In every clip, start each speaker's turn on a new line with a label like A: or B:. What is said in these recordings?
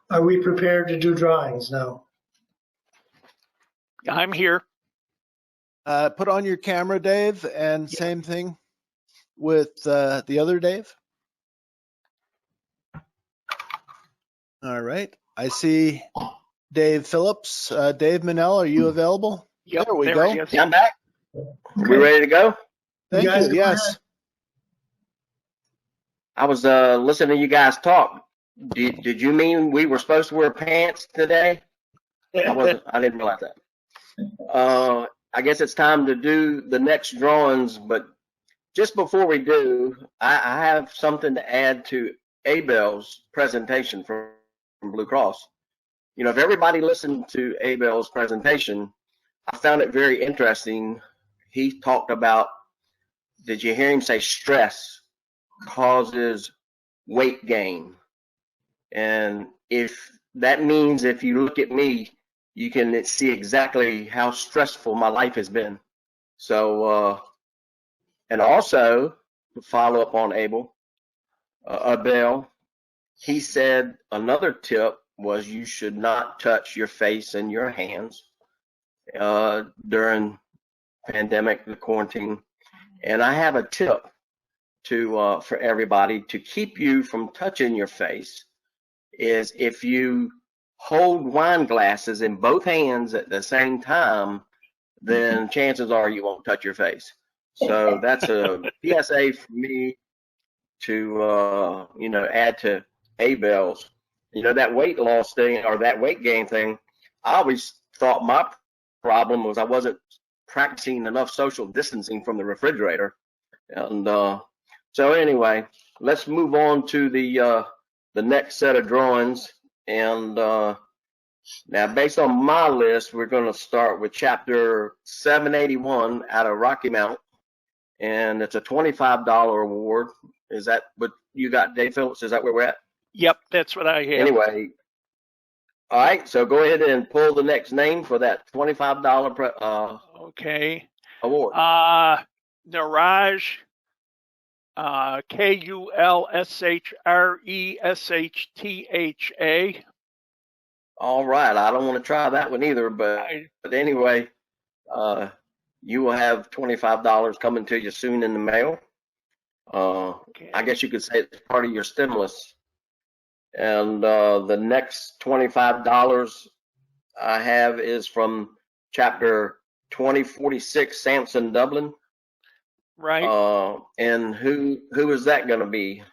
A: Are we prepared to do drawings now?
B: I'm here.
C: Put on your camera, Dave, and same thing with the other Dave. All right. I see Dave Phillips. Dave Manel, are you available?
B: Yep,
C: there we go.
D: Yeah, I'm back.
A: Okay.
D: We ready to go?
C: Thank
A: You guys
C: you.
A: go
C: Yes.
A: ahead.
D: I was listening to you guys talk. Did you mean we were supposed to wear pants today? I didn't realize that. I guess it's time to do the next drawings, but just before we do, I have something to add to Abel's presentation from Blue Cross. You know, if everybody listened to Abel's presentation, I found it very interesting. He talked about, did you hear him say stress causes weight gain? And if that means, if you look at me, you can see exactly how stressful my life has been. So, and also to follow up on Abel, he said another tip was you should not touch your face and your hands during pandemic, the quarantine. And I have a tip to for everybody to keep you from touching your face is if you hold wine glasses in both hands at the same time, then chances are you won't touch your face. So that's a PSA for me to you know, add to Abel's. You know, that weight loss thing or that weight gain thing, I always thought my problem was I wasn't practicing enough social distancing from the refrigerator. And so anyway, let's move on to the next set of drawings. And now, based on my list, we're going to start with chapter 781 out of Rocky Mount, and it's a $25 award. Is that what you got, Dave Phillips? Is that where we're at?
B: Yep, that's what I have.
D: Anyway, all right. So go ahead and pull the next name for that $25
B: Okay.
D: award.
B: Niraj, Kulshreshftha.
D: All right. I don't want to try that one either, but anyway, you will have $25 coming to you soon in the mail.
B: Okay.
D: I guess you could say it's part of your stimulus. And the next $25 I have is from chapter 2046, Samson Dublin.
B: Right.
D: And who is that going to be?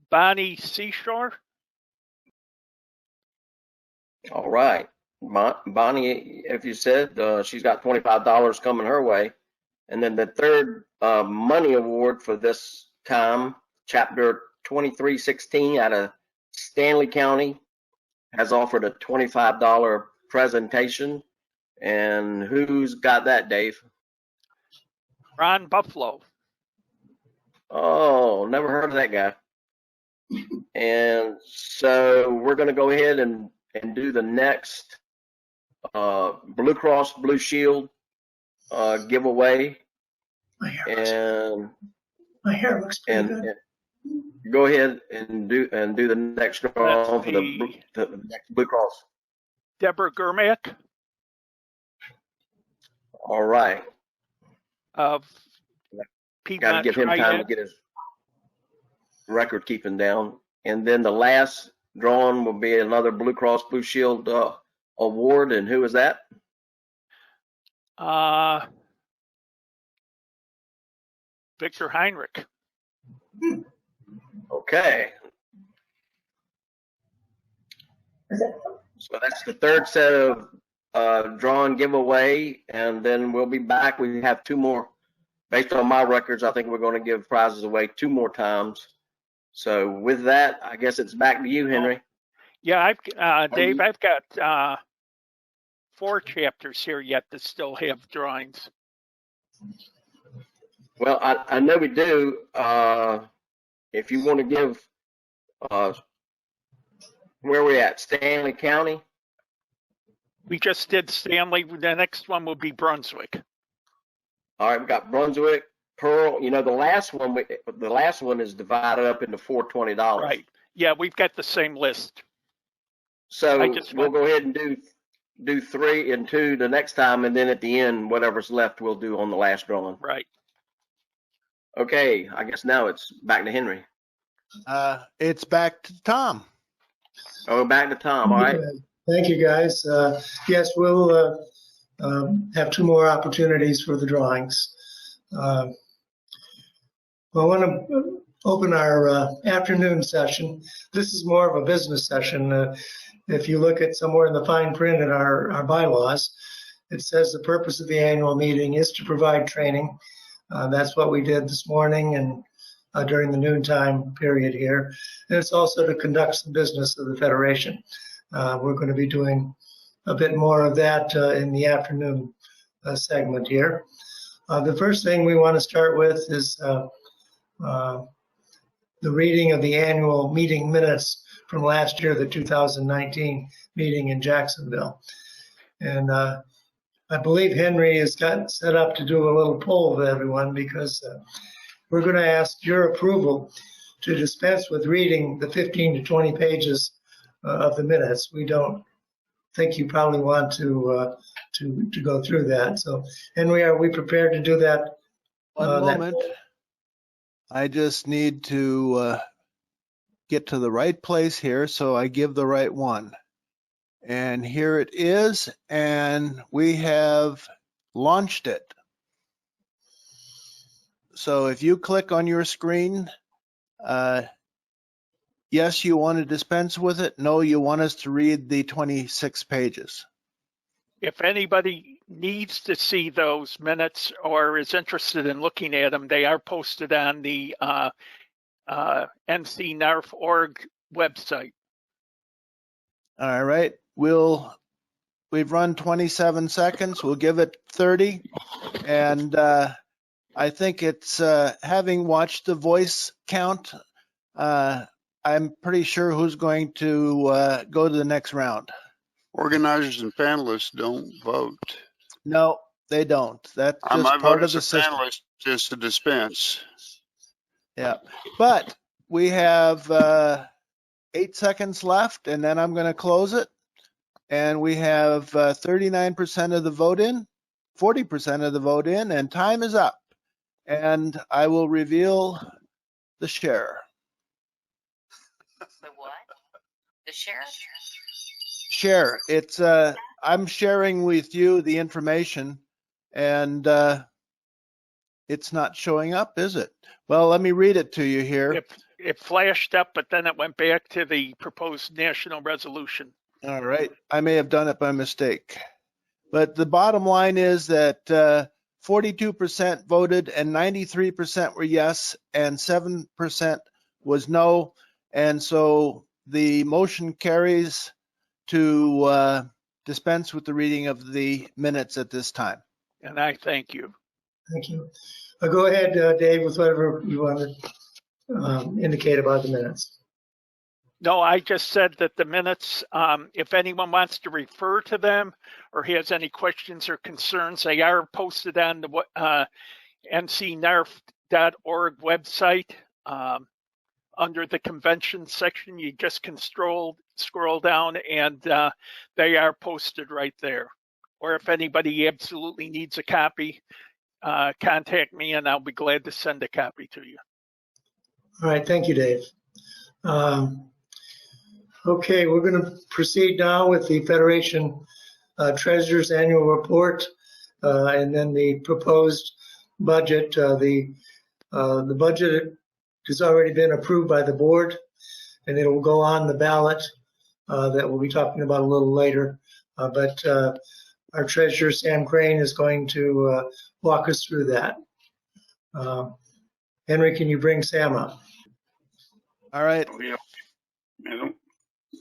B: Bonnie Seashore.
D: All right. Bonnie, if you said, she's got $25 coming her way. And then the third money award for this time, chapter 2316 out of Stanley County, has offered a $25 presentation. And who's got that, Dave?
B: Ron Buffalo.
D: Oh, never heard of that guy. And so we're going to go ahead and do the next Blue Cross Blue Shield giveaway.
A: My hair looks pretty good.
D: And go ahead and do the next draw for the next Blue Cross.
B: Deborah Gurmak
D: All right.
B: of
D: Got
B: Piedmont
D: to give him time to
B: Trident.
D: get his record keeping down. And then the last drawing will be another Blue Cross Blue Shield award. And who is that?
B: Victor Heinrich.
D: Okay. So that's the third set of drawing giveaway, and then we'll be back. We have two more. Based on my records, I think we're going to give prizes away 2 more times. So with that, I guess it's back to you, Henry.
B: Yeah, Dave, I've got 4 chapters here yet that still have drawings.
D: Well, I know we do. If you want to give, where are we at? Stanley County?
B: We just did Stanley. The next one will be Brunswick.
D: All right, we got Brunswick, Pearl. You know, the last one is divided up into 4 $20.
B: Right. Yeah, we've got the same list.
D: So
B: I just
D: we'll
B: want-
D: go ahead and do 3 and 2 the next time, and then at the end, whatever's left, we'll do on the last drawing.
B: Right.
D: Okay, I guess now it's back to Henry.
C: It's back to Tom.
D: Oh, back to Tom. All right.
A: Thank you, guys. Yes, we'll have 2 more opportunities for the drawings. I want to open our afternoon session. This is more of a business session. If you look at somewhere in the fine print in our bylaws, it says the purpose of the annual meeting is to provide training. That's what we did this morning and during the noontime period here. And it's also to conduct some business of the Federation. We're going to be doing a bit more of that in the afternoon segment here. The first thing we want to start with is the reading of the annual meeting minutes from last year, the 2019 meeting in Jacksonville. And I believe Henry has got set up to do a little poll with everyone because we're going to ask your approval to dispense with reading the 15 to 20 pages of the minutes. We don't think you probably want to go through that. So, Henry, are we prepared to do that?
C: One moment. I just need to get to the right place here, so I give the right one. And here it is, and we have launched it. So if you click on your screen, yes, you want to dispense with it. No, you want us to read the 26 pages.
B: If anybody needs to see those minutes or is interested in looking at them, they are posted on the NC NARFE org website.
C: All right, we've run 27 seconds. We'll give it 30. And I think it's, having watched the voice count, I'm pretty sure who's going to go to the next round.
E: Organizers and panelists don't vote.
C: No, they don't. That's
E: I
C: just
E: might
C: part
E: vote
C: of
E: as
C: the
E: a
C: system.
E: panelist just to dispense.
C: Yeah, but we have 8 seconds left, and then I'm going to close it. And we have 39% of the vote in, 40% of the vote in, and time is up. And I will reveal the share.
F: The what? The share?
C: Share. It's I'm sharing with you the information, and it's not showing up, is it? Well, let me read it to you here.
B: It flashed up, but then it went back to the proposed national resolution.
C: All right. I may have done it by mistake. But the bottom line is that 42% voted and 93% were yes and 7% was no. And so the motion carries to dispense with the reading of the minutes at this time.
B: And I thank you.
A: Thank you. Go ahead, Dave, with whatever you want to indicate about the minutes.
B: No, I just said that the minutes, if anyone wants to refer to them or has any questions or concerns, they are posted on the ncnarfe.org website. Under the convention section, you just can scroll down and they are posted right there. Or if anybody absolutely needs a copy, contact me and I'll be glad to send a copy to you.
A: All right, thank you, Dave. Okay, we're going to proceed now with the Federation Treasurer's Annual Report and then the proposed budget. The budget has already been approved by the board and it will go on the ballot that we'll be talking about a little later. But our treasurer, Sam Crane, is going to walk us through that. Henry, can you bring Sam up?
C: All right.
G: Oh, yeah. I don't,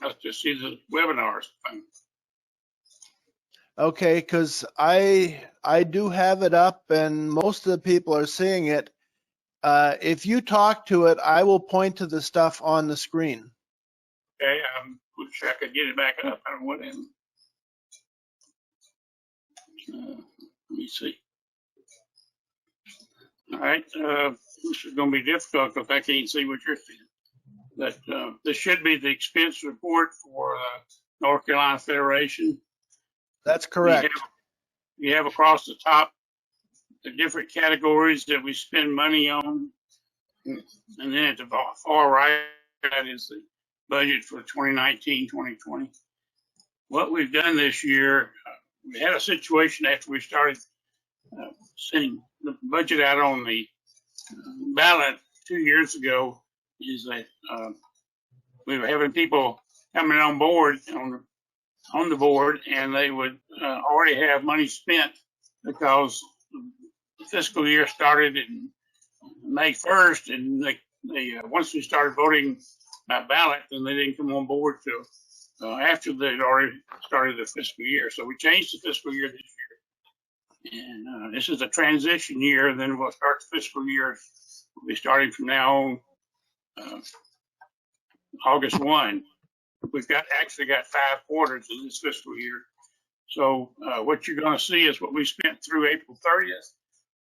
G: I just see the webinars.
C: Okay, because I do have it up and most of the people are seeing it. If you talk to it, I will point to the stuff on the screen.
G: Okay, wish I could get it back up. I don't know what in. Let me see. All right, this is going to be difficult because I can't see what you're seeing. But this should be the expense report for North Carolina Federation.
C: That's correct.
G: You have across the top the different categories that we spend money on. And then at the far right, that is the budget for 2019, 2020. What we've done this year, we had a situation after we started sending the budget out on the ballot 2 years ago, is that we were having people coming on board on the board, and they would already have money spent because the fiscal year started in May 1st, and they once we started voting by ballot, then they didn't come on board till after they'd already started the fiscal year. So we changed the fiscal year this year, and this is a transition year. Then we'll start the fiscal year. We'll be starting from now on, August 1. We've actually got 5 quarters in this fiscal year. So what you're going to see is what we spent through April 30th,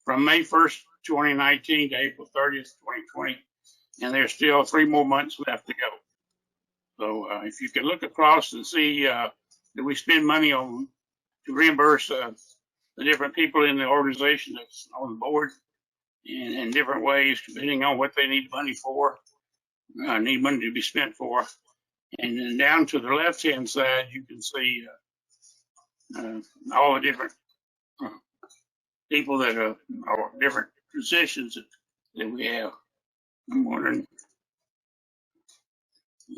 G: from May 1st, 2019 to April 30th, 2020. And there's still 3 more months left to go. So if you can look across and see that we spend money on to reimburse the different people in the organization that's on the board in different ways, depending on what they need money for, need money to be spent for. And then down to the left-hand side, you can see all the different people that are different positions that we have. I'm wondering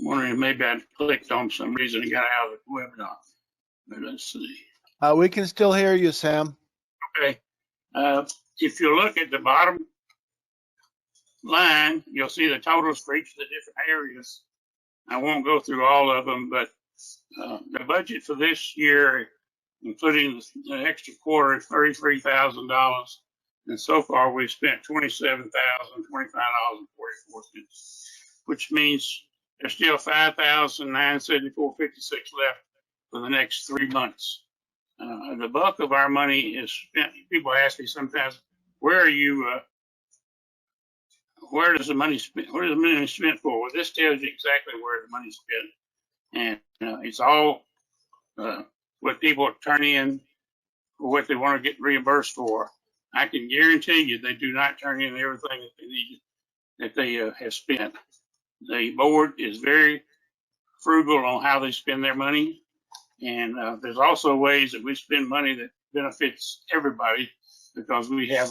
G: if maybe I clicked on some reason and got out of the webinar. But let's see.
C: We can still hear you, Sam.
G: Okay. If you look at the bottom line, you'll see the totals for each of the different areas. I won't go through all of them, but the budget for this year, including the extra quarter, is $33,000. And so far, we've spent $27,025.44, which means there's still $5,974.56 left for the next 3 months. The bulk of our money is spent. People ask me sometimes, where does the money spent? What is the money spent for? Well, this tells you exactly where the money's spent, and it's all what people turn in for what they want to get reimbursed for. I can guarantee you they do not turn in everything that they need, that they have spent. The board is very frugal on how they spend their money, and there's also ways that we spend money that benefits everybody, because we have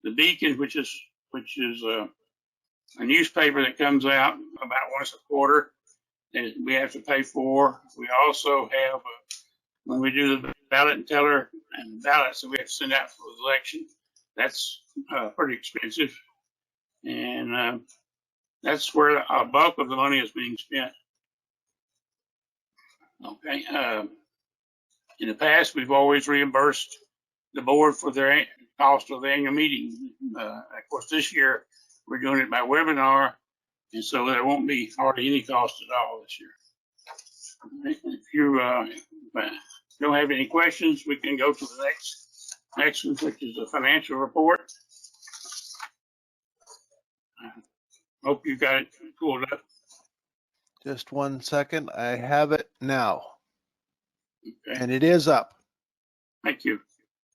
G: the Beacon, which is a newspaper that comes out about once a quarter that we have to pay for. We also have when we do the ballot and teller and ballots that we have to send out for the election, that's pretty expensive, and that's where a bulk of the money is being spent. Okay. In the past, we've always reimbursed the board for their cost of the annual meeting. Of course, this year we're doing it by webinar, and so there won't be hardly any cost at all this year. If you don't have any questions, we can go to the next one, which is the financial report. Hope you got it pulled up.
C: Just 1 second. I have it now.
G: Okay.
C: And it is up.
G: Thank you.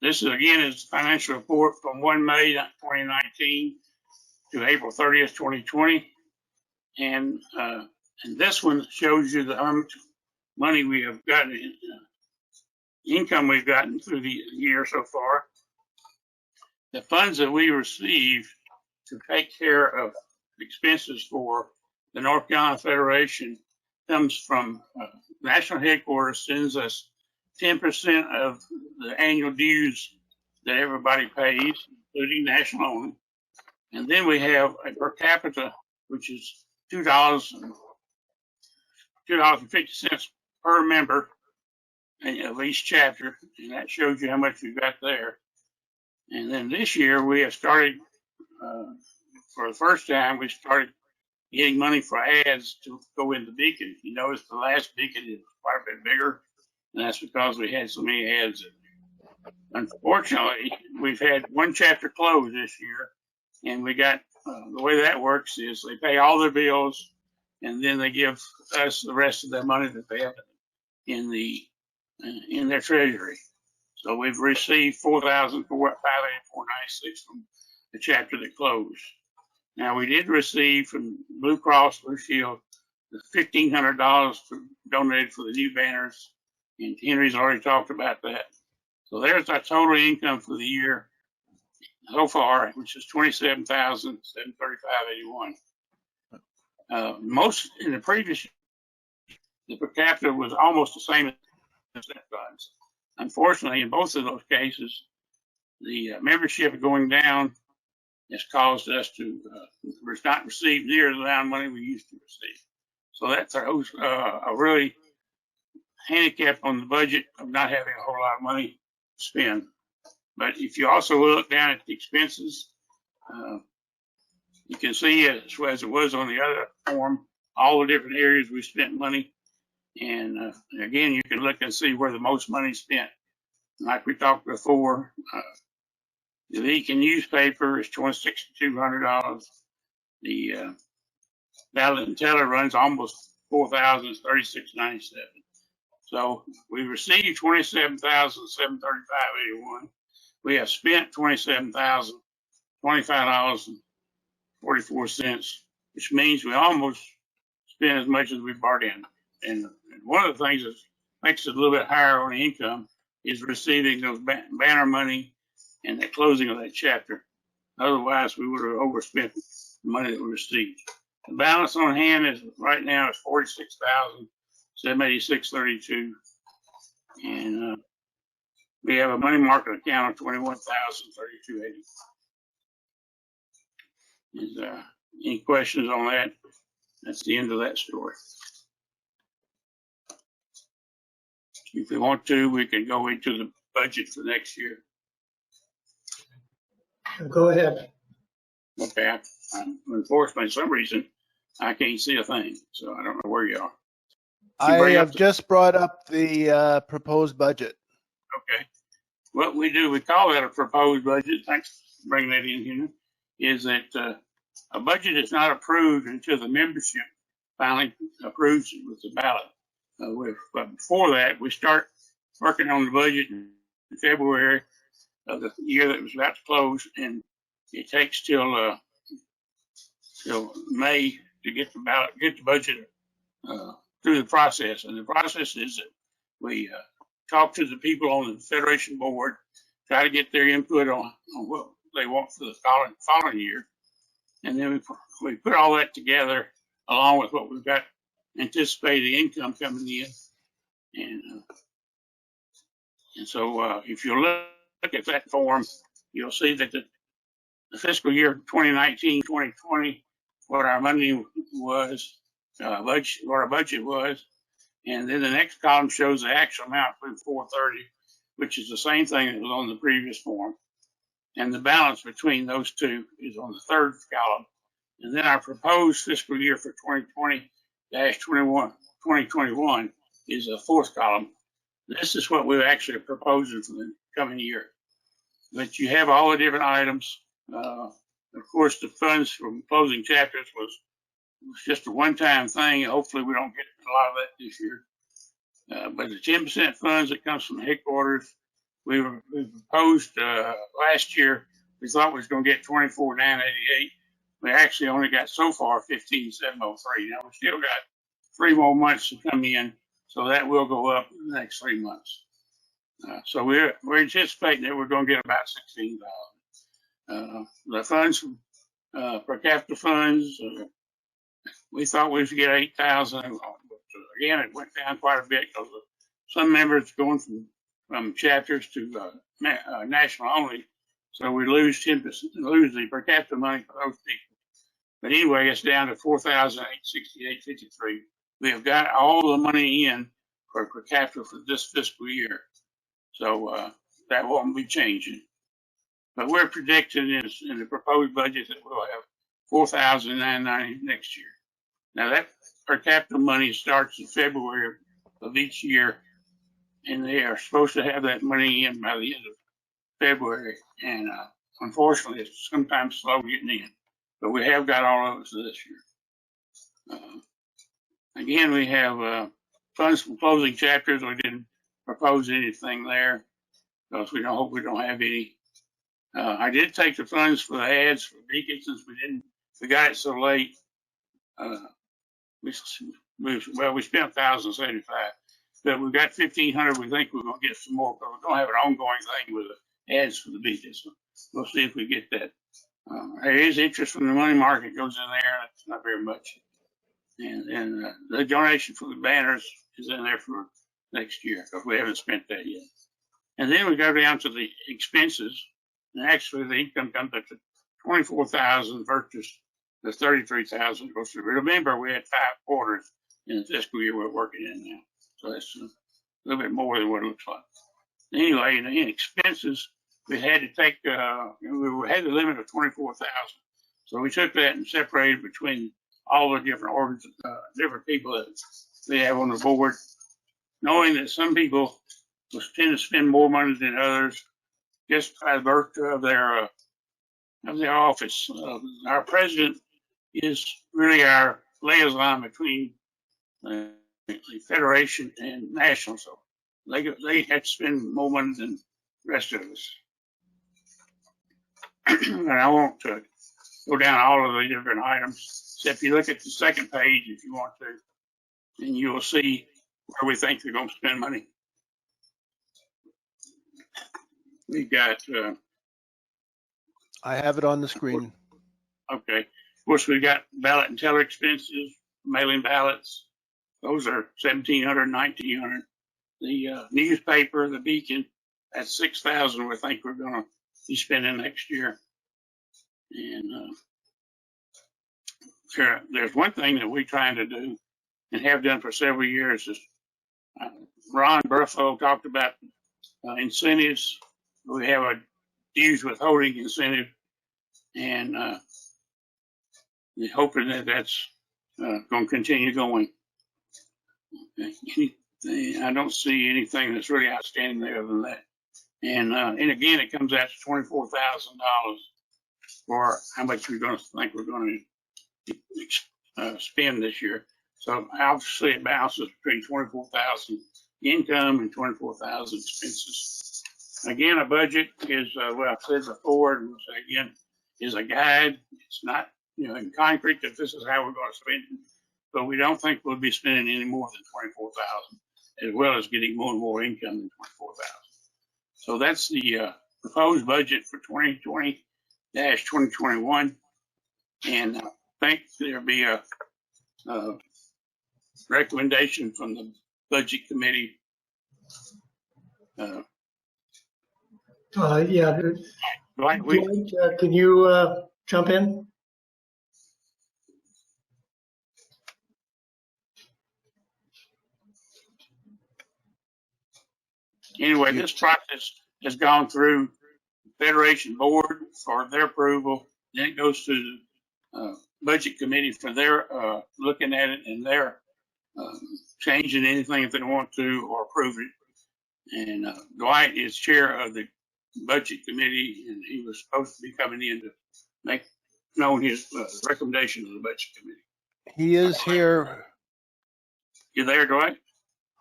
G: This is again is the financial report from 1 May 2019 to April 30th, 2020. And this one shows you how much money we have gotten, income we've gotten through the year so far. The funds that we receive to take care of expenses for the North Carolina Federation comes from national headquarters, sends us 10% of the annual dues that everybody pays, including national only. And then we have a per capita, which is $2.50 per member of each chapter, and that shows you how much we've got there. And then this year we have started, for the first time, we started getting money for ads to go in the Beacon. You notice the last Beacon is quite a bit bigger, and that's because we had so many ads in there. Unfortunately, we've had one chapter closed this year, and we got, the way that works is they pay all their bills, and then they give us the rest of their money that they have in their treasury. So we've received $4,584.96 from the chapter that closed. Now we did receive from Blue Cross Blue Shield the $1,500 donated for the new banners, and Henry's already talked about that. So there's our total income for the year so far, which is $27,735.81. Most in the previous year, the per capita was almost the same as that funds. Unfortunately, in both of those cases, the membership going down has caused us to not receive near the amount of money we used to receive. So that's a really handicap on the budget of not having a whole lot of money to spend. But if you also look down at the expenses, you can see as it was on the other form, all the different areas we spent money. And again, you can look and see where the most money is spent. Like we talked before, the Beacon newspaper is $2,600. The Ballot and Teller runs almost $4,000, $36.97. So we received $27,735.81. We have spent $27,025.44, which means we almost spent as much as we brought in. And one of the things that makes it a little bit higher on the income is receiving those banner money and the closing of that chapter. Otherwise, we would have overspent the money that we received. The balance on hand is right now is $46,786.32, and we have a money market account of $21,032.80. Is any questions on that? That's the end of that story. If we want to, we can go into the budget for next year.
A: Go ahead.
G: Okay, unfortunately, for some reason, I can't see a thing, so I don't know where you are.
C: I have just brought up the proposed budget.
G: Okay. What we do, we call that a proposed budget. Thanks for bringing that in here. Is that a budget is not approved until the membership finally approves it with the ballot. But before that, we start working on the budget in February of the year that was about to close, and it takes till May to get the ballot, get the budget through the process. And the process is that we talk to the people on the Federation board, try to get their input on what they want for the following year. And then we put all that together along with what we've got anticipated income coming in. And so if you look at that form, you'll see that the fiscal year 2019-2020, what our money was, what our budget was. And then the next column shows the actual amount for 430, which is the same thing that was on the previous form. And the balance between those two is on the third column. And then our proposed fiscal year for 2020-2021 is the fourth column. This is what we're actually proposing for the coming year. But you have all the different items. Of course, the funds from closing chapters was just a one-time thing. Hopefully we don't get a lot of that this year. But the 10% funds that comes from headquarters, we proposed last year, we thought we was going to get $24,988. We actually only got so far $15,703. Now we still got 3 more months to come in, so that will go up in the next 3 months. So we're anticipating that we're going to get about $16,000. The funds, per capita funds, we thought we should get 8,000. Again, it went down quite a bit because of some members going from chapters to national only. So we lose 10%, lose the per capita money for those people. But anyway, it's down to $4,868.53. We have got all the money in for per capita for this fiscal year. So that won't be changing. But we're predicting in the proposed budget that we'll have $4,990 next year. Now that per capita money starts in February of each year, and they are supposed to have that money in by the end of February. And unfortunately, it's sometimes slow getting in. But we have got all of it this year. Again, we have funds from closing chapters, we didn't propose anything there because we don't hope we don't have any. I did take the funds for the ads for Beacon since we got it so late. We spent 1,075, but we've got 1,500. We think we're going to get some more, but we're going to have an ongoing thing with the ads for the Beacon. So we'll see if we get that. There is interest from the money market goes in there. It's not very much. And the donation for the banners is in there for next year because we haven't spent that yet. And then we go down to the expenses. And actually the income comes up to 24,000 versus the 33,000. Remember, we had 5 quarters in the fiscal year we're working in now. So that's a little bit more than what it looks like. Anyway, in expenses, we had to take, we had the limit of 24,000. So we took that and separated between all the different different people that they have on the board, knowing that some people will tend to spend more money than others just by virtue of their office. Our president is really our liaison between the Federation and National, so they have to spend more money than the rest of us. And I won't go down all of the different items, except you look at the second page if you want to, and you will see where we think they're going to spend money. We've got.
C: I have it on the screen.
G: Okay. Of course, we've got ballot and teller expenses, mailing ballots. Those are 1,700, 1,900. The newspaper, the Beacon, that's 6,000. We think we're going to be spending next year. And there's one thing that we're trying to do and have done for several years is Ron Burfo talked about incentives. We have a dues withholding incentive, and we're hoping that that's going to continue going. I don't see anything that's really outstanding there than that. And again, it comes out to $24,000 for how much we're going to think we're going to spend this year. So obviously it balances between 24,000 income and 24,000 expenses. Again, a budget is what I've said before, and we'll say again, is a guide. It's not, in concrete that this is how we're going to spend it, but we don't think we'll be spending any more than 24,000, as well as getting more and more income than 24,000. So that's the proposed budget for 2020-2021, and I think there'll be a recommendation from the budget committee.
A: Yeah.
G: Dwight,
A: Can you jump in?
G: Anyway, this process has gone through the Federation Board for their approval. Then it goes to the Budget Committee for their looking at it and their changing anything if they want to or approve it. And Dwight is chair of the Budget Committee, and he was supposed to be coming in to make known his recommendation to the Budget Committee.
C: He is here.
G: You there, Dwight?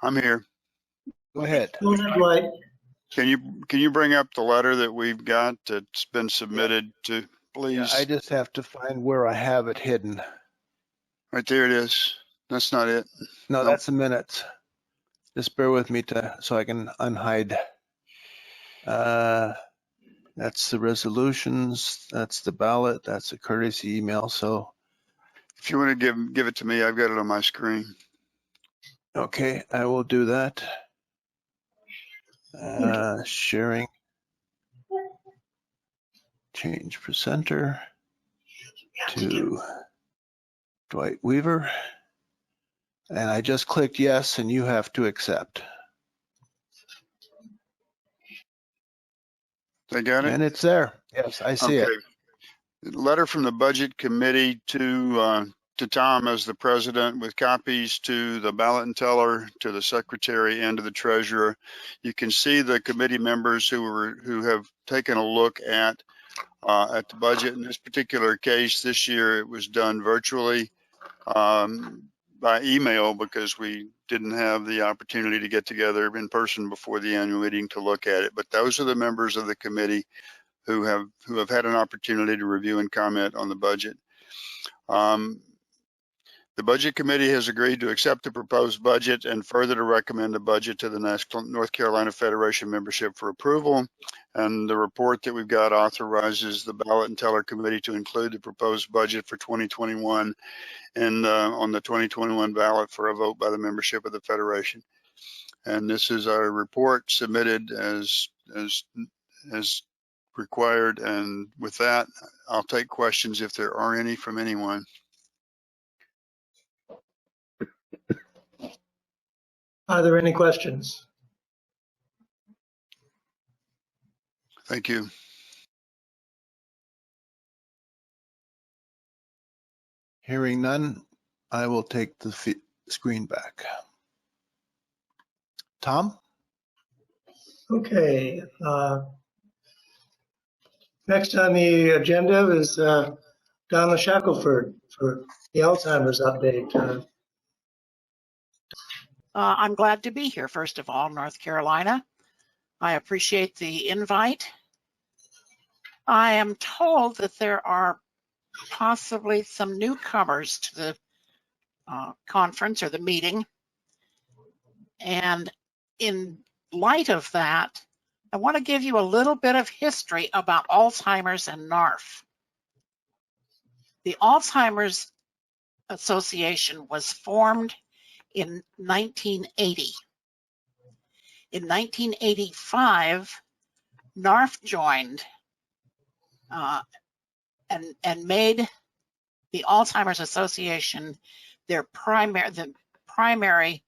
E: I'm here.
C: Go ahead.
A: Go ahead, Dwight.
E: Can you bring up the letter that we've got that's been submitted to, please?
C: Yeah, I just have to find where I have it hidden.
E: Right there it is. That's not it.
C: No,
E: Nope.
C: that's the minutes. Just bear with me so I can unhide. That's the resolutions. That's the ballot. That's a courtesy email. So,
E: If you want to give it to me, I've got it on my screen.
C: okay, I will do that. Sharing. Change presenter to Dwight Weaver. And I just clicked yes, and you have to accept.
E: They got it?
C: And it's there. Yes, I see it.
E: Letter from the Budget Committee to Tom as the president, with copies to the ballot and teller, to the secretary, and to the treasurer. You can see the committee members who have taken a look at the budget. In this particular case, this year it was done virtually. by email because we didn't have the opportunity to get together in person before the annual meeting to look at it. But those are the members of the committee who have had an opportunity to review and comment on the budget. The Budget Committee has agreed to accept the proposed budget and further to recommend the budget to the North Carolina Federation membership for approval. And the report that we've got authorizes the Ballot and Teller Committee to include the proposed budget for 2021 and on the 2021 ballot for a vote by the membership of the Federation. And this is our report submitted as required. And with that, I'll take questions if there are any from anyone.
A: Are there any questions?
E: Thank you.
C: Hearing none, I will take the screen back. Tom?
A: Okay. Next on the agenda is Donna Shackelford for the Alzheimer's update.
H: I'm glad to be here, first of all, North Carolina. I appreciate the invite. I am told that there are possibly some newcomers to the conference or the meeting. And in light of that, I want to give you a little bit of history about Alzheimer's and NARFE. The Alzheimer's Association was formed in 1980. In 1985, NARFE joined and made the Alzheimer's Association their primary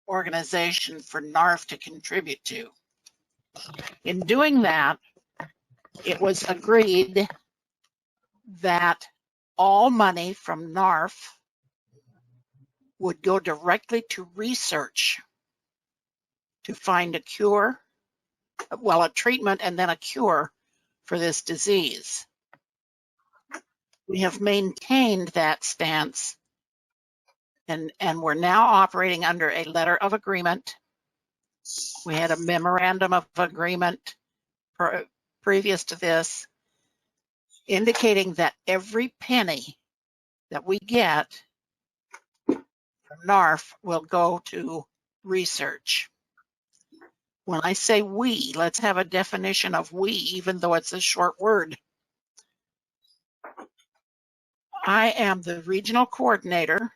H: organization for NARFE to contribute to. In doing that, it was agreed that all money from NARFE would go directly to research to find a cure, well, a treatment and then a cure for this disease. We have maintained that stance and we're now operating under a letter of agreement. We had a memorandum of agreement previous to this, indicating that every penny that we get NARFE will go to research. When I say we, let's have a definition of we, even though it's a short word. I am the regional coordinator,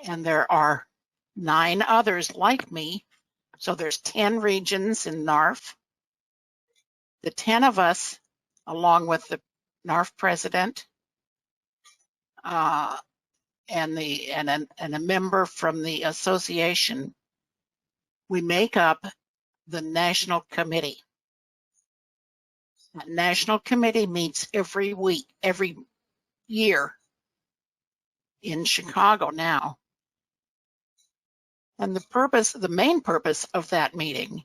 H: and there are 9 others like me, so there's 10 regions in NARFE. The 10 of us, along with the NARFE president, and a member from the association, we make up the national committee. That national committee meets every year in Chicago now. And the main purpose of that meeting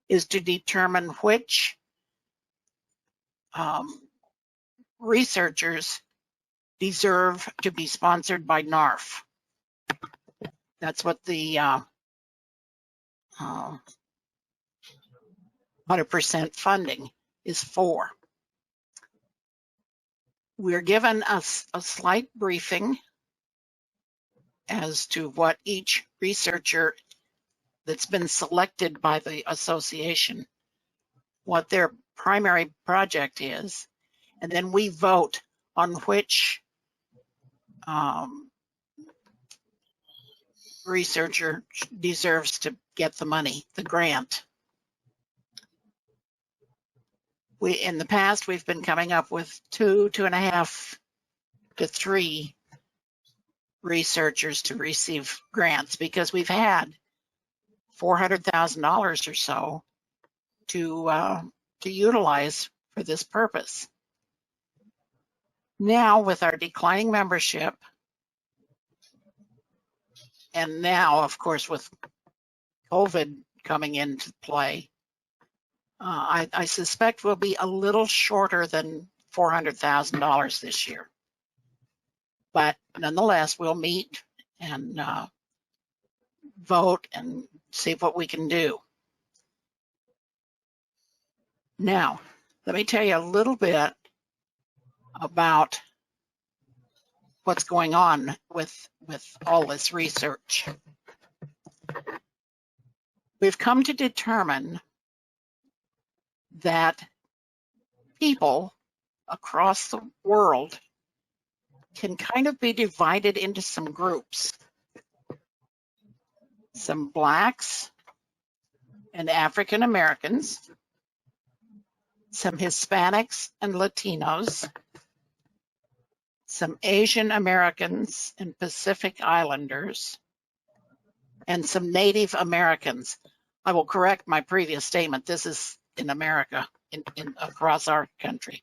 H: is to determine which researchers deserve to be sponsored by NARFE. That's what the 100% funding is for. We're given a slight briefing as to what each researcher that's been selected by the association, what their primary project is, and then we vote on which researcher deserves to get the money, the grant. In the past, we've been coming up with 2.5 to 3 researchers to receive grants because we've had $400,000 or so to utilize for this purpose. Now, with our declining membership, and now, of course, with COVID coming into play, I suspect we'll be a little shorter than $400,000 this year. But nonetheless, we'll meet and vote and see what we can do. Now, let me tell you a little bit about what's going on with all this research. We've come to determine that people across the world can kind of be divided into some groups. Some Blacks and African Americans, some Hispanics and Latinos, some Asian Americans and Pacific Islanders, and some Native Americans. I will correct my previous statement. This is in America, across our country.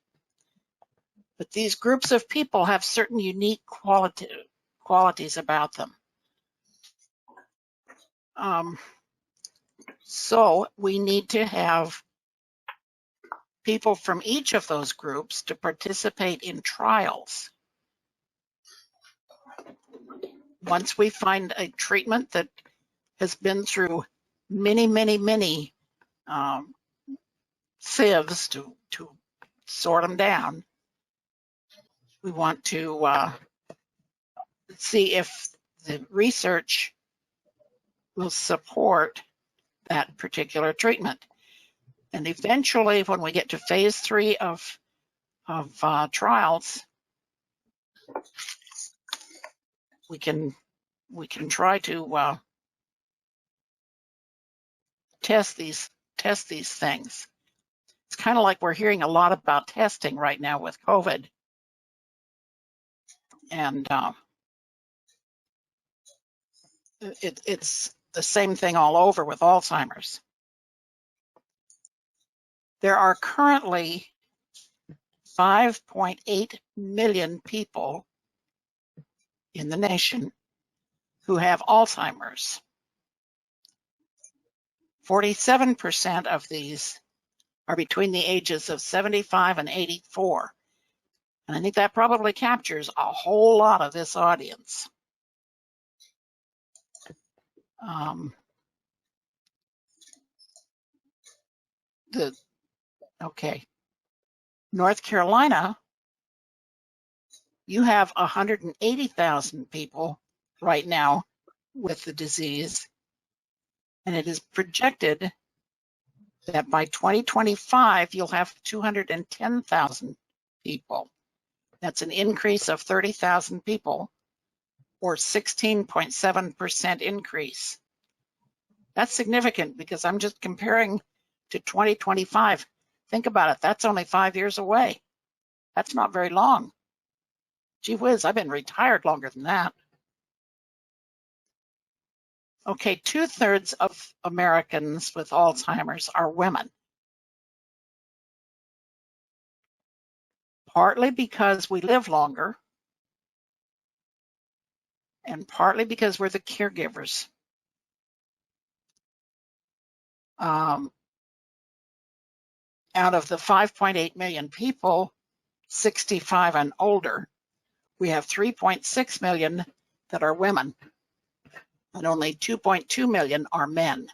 H: But these groups of people have certain unique qualities about them. So we need to have people from each of those groups to participate in trials. Once we find a treatment that has been through many sieves to sort them down, we want to see if the research will support that particular treatment. And eventually, when we get to phase 3 of trials, we can try to test these things. It's kind of like we're hearing a lot about testing right now with COVID, and it's the same thing all over with Alzheimer's. There are currently 5.8 million people in the nation who have Alzheimer's. 47% of these are between the ages of 75 and 84. And I think that probably captures a whole lot of this audience. North Carolina, you have 180,000 people right now with the disease, and it is projected that by 2025, you'll have 210,000 people. That's an increase of 30,000 people, or 16.7% increase. That's significant because I'm just comparing to 2025. Think about it, that's only 5 years away. That's not very long. Gee whiz, I've been retired longer than that. Okay, 2/3 of Americans with Alzheimer's are women. Partly because we live longer, and partly because we're the caregivers. Out of the 5.8 million people, 65 and older, we have 3.6 million that are women, and only 2.2 million are men.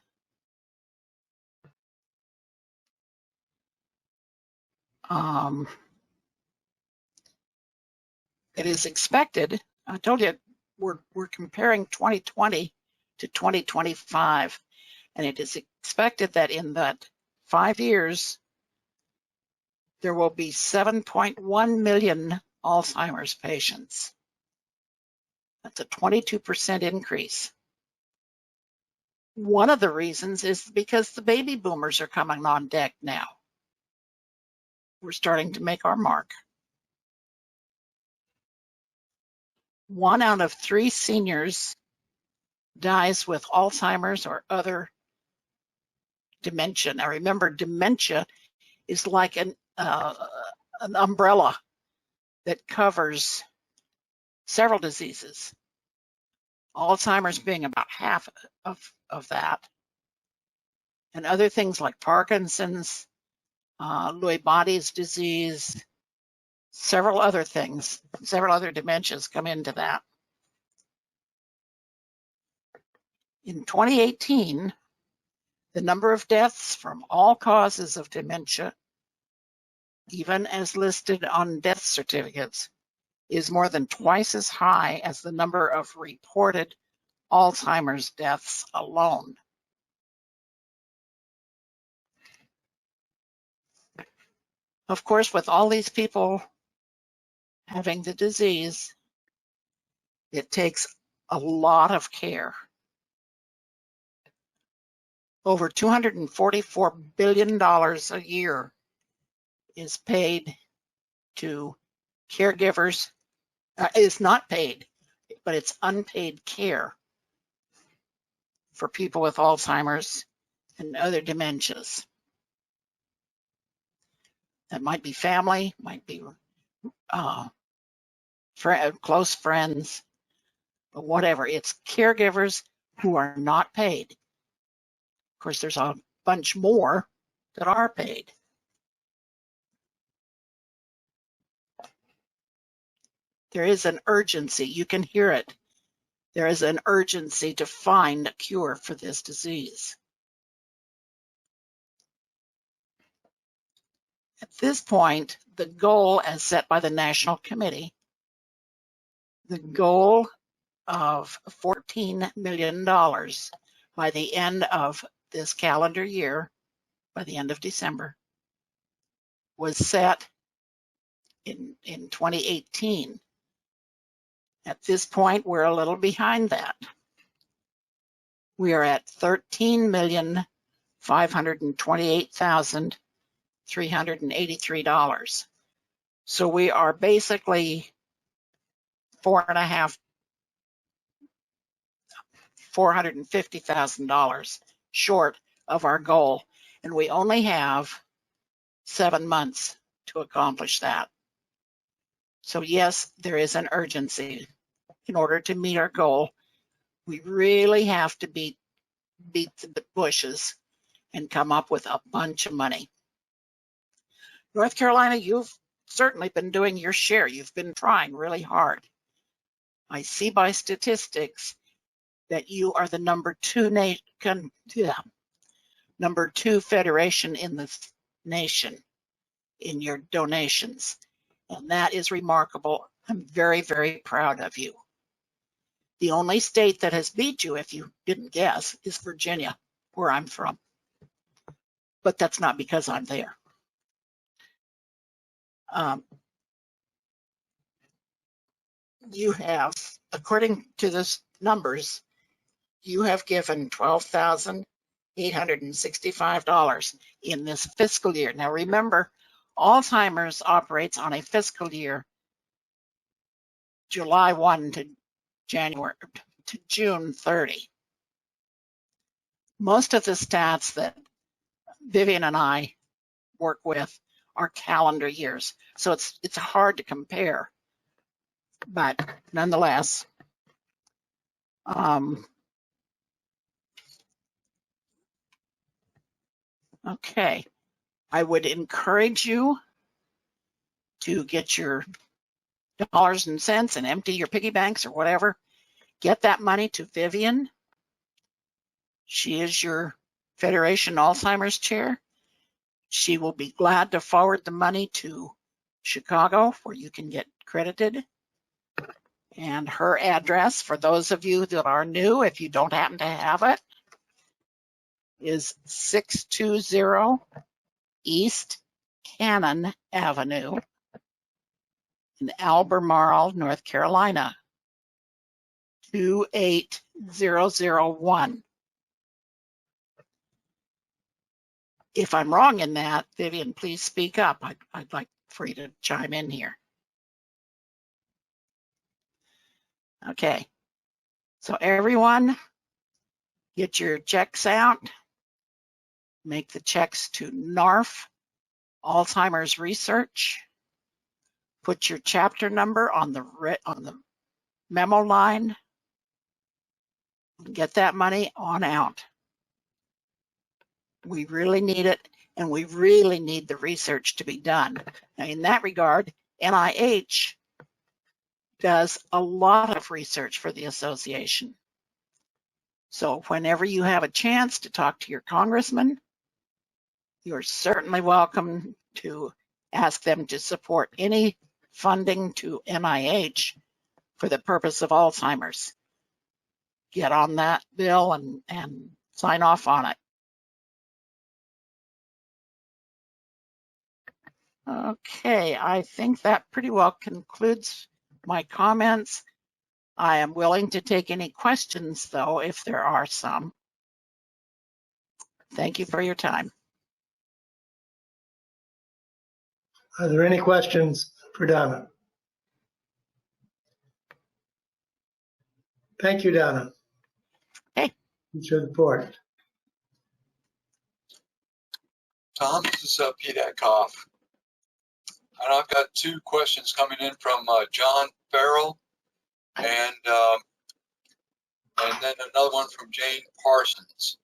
H: It is expected, I told you, we're comparing 2020 to 2025, and it is expected that in that 5 years, there will be 7.1 million Alzheimer's patients. That's a 22% increase. One of the reasons is because the baby boomers are coming on deck now. We're starting to make our mark. 1 out of 3 seniors dies with Alzheimer's or other dementia. Now remember, dementia is like an umbrella that covers several diseases. Alzheimer's being about half of that. And other things like Parkinson's, Lewy bodies disease, several other things, several other dementias come into that. In 2018, the number of deaths from all causes of dementia, even as listed on death certificates, is more than twice as high as the number of reported Alzheimer's deaths alone. Of course, with all these people having the disease, it takes a lot of care. Over $244 billion a year is paid to caregivers. It's not paid, but it's unpaid care for people with Alzheimer's and other dementias. That might be family, might be close friends, but whatever. It's caregivers who are not paid. Of course, there's a bunch more that are paid. There is an urgency. You can hear it. There is an urgency to find a cure for this disease. At this point, the goal as set by the National Committee, the goal of $14 million by the end of this calendar year, by the end of December, was set in 2018. At this point, we're a little behind that. We are at $13,528,383. So we are basically $450,000 short of our goal, and we only have 7 months to accomplish that. So yes, there is an urgency. In order to meet our goal, we really have to beat the bushes and come up with a bunch of money. North Carolina, you've certainly been doing your share. You've been trying really hard. I see by statistics that you are the number two federation in the nation in your donations. And that is remarkable. I'm very, very proud of you. The only state that has beat you, if you didn't guess, is Virginia, where I'm from. But that's not because I'm there. You have, according to the numbers, you have given $12,865 in this fiscal year. Now remember, Alzheimer's operates on a fiscal year, July 1 to June 30. Most of the stats that Vivian and I work with are calendar years, so it's hard to compare. But nonetheless, okay, I would encourage you to get your dollars and cents and empty your piggy banks or whatever. Get that money to Vivian. She is your Federation Alzheimer's chair. She will be glad to forward the money to Chicago, where you can get credited. And her address, for those of you that are new, if you don't happen to have it, is 620 East Cannon Avenue in Albemarle, North Carolina, 28001. If I'm wrong in that, Vivian, please speak up. I'd like for you to chime in here. Okay, so everyone, get your checks out. Make the checks to NARFE, Alzheimer's Research. Put your chapter number on the memo line. Get that money on out. We really need it, and we really need the research to be done. Now, in that regard, NIH does a lot of research for the association. So whenever you have a chance to talk to your congressman, you're certainly welcome to ask them to support any funding to NIH for the purpose of Alzheimer's. Get on that bill and sign off on it. Okay, I think that pretty well concludes my comments. I am willing to take any questions, though, if there are some. Thank you for your time.
A: Are there any questions for Donna? Thank you, Donna.
H: Hey.
A: Your report.
I: Tom, this is Pete Adkoff. And I've got two questions coming in from John Farrell and then another one from Jane Parsons.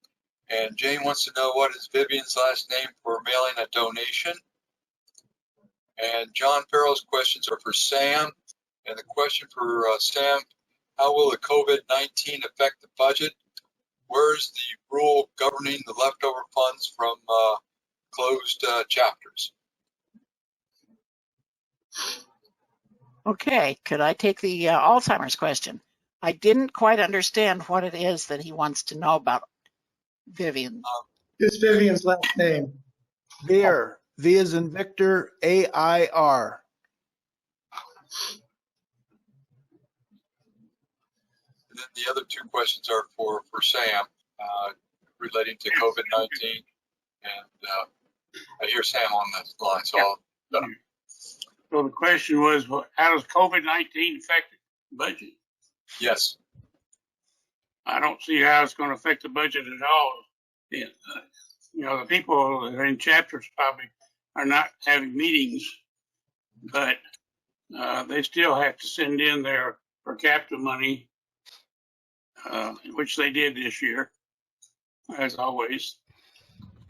I: And Jane wants to know, what is Vivian's last name for mailing a donation? And John Farrell's questions are for Sam. And the question for Sam, how will the COVID-19 affect the budget? Where's the rule governing the leftover funds from closed chapters?
H: Okay, could I take the Alzheimer's question? I didn't quite understand what it is that he wants to know about Vivian.
A: It's Vivian's last name.
C: Veer. V as in Victor, A-I-R.
I: And then the other two questions are for Sam, relating to COVID-19. And I hear Sam on the line, so I'll...
G: So the question was, how does COVID-19 affect the budget?
I: Yes.
G: I don't see how it's going to affect the budget at all. You know, the people that are in chapters probably are not having meetings, but they still have to send in their per capita money, which they did this year, as always.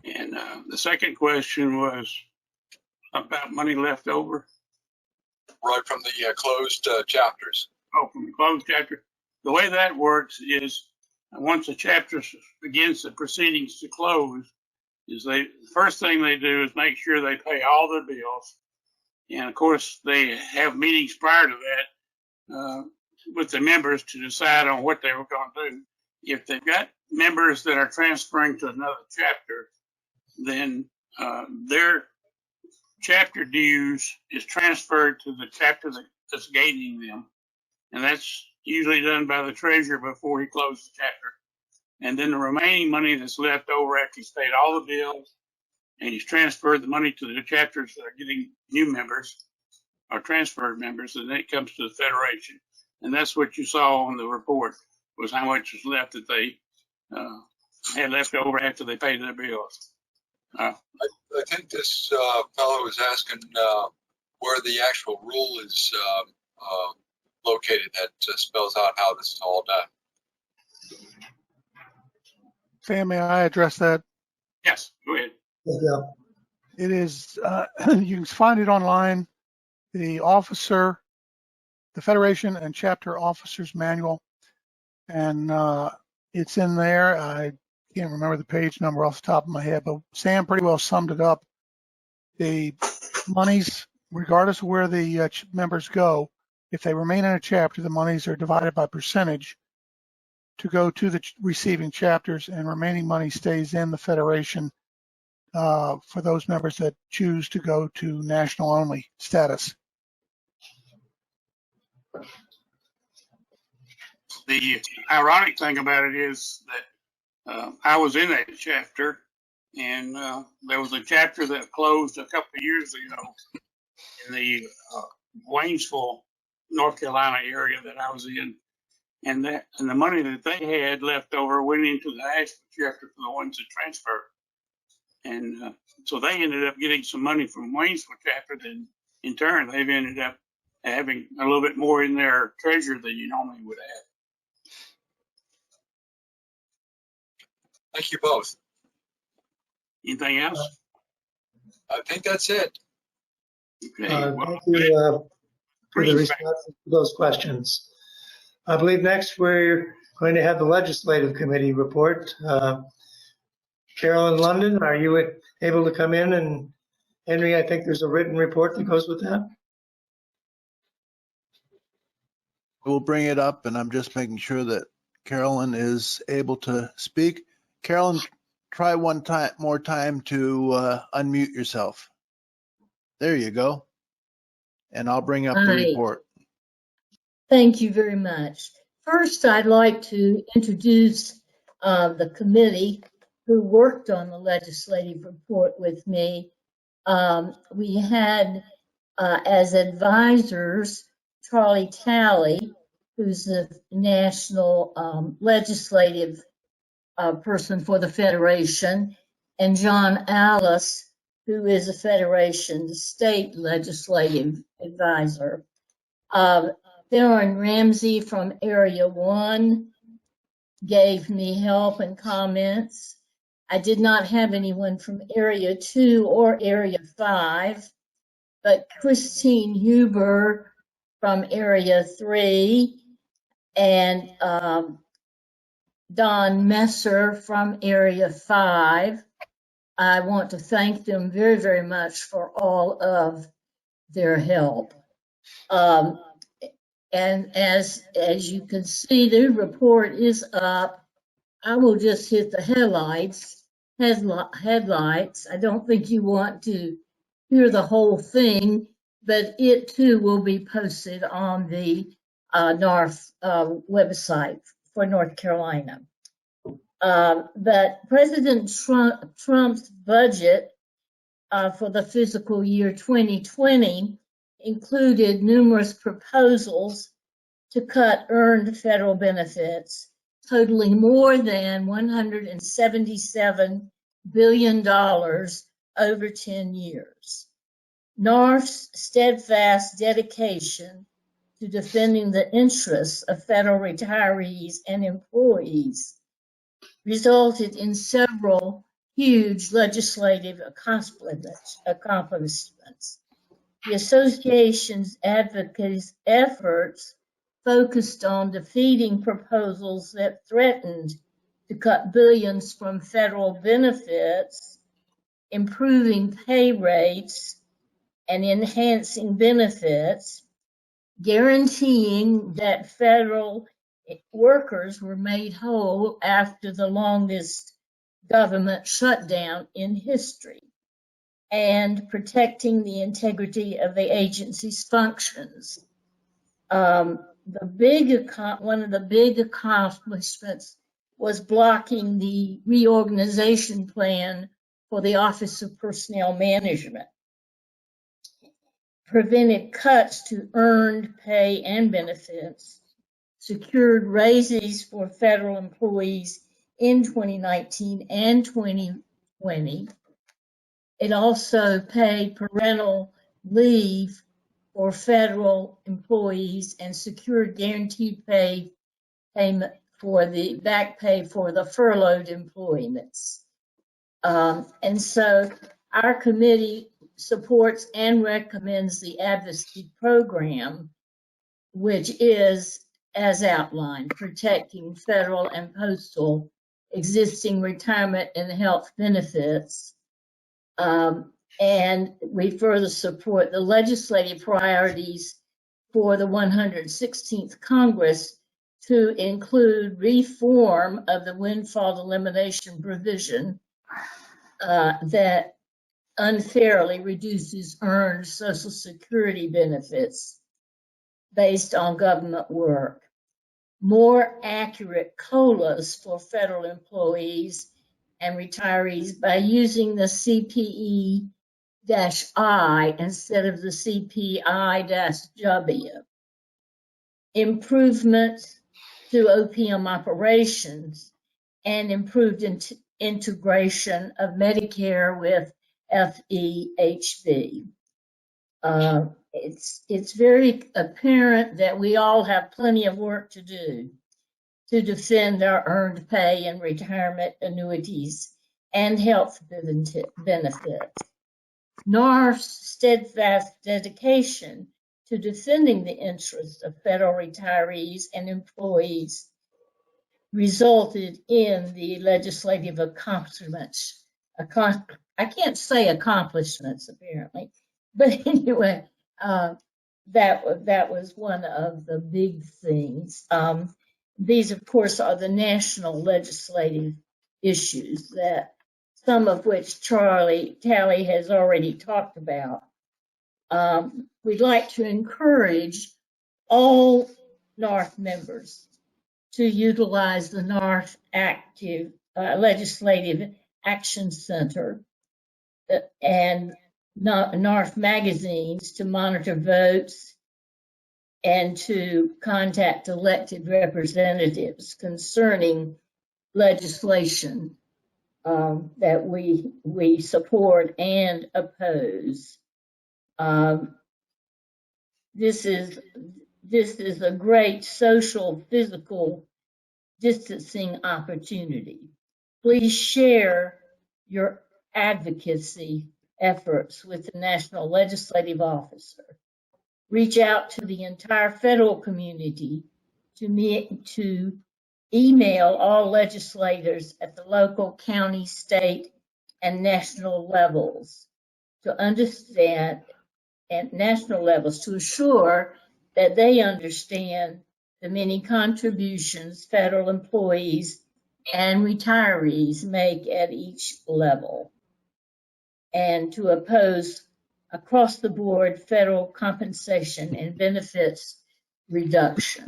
G: And the second question was about money left over.
I: Right, from the closed chapters.
G: Oh, from the closed chapter. The way that works is once a chapter begins the proceedings to close, is the first thing they do is make sure they pay all their bills. And of course, they have meetings prior to that with the members to decide on what they were going to do. If they've got members that are transferring to another chapter, then their chapter dues is transferred to the chapter that's gaining them. And that's usually done by the treasurer before he closes the chapter. And then the remaining money that's left over after he's paid all the bills and he's transferred the money to the chapters that are getting new members or transferred members, and then it comes to the federation. And that's what you saw on the report, was how much was left that they had left over after they paid their bills.
I: I think this fellow was asking where the actual rule is located that spells out how this is all done.
J: Sam, may I address that?
G: Yes, go ahead.
A: Yeah.
J: It is, you can find it online, the Federation and Chapter Officers Manual, and it's in there. I can't remember the page number off the top of my head, but Sam pretty well summed it up. The monies, regardless of where the members go, if they remain in a chapter, the monies are divided by percentage to go to the receiving chapters, and remaining money stays in the Federation for those members that choose to go to national only status.
G: The ironic thing about it is that I was in that chapter, and there was a chapter that closed a couple of years ago in the Waynesville, North Carolina area that I was in, and the money that they had left over went into the Asheville chapter for the ones that transferred, and so they ended up getting some money from Waynesville chapter. Then in turn, they've ended up having a little bit more in their treasury than you normally would have.
I: Thank you both.
G: Anything else?
I: I think that's it.
G: Okay, well,
A: Thank you for the responses to those questions. I believe next we're going to have the legislative committee report. Carolyn London, are you able to come in? And Henry, I think there's a written report that goes with that.
C: We'll bring it up, and I'm just making sure that Carolyn is able to speak. Carolyn, try one more time to unmute yourself. There you go. And I'll bring up the
K: Hi.
C: report.
K: Thank you very much. First, I'd like to introduce the committee who worked on the legislative report with me. We had as advisors Charlie Talley, who's the national legislative person for the Federation, and John Alice, who is a Federation state legislative advisor. Theron Ramsey from Area 1 gave me help and comments. I did not have anyone from Area 2 or Area 5, but Christine Huber from Area 3 and Don Messer from Area 5. I want to thank them very, very much for all of their help. And as you can see, the report is up. I will just hit the headlights. I don't think you want to hear the whole thing, but it too will be posted on the NARFE website for North Carolina. But President Trump's budget for the fiscal year 2020 included numerous proposals to cut earned federal benefits, totaling more than $177 billion over 10 years. NARFE's steadfast dedication to defending the interests of federal retirees and employees resulted in several huge legislative accomplishments. The association's advocacy efforts focused on defeating proposals that threatened to cut billions from federal benefits, improving pay rates, and enhancing benefits, guaranteeing that federal workers were made whole after the longest government shutdown in history, and protecting the integrity of the agency's functions. One of the big accomplishments was blocking the reorganization plan for the Office of Personnel Management, prevented cuts to earned pay and benefits, secured raises for federal employees in 2019 and 2020. It also paid parental leave for federal employees and secured guaranteed payment for the back pay for the furloughed employees. And so our committee supports and recommends the advocacy program, which is, as outlined, protecting federal and postal existing retirement and health benefits. And we further support the legislative priorities for the 116th Congress to include reform of the windfall elimination provision that unfairly reduces earned Social Security benefits based on government work, more accurate COLAs for federal employees and retirees by using the CPE-I instead of the CPI-W, improvements to OPM operations, and improved integration of Medicare with FEHB. It's very apparent that we all have plenty of work to do to defend our earned pay and retirement annuities and health benefits. NARFE's steadfast dedication to defending the interests of federal retirees and employees resulted in the legislative accomplishments. I can't say accomplishments apparently, but anyway, that was one of the big things. These, of course, are the national legislative issues that some of which Tally has already talked about. We'd like to encourage all NARFE members to utilize the NARFE Active Legislative Action Center and NARFE magazines to monitor votes and to contact elected representatives concerning legislation that we support and oppose. This is a great social, physical distancing opportunity. Please share your advocacy efforts with the National Legislative Officer. Reach out to the entire federal community to email all legislators at the local, county, state, and national levels to understand, at national levels, to assure that they understand the many contributions federal employees and retirees make at each level, and to oppose across the board federal compensation and benefits reduction.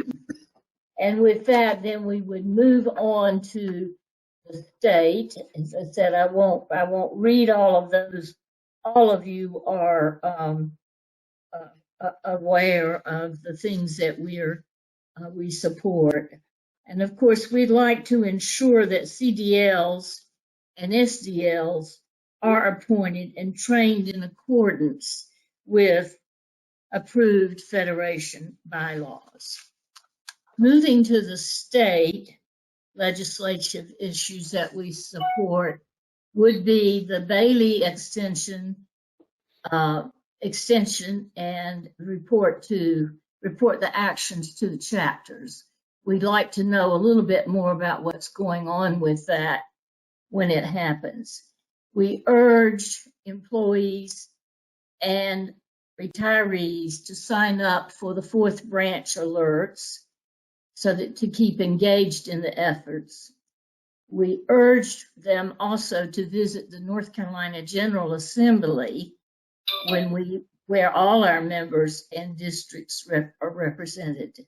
K: And with that, then we would move on to the state. As I said, I won't read all of those. All of you are aware of the things that we support. And of course, we'd like to ensure that CDLs and SDLs are appointed and trained in accordance with approved Federation bylaws. Moving to the state legislative issues that we support would be the Bailey extension and report the actions to the chapters. We'd like to know a little bit more about what's going on with that when it happens. We urge employees and retirees to sign up for the 4th branch alerts so that to keep engaged in the efforts. We urge them also to visit the North Carolina General Assembly where all our members and districts are represented.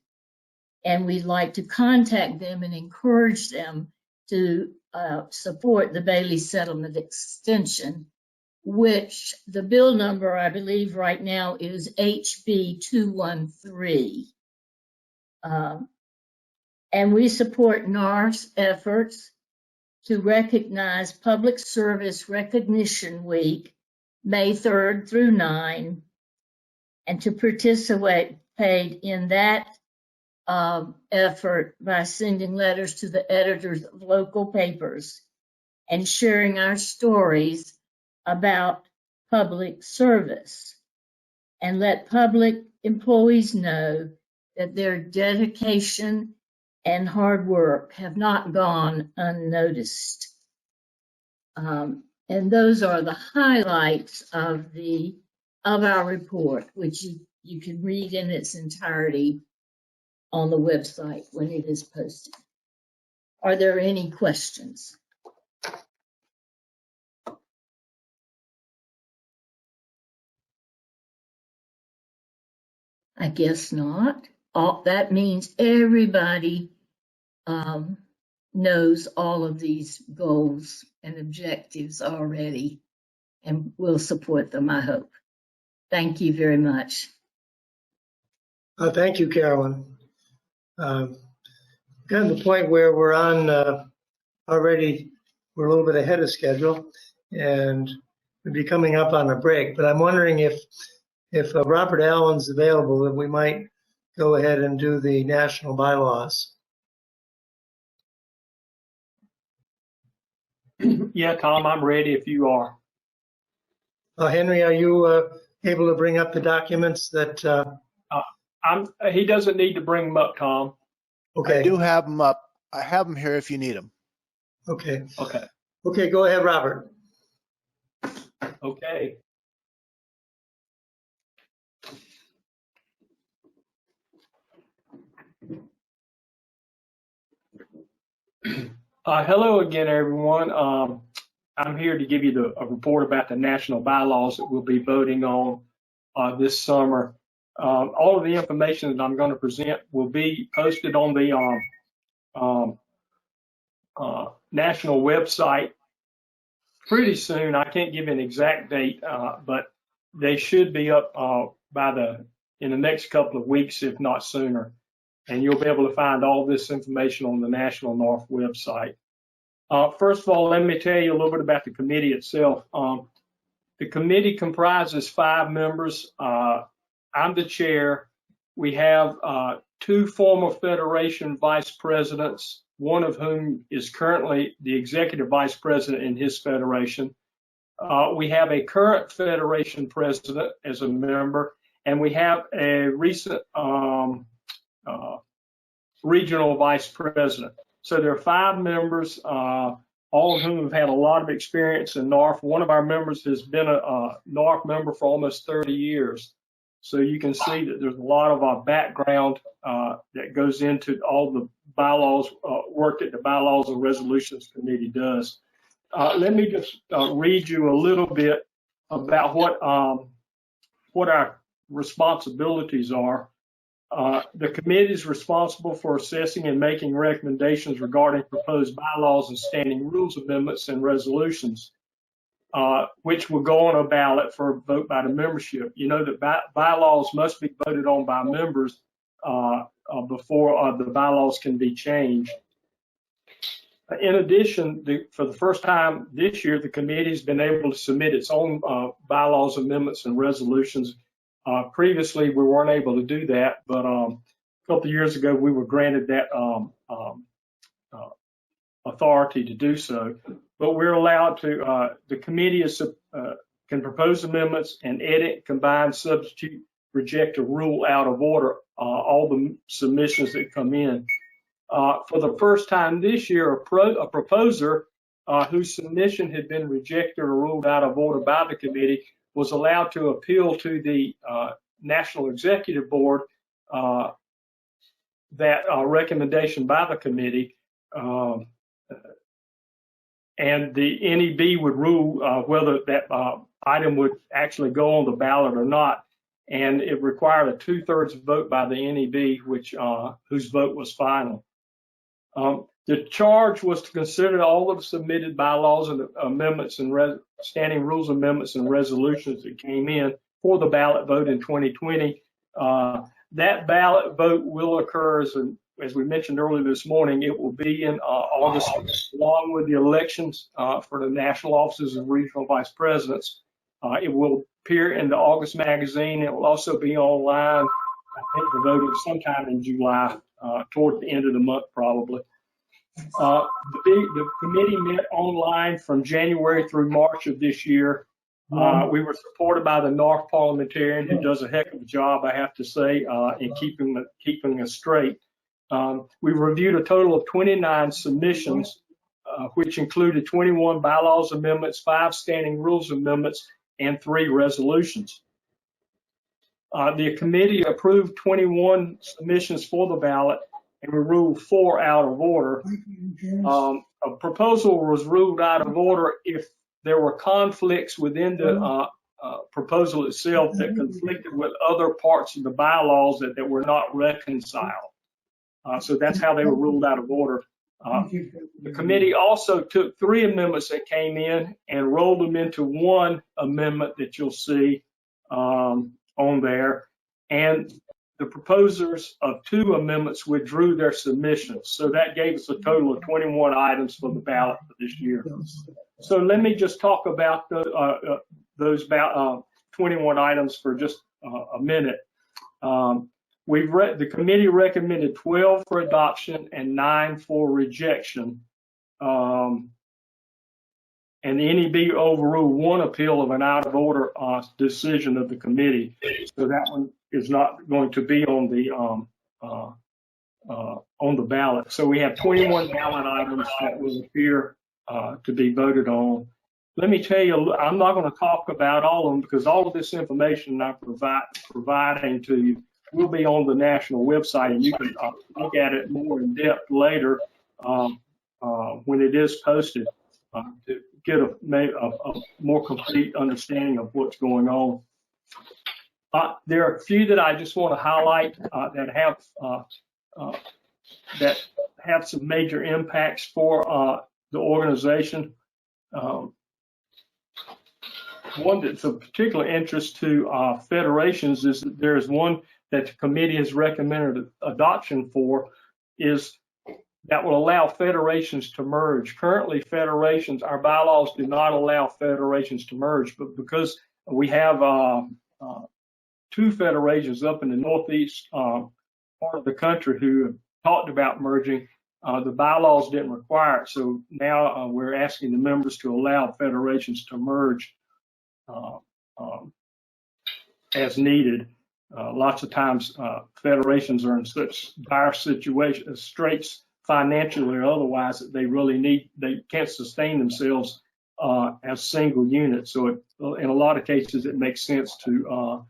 K: And we'd like to contact them and encourage them to support the Bailey Settlement Extension, which the bill number, I believe right now, is HB 213. And we support NARFE's efforts to recognize Public Service Recognition Week, May 3rd through 9, and to participate in that effort by sending letters to the editors of local papers and sharing our stories about public service, and let public employees know that their dedication and hard work have not gone unnoticed. And those are the highlights of our report, which you can read in its entirety on the website when it is posted. Are there any questions? I guess not. That means everybody knows all of these goals and objectives already and will support them, I hope. Thank you very much.
A: Thank you, Carolyn. Gotten to the point where we're on already, we're a little bit ahead of schedule and we'll be coming up on a break, but I'm wondering if Robert Allen's available, that we might go ahead and do the national bylaws.
L: Yeah, Tom, I'm ready if you are.
A: Henry, are you able to bring up the documents that?
L: He doesn't need to bring them up, Tom.
A: Okay.
C: I do have them up. I have them here if you need them.
A: Okay.
L: Okay.
A: Okay, go ahead, Robert.
L: Okay. Hello again, everyone. I'm here to give you a report about the national bylaws that we'll be voting on this summer. All of the information that I'm going to present will be posted on the national website pretty soon. I can't give an exact date, but they should be up in the next couple of weeks, if not sooner. And you'll be able to find all this information on the National NARFE website. First of all, let me tell you a little bit about the committee itself. The committee comprises 5 members. I'm the chair. We have 2 former Federation vice presidents, one of whom is currently the executive vice president in his Federation. We have a current Federation president as a member, and we have a recent regional vice president. So there are 5 members, all of whom have had a lot of experience in NARFE. One of our members has been a NARFE member for almost 30 years. So you can see that there's a lot of background that goes into all the bylaws, work that the Bylaws and Resolutions Committee does. Let me just read you a little bit about what our responsibilities are. The committee is responsible for assessing and making recommendations regarding proposed bylaws and standing rules amendments and resolutions, which will go on a ballot for a vote by the membership. You know that bylaws must be voted on by members before the bylaws can be changed. In addition, for the first time this year, the committee has been able to submit its own bylaws, amendments, and resolutions. Previously, we weren't able to do that, but a couple of years ago, we were granted that authority to do so. But we're allowed to, the committee can propose amendments and edit, combine, substitute, reject, or rule out of order all the submissions that come in. For the first time this year, a proposer whose submission had been rejected or ruled out of order by the committee was allowed to appeal to the National Executive Board that recommendation by the committee, and the NEB would rule whether that item would actually go on the ballot or not. And it required a 2/3 vote by the NEB, whose vote was final. The charge was to consider all of the submitted bylaws and amendments and standing rules amendments and resolutions that came in for the ballot vote in 2020. That ballot vote will occur, as we mentioned earlier this morning, it will be in August, along with the elections for the national offices and regional vice presidents. It will appear in the August magazine. It will also be online. I think the vote is sometime in July, toward the end of the month, probably. The committee met online from January through March of this year. We were supported by the NARFE parliamentarian, who does a heck of a job, I have to say, in keeping us straight. We reviewed a total of 29 submissions, which included 21 bylaws amendments, 5 standing rules amendments, and 3 resolutions. The committee approved 21 submissions for the ballot, and we ruled 4 out of order. A proposal was ruled out of order if there were conflicts within the proposal itself that conflicted with other parts of the bylaws that were not reconciled. So that's how they were ruled out of order. The committee also took 3 amendments that came in and rolled them into 1 amendment that you'll see on there. And the proposers of 2 amendments withdrew their submissions. So that gave us a total of 21 items for the ballot for this year. So let me just talk about those 21 items for just a minute. The committee recommended 12 for adoption and 9 for rejection. and the NEB overruled one appeal of an out of order decision of the committee. So that one is not going to be on the ballot. So we have 21 ballot items that will appear to be voted on. Let me tell you, I'm not going to talk about all of them because all of this information I'm providing to you will be on the national website, and you can look at it more in depth later when it is posted to get a more complete understanding of what's going on. There are a few that I just want to highlight that have some major impacts for the organization. One that's of particular interest to federations is that there is one that the committee has recommended adoption for, is that will allow federations to merge. Currently, federations, our bylaws do not allow federations to merge, but because we have 2 federations up in the northeast part of the country who have talked about merging, the bylaws didn't require it. So now we're asking the members to allow federations to merge as needed. Lots of times federations are in such dire situations, straits financially or otherwise, that they can't sustain themselves as single units. So in a lot of cases, it makes sense to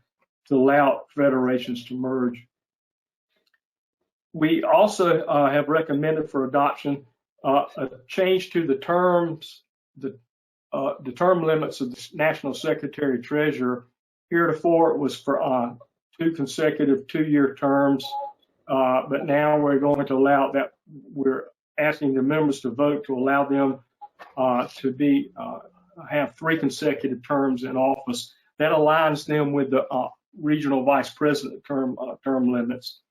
L: allow federations to merge. We also have recommended for adoption a change to the terms, the term limits of the National Secretary Treasurer. Heretofore, it was for 2 consecutive 2-year terms, but now we're going to allow that. We're asking the members to vote to allow them to have 3 consecutive terms in office. That aligns them with the regional vice president term limits.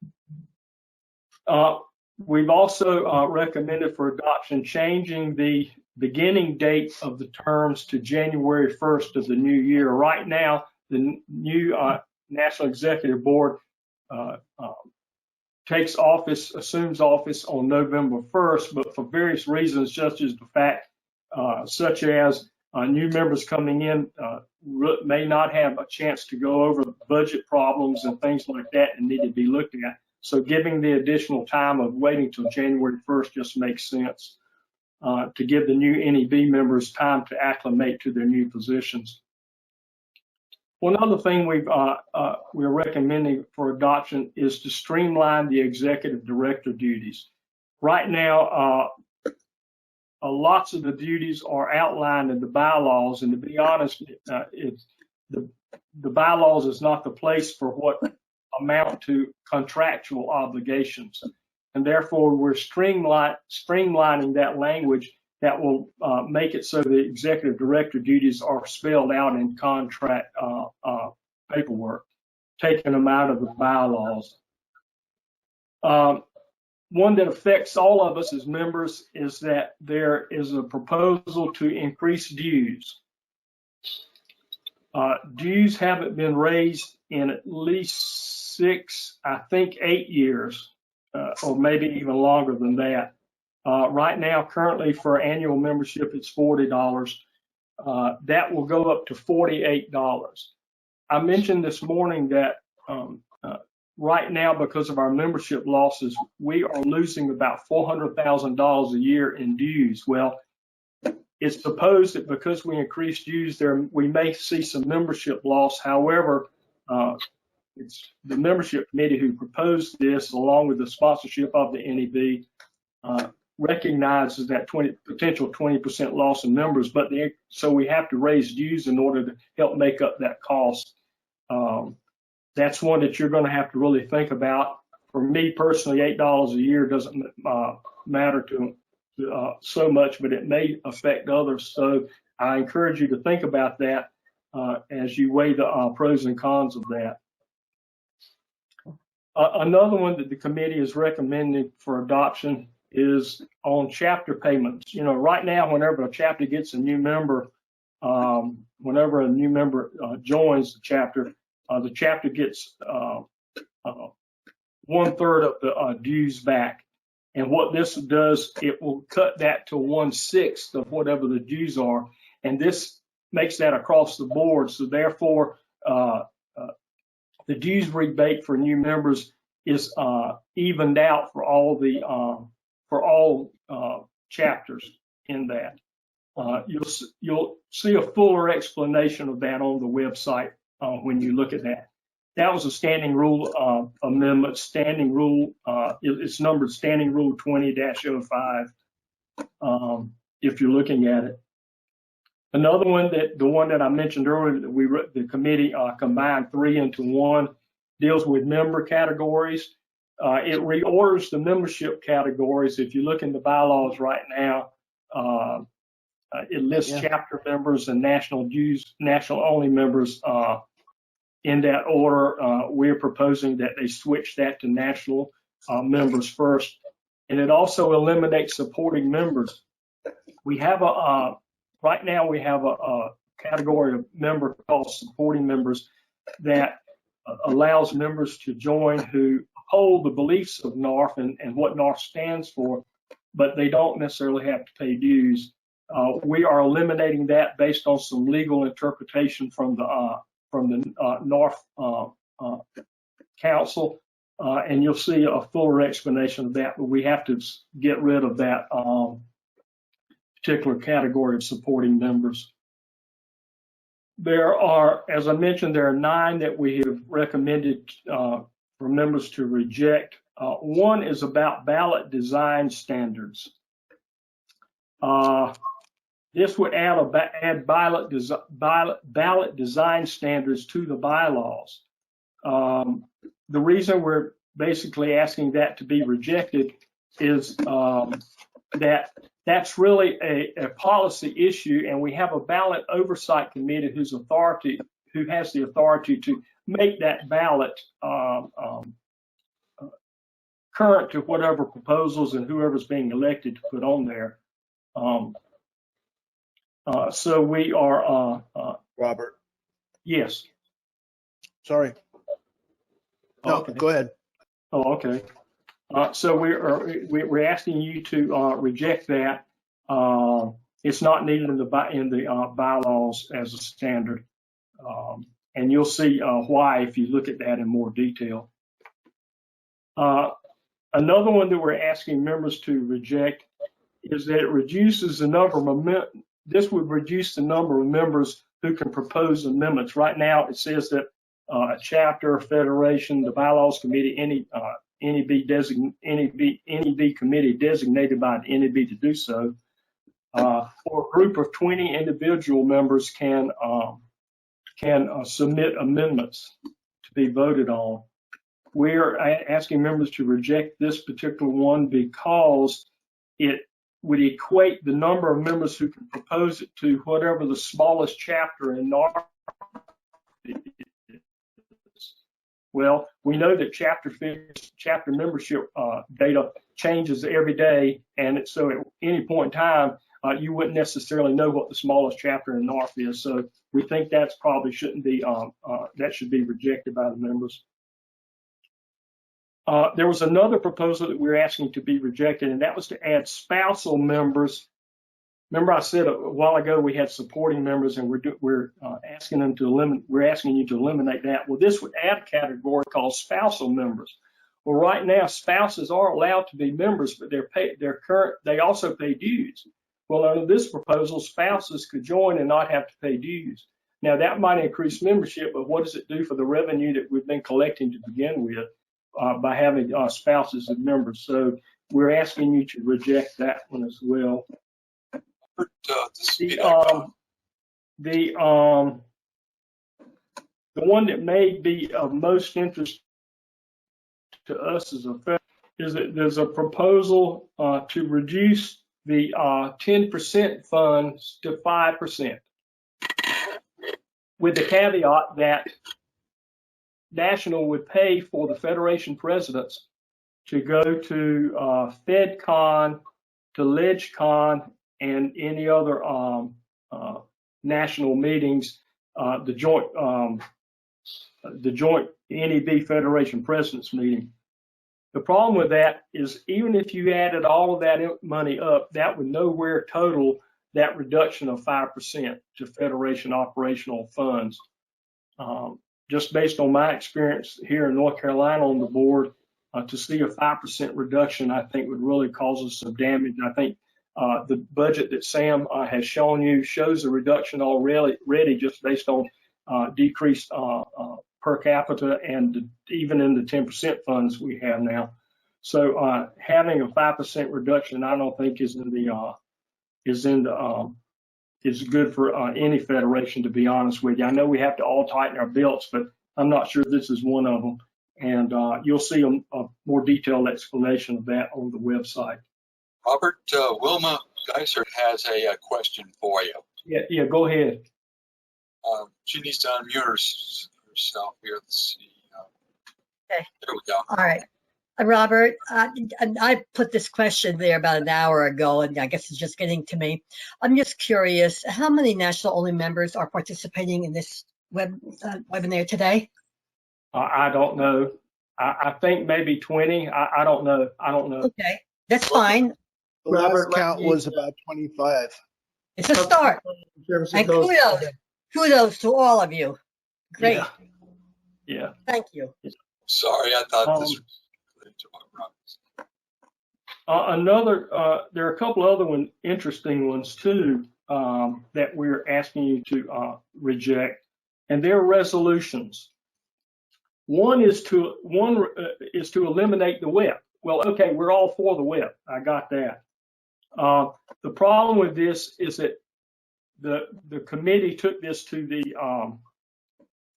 L: We've also recommended for adoption changing the beginning date of the terms to January 1st of the new year. Right now, the new National Executive Board assumes office on November 1st, but for various reasons, such as new members coming in may not have a chance to go over budget problems and things like that and need to be looked at. So giving the additional time of waiting till January 1st just makes sense to give the new NEB members time to acclimate to their new positions. One other thing we're recommending for adoption is to streamline the executive director duties. Right now, lots of the duties are outlined in the bylaws, and to be honest, the bylaws is not the place for what amount to contractual obligations, and therefore we're streamlining that language that will make it so the executive director duties are spelled out in contract paperwork, taking them out of the bylaws. One that affects all of us as members is that there is a proposal to increase dues. Dues haven't been raised in at least 6, I think 8 years, or maybe even longer than that. Right now, currently for annual membership, it's $40. That will go up to $48. I mentioned this morning that right now, because of our membership losses, we are losing about $400,000 a year in dues. Well, it's supposed that because we increase dues we may see some membership loss. However, it's the membership committee who proposed this, along with the sponsorship of the NEB, recognizes that potential 20% loss in members, so we have to raise dues in order to help make up that cost. That's one that you're going to have to really think about. For me personally, $8 a year doesn't matter to so much, but it may affect others. So I encourage you to think about that as you weigh the pros and cons of that. Another one that the committee is recommending for adoption is on chapter payments. You know, right now, whenever a chapter gets a new member, whenever a new member joins the chapter gets 1/3 of the dues back. And what this does, it will cut that to 1/6 of whatever the dues are. and this makes that across the board. So therefore, the dues rebate for new members is evened out for all chapters in that. You'll see a fuller explanation of that on the website when you look at that. That was a standing rule amendment. Standing rule, it's numbered Standing Rule 20-05. If you're looking at it. Another one, the one that I mentioned earlier, that the committee combined 3 into 1, deals with member categories. It reorders the membership categories. If you look in the bylaws right now, it lists chapter members and national only members in that order. We're proposing that they switch that to national members first, and it also eliminates supporting members. We have right now we have a category of member called supporting members that allows members to join who hold the beliefs of NARFE and what NARFE stands for, but they don't necessarily have to pay dues. We are eliminating that based on some legal interpretation from the NARFE Council, and you'll see a fuller explanation of that, but we have to get rid of that particular category of supporting members. There are, as I mentioned, there are 9 that we have recommended for members to reject. One is about ballot design standards. This would add ballot design standards to the bylaws. The reason we're basically asking that to be rejected is that's really a policy issue, and we have a ballot oversight committee who has the authority to make that ballot current to whatever proposals and whoever's being elected to put on there. So we are
C: Robert.
L: Yes.
C: Sorry. No,
L: Okay.
C: go ahead.
L: Oh, okay. So we're asking you to reject that. It's not needed in the bylaws as a standard, and you'll see why if you look at that in more detail. Another one that we're asking members to reject is that it reduces the number of this would reduce the number of members who can propose amendments. Right now, it says that a chapter, federation, the bylaws committee, any NEB committee designated by the NEB to do so, or a group of 20 individual members can submit amendments to be voted on. We're asking members to reject this particular one because it would equate the number of members who can propose it to whatever the smallest chapter in NARFE is. Well, we know that chapter membership data changes every day, and so at any point in time, you wouldn't necessarily know what the smallest chapter in NARFE is. So we think that's probably shouldn't be that should be rejected by the members. There was another proposal that we were asking to be rejected, and that was to add spousal members. Remember, I said a while ago we had supporting members, and we're asking them to eliminate. We're asking you to eliminate that. Well, this would add a category called spousal members. Well, right now spouses are allowed to be members, but they also pay dues. Well, under this proposal, spouses could join and not have to pay dues. Now that might increase membership, but what does it do for the revenue that we've been collecting to begin with? By having spouses as members. So we're asking you to reject that one as well. The one that may be of most interest to us is that there's a proposal to reduce the 10% funds to 5%, with the caveat that National would pay for the Federation presidents to go to FedCon, to LegCon, and any other national meetings, the joint NEB Federation Presidents meeting. The problem with that is even if you added all of that money up, that would nowhere total that reduction of 5% to Federation operational funds. Just based on my experience here in North Carolina on the board, to see a 5% reduction, I think would really cause us some damage. I think the budget that Sam has shown you shows a reduction already just based on decreased per capita and even in the 10% funds we have now. So having a 5% reduction, I don't think is good for any federation, to be honest with you. I know we have to all tighten our belts, but I'm not sure this is one of them. And you'll see a more detailed explanation of that on the website.
I: Robert, Wilma Geiser has a question for you.
L: Yeah, go ahead.
I: She needs to unmute herself here. Let's see.
M: Okay.
I: There we go.
M: All right. Robert, I put this question there about an hour ago, and I guess it's just getting to me. I'm just curious, how many national-only members are participating in this webinar today?
L: I don't know. I think maybe 20. I don't know.
M: Okay, that's fine.
C: The last
A: Robert,
C: count was about 25.
M: It's a start. And kudos to all of you. Great.
L: Yeah.
M: Thank you.
I: Sorry, I thought this was related to what Robert
L: there are a couple other interesting ones too that we're asking you to reject, and they're resolutions. One is to eliminate the whip. Well, okay, we're all for the whip. I got that. The problem with this is that the committee took this to the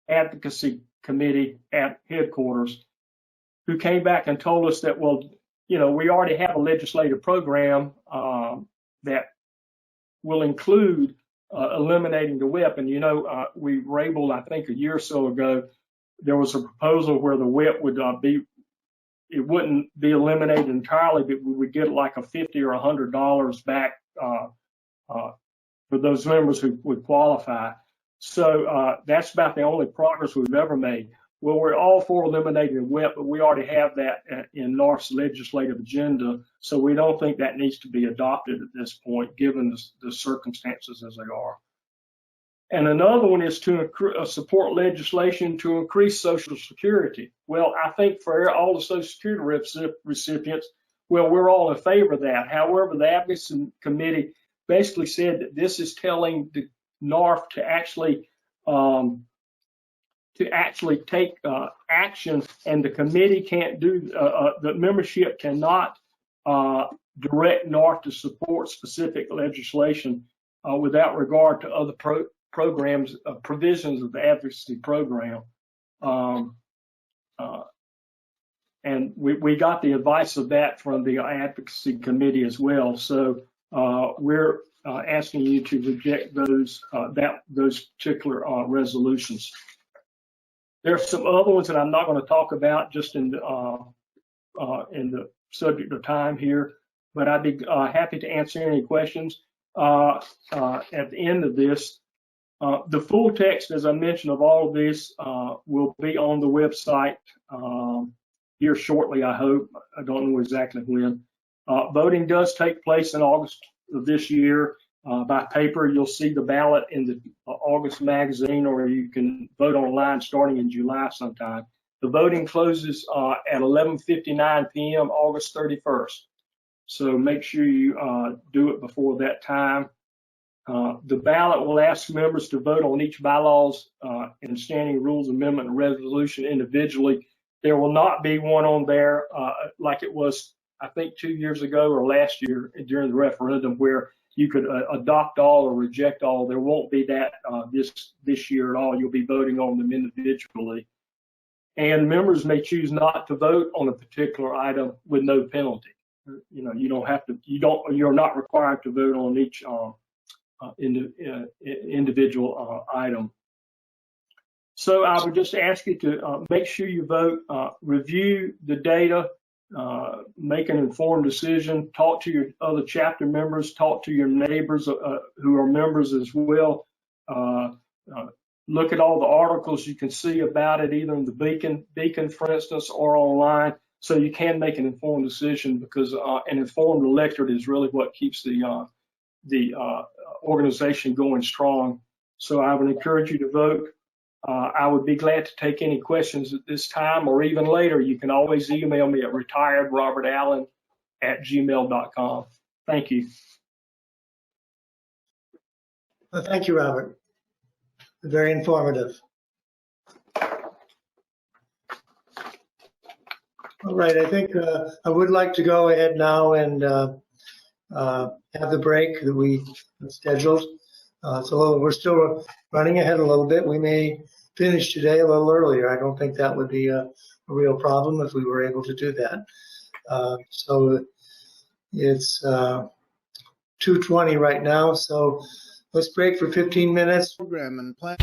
L: advocacy committee at headquarters, who came back and told us that, well, we already have a legislative program that will include eliminating the whip. And, we were able, I think a year or so ago, there was a proposal where the whip would it wouldn't be eliminated entirely, but we would get like a $50 or $100 back for those members who would qualify. So that's about the only progress we've ever made. Well, we're all for eliminating the whip, but we already have that in NARFE's legislative agenda, so we don't think that needs to be adopted at this point, given the circumstances as they are. And another one is to support legislation to increase Social Security. Well, I think for all the Social Security recipients, well, we're all in favor of that. However, the Advocacy Committee basically said that this is telling the NARFE to actually take action, and the committee can't do, the membership cannot direct NARFE to support specific legislation without regard to other programs, provisions of the advocacy program. And we got the advice of that from the advocacy committee as well. So we're asking you to reject those particular resolutions. There are some other ones that I'm not going to talk about just in the subject of time here, but I'd be happy to answer any questions at the end of this. The full text, as I mentioned, of all of this will be on the website here shortly, I hope. I don't know exactly when. Voting does take place in August of this year by paper. You'll see the ballot in the August magazine, or you can vote online starting in July sometime. The voting closes at 11:59 p.m. August 31st. So make sure you do it before that time. The ballot will ask members to vote on each bylaws and standing rules amendment and resolution individually. There will not be one on there like it was, I think, 2 years ago or last year during the referendum, where you could adopt all or reject all. There won't be that this year at all. You'll be voting on them individually. And members may choose not to vote on a particular item with no penalty. You don't have to. You're not required to vote on each individual item. So I would just ask you to make sure you vote, review the data, make an informed decision, talk to your other chapter members, talk to your neighbors who are members as well. Look at all the articles you can see about it, either in the Beacon, for instance, or online, so you can make an informed decision, because an informed electorate is really what keeps the the organization going strong. So I would encourage you to vote. I would be glad to take any questions at this time or even later. You can always email me at retiredrobertallen@gmail.com. Thank you.
A: Well, thank you, Robert. Very informative. All right, I think I would like to go ahead now and have the break that we scheduled. So we're still running ahead a little bit. We may finish today a little earlier. I don't think that would be a real problem if we were able to do that. So it's 2:20 right now, so let's break for 15 minutes.
C: Program and plan.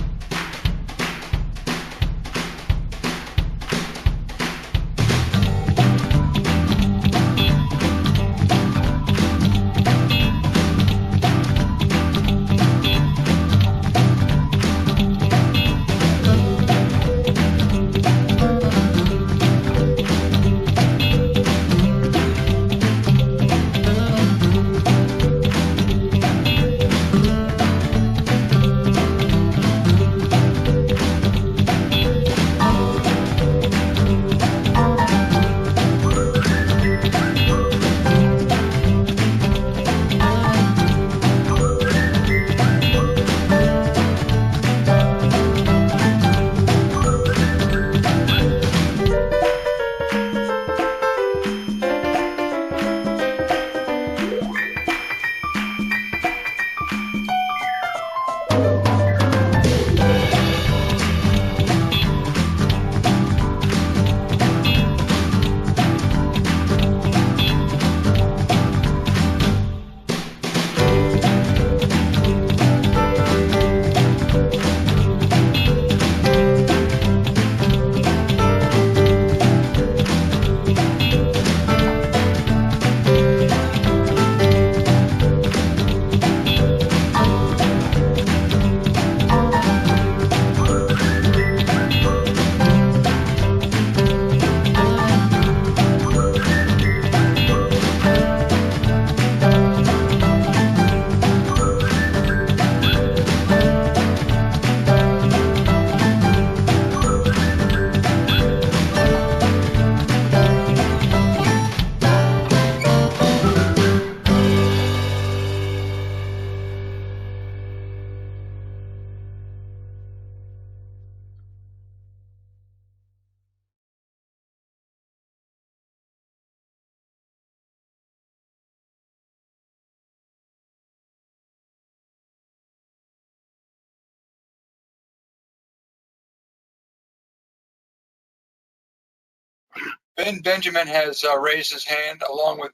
I: Ben Benjamin has raised his hand along with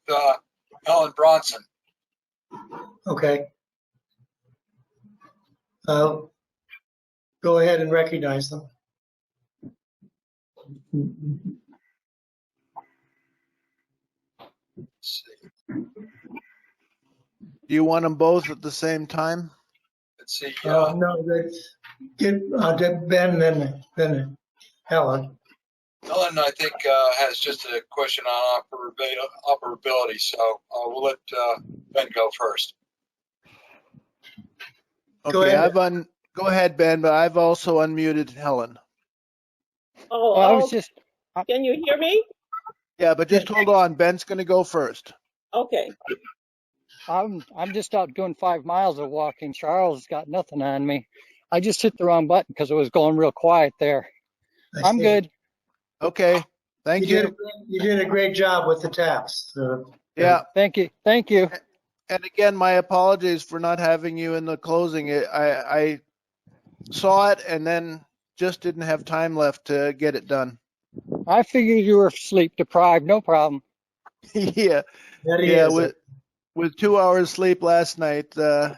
I: Helen Bronson.
A: Okay. Go ahead and recognize them.
I: Let's see.
C: Do you want them both at the same time?
I: Let's see.
A: No, get Ben, then Helen.
I: Helen, I think, has just a question on operability, so we'll let Ben go first.
A: Go
C: Okay,
A: ahead.
C: go ahead, Ben, but I've also unmuted Helen.
N: Oh,
O: Well, I was just,
N: can you hear me?
C: Yeah, but just hold on. Ben's going to go first.
N: Okay.
O: I'm just out doing 5 miles of walking. Charles got nothing on me. I just hit the wrong button because it was going real quiet there. I'm good.
C: Okay, thank you.
A: You did a great job with the taps.
C: Yeah.
O: Thank you. Thank you.
C: And again, my apologies for not having you in the closing. I saw it and then just didn't have time left to get it done.
O: I figured you were sleep deprived. No problem.
C: Yeah.
A: That he
C: Yeah.
A: is.
C: With 2 hours sleep last night. Yeah.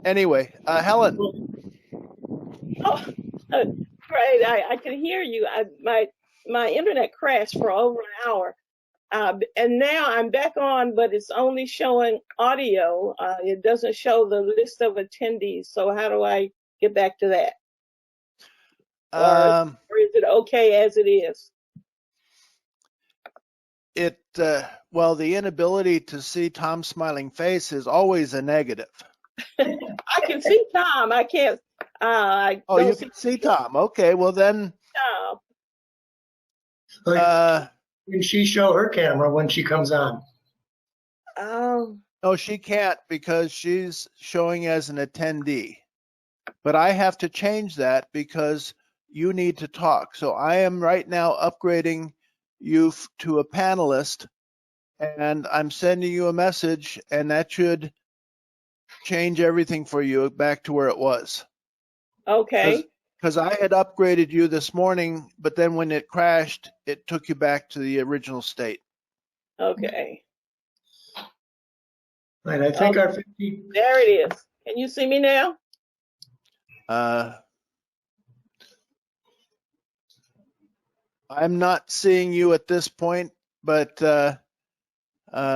C: Anyway, Helen.
N: Oh, great. I can hear you. My internet crashed for over an hour. And now I'm back on, but it's only showing audio. It doesn't show the list of attendees. So how do I get back to that? Or is it okay as it is?
C: Well, the inability to see Tom's smiling face is always a negative.
N: I can see Tom. I can't. I
C: Oh,
N: don't
C: you can see Tom. Okay, well then,
N: Tom.
A: Can she show her camera when she comes on?
N: Oh.
C: no, she can't because she's showing as an attendee. But I have to change that because you need to talk. So I am right now upgrading you to a panelist, and I'm sending you a message, and that should change everything for you back to where it was.
N: Okay.
C: Because I had upgraded you this morning, but then when it crashed, it took you back to the original state.
N: Okay.
A: Right, I think our 50.
N: There it is. Can you see me now?
C: I'm not seeing you at this point, but I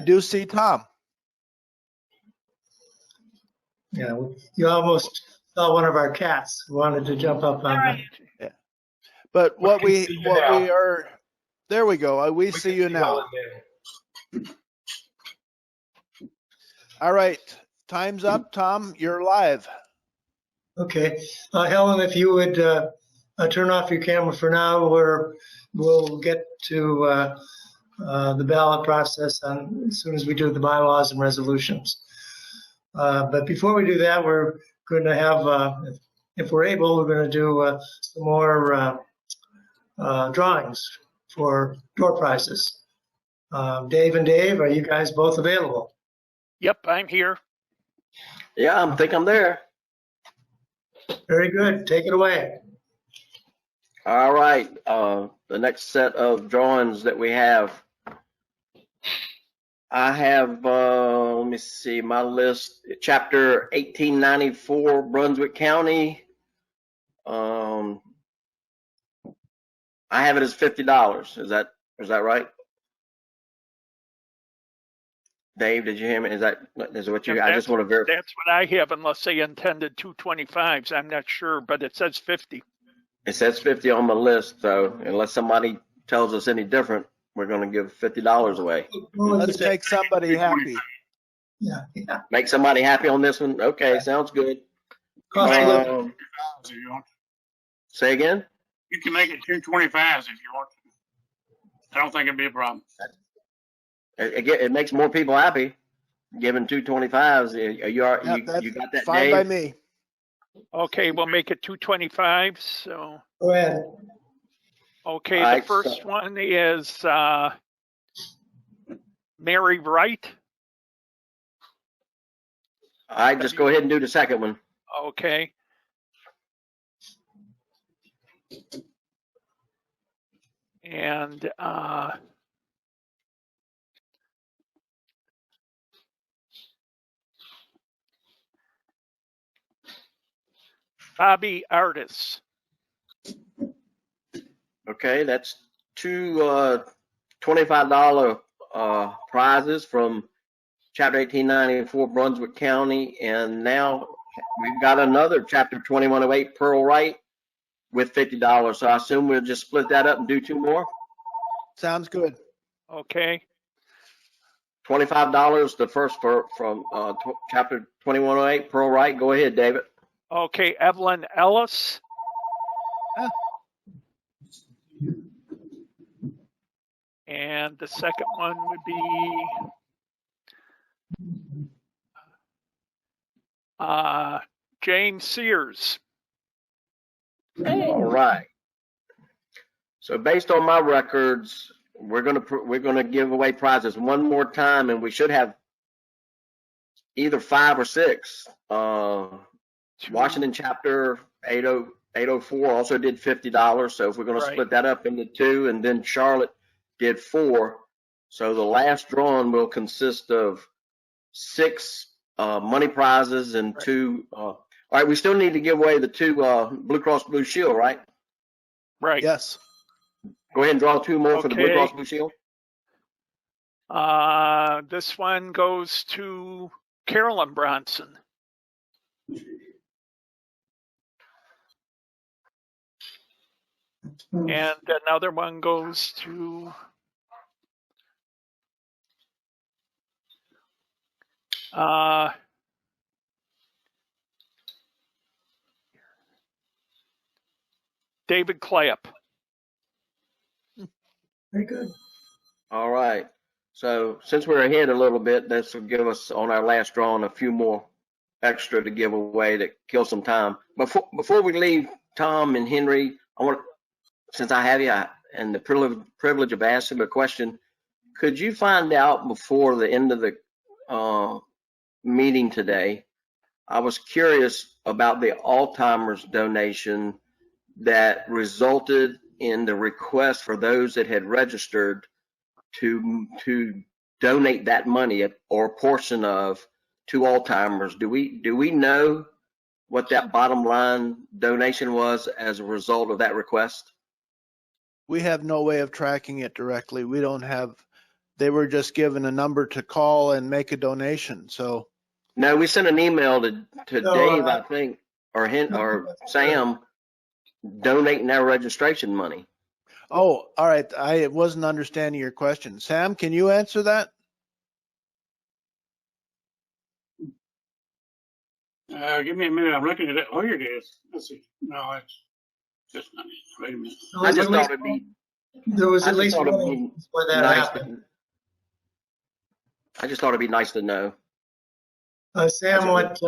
C: do see Tom.
A: Yeah, you almost saw one of our cats who wanted to jump up on the.
C: Yeah. But what we are, there we go. We see you now. All right, time's up, Tom. You're live.
A: Okay, Helen, if you would turn off your camera for now, we'll get to the ballot process as soon as we do the bylaws and resolutions. But before we do that, we're going to have, if we're able, we're going to do some more drawings for door prizes. Dave and Dave, are you guys both available?
B: Yep, I'm here.
D: Yeah, I think I'm there.
A: Very good. Take it away.
D: All right. The next set of drawings that we have, I have, let me see my list, chapter 1894, Brunswick County. I have it as $50. Is that right? Dave, did you hear me? Is what you, I just want to verify.
B: That's what I have, unless they intended 225s. I'm not sure, but it says 50.
D: It says 50 on my list, so unless somebody tells us any different, we're going to give $50 away.
C: Let's make somebody happy.
A: Yeah.
D: Make somebody happy on this one? Okay, sounds good. Say again?
G: You can make it 225s if you want. I don't think it'd be a problem.
D: It makes more people happy. Giving 225s, you got that,
C: fine
D: Dave?
C: by me.
B: Okay, we'll make it 225. So
A: go ahead.
B: Okay,
D: all
B: the
D: right,
B: first one is Mary Wright.
D: All right, just go ahead and do the second one.
B: Okay. And Bobby Artis.
D: Okay, that's two $25 prizes from Chapter 1894, Brunswick County, and now we've got another Chapter 2108, Pearl Wright, with $50. So I assume we'll just split that up and do two more.
C: Sounds good.
B: Okay.
D: $25, the first from Chapter 2108, Pearl Wright. Go ahead, David.
B: Okay, Evelyn Ellis. And the second one would be James Sears.
D: All right. So based on my records, we're gonna give away prizes one more time, and we should have either 5 or 6. Washington Chapter 804 also did $50. So if we're gonna split that up into 2, and then Charlotte did 4. So the last drawing will consist of 6 money prizes and 2. All right, we still need to give away the 2 Blue Cross Blue Shield, right?
B: Right.
C: Yes.
D: Go ahead and draw 2 more for the Blue Cross Blue Shield.
B: This one goes to Carolyn Bronson. And another one goes to David Clapp.
A: Very good.
D: All right. So since we're ahead a little bit, this will give us on our last drawing a few more extra to give away to kill some time. Before we leave, Tom and Henry, since I have you and the privilege of asking a question, could you find out before the end of the meeting today? I was curious about the Alzheimer's donation that resulted in the request for those that had registered to donate that money or a portion of to Alzheimer's. Do we know what that bottom line donation was as a result of that request?
C: We have no way of tracking it directly. We don't have, they were just given a number to call and make a donation. So
D: no, we sent an email to Dave, I think, or Sam, donating their registration money.
C: Oh, all right. I wasn't understanding your question. Sam, can you answer that?
G: Give me a minute. I'm looking at it. Oh, here it is. Let's see. No, it's just not it. Wait a minute.
D: I just thought it'd be.
A: There was at least one where that
D: nice
A: happened.
D: I just thought it'd be nice to know.
A: Sam, what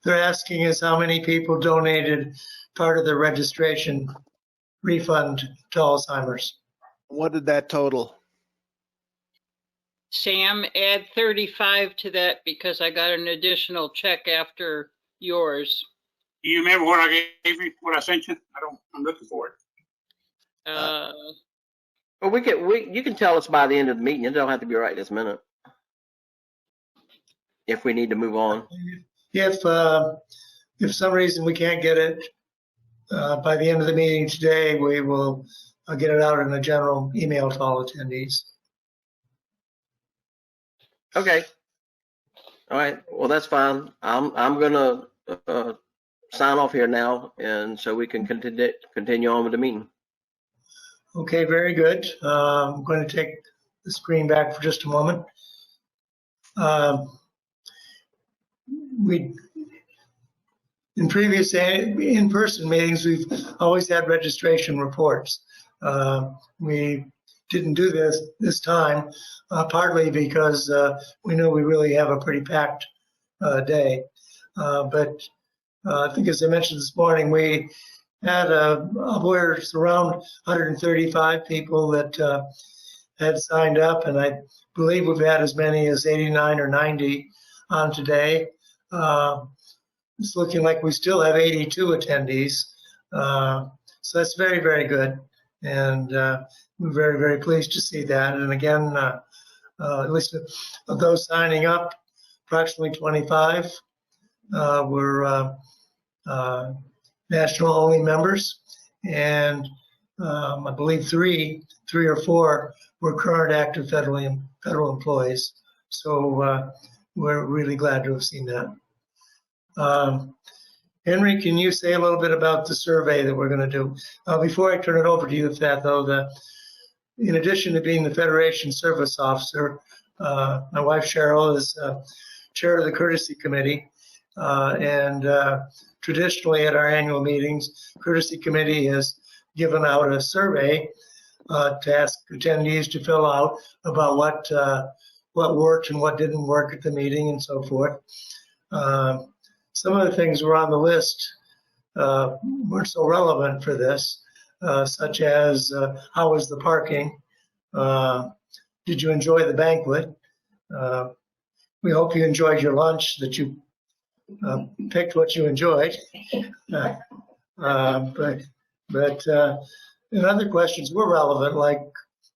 A: they're asking is how many people donated part of the registration refund to Alzheimer's.
C: What did that total?
P: Sam, add 35 to that because I got an additional check after yours.
G: Do you remember what I gave you? What I sent you? I'm looking for it.
D: Well, you can tell us by the end of the meeting. It don't have to be right this minute. If we need to move on.
A: If some reason we can't get it by the end of the meeting today, we will get it out in a general email to all attendees.
D: Okay. All right. Well, that's fine. I'm gonna sign off here now, and so we can continue on with the meeting.
A: Okay, very good. I'm going to take the screen back for just a moment. In previous in-person meetings, we've always had registration reports. We didn't do this time, partly because we know we really have a pretty packed day. But I think, as I mentioned this morning, we had around 135 people that had signed up, and I believe we've had as many as 89 or 90 on today. It's looking like we still have 82 attendees. So that's very, very good. And we're very, very pleased to see that. And again, at least of those signing up, approximately 25 were national only members. And I believe three or four were current active federal employees. So we're really glad to have seen that. Henry, can you say a little bit about the survey that we're going to do? Before I turn it over to you, in addition to being the Federation Service Officer, my wife Cheryl is chair of the Courtesy Committee. And traditionally at our annual meetings, Courtesy Committee has given out a survey to ask attendees to fill out about what worked and what didn't work at the meeting and so forth. Some of the things were on the list weren't so relevant for this, such as how was the parking? Did you enjoy the banquet? We hope you enjoyed your lunch, that you picked what you enjoyed. But and other questions were relevant,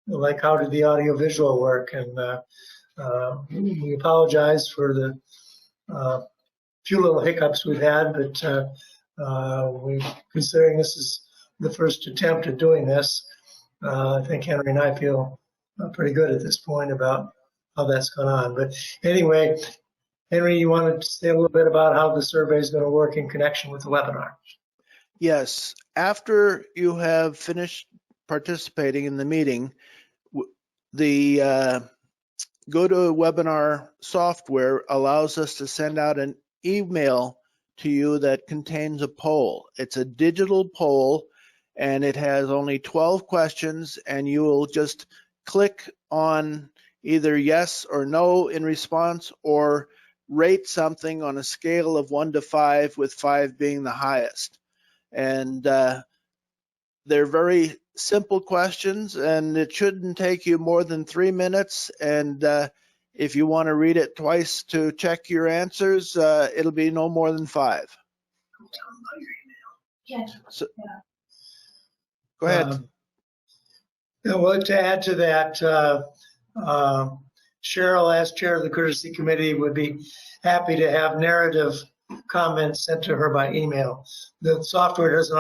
A: like how did the audiovisual work? And we apologize for the few little hiccups we've had, but considering this is the first attempt at doing this, I think Henry and I feel pretty good at this point about how that's gone on. But anyway, Henry, you wanted to say a little bit about how the survey is going to work in connection with the webinar?
C: Yes. After you have finished participating in the meeting, the GoToWebinar software allows us to send out an email to you that contains a poll. It's a digital poll, and it has only 12 questions, and you will just click on either yes or no in response, or rate something on a scale of 1 to 5, with 5 being the highest. And they're very simple questions, and it shouldn't take you more than 3 minutes. And if you want to read it twice to check your answers, it'll be no more than 5. So, go ahead.
A: Well, to add to that, Cheryl, as chair of the courtesy committee, would be happy to have narrative comments sent to her by email. The software does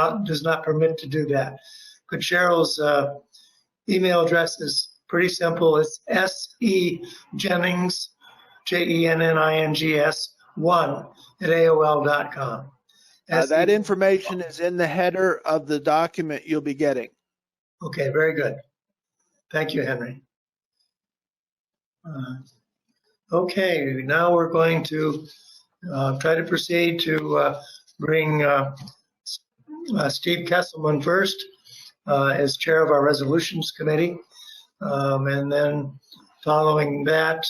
A: not permit to do that. But Cheryl's email address is pretty simple. It's SE.Jennings, JENNINGS 1 at AOL.com.
C: That information is in the header of the document you'll be getting.
A: Okay, very good. Thank you, Henry. Okay, now we're going to try to proceed to bring Steve Kesselman first as chair of our resolutions committee. And then following that,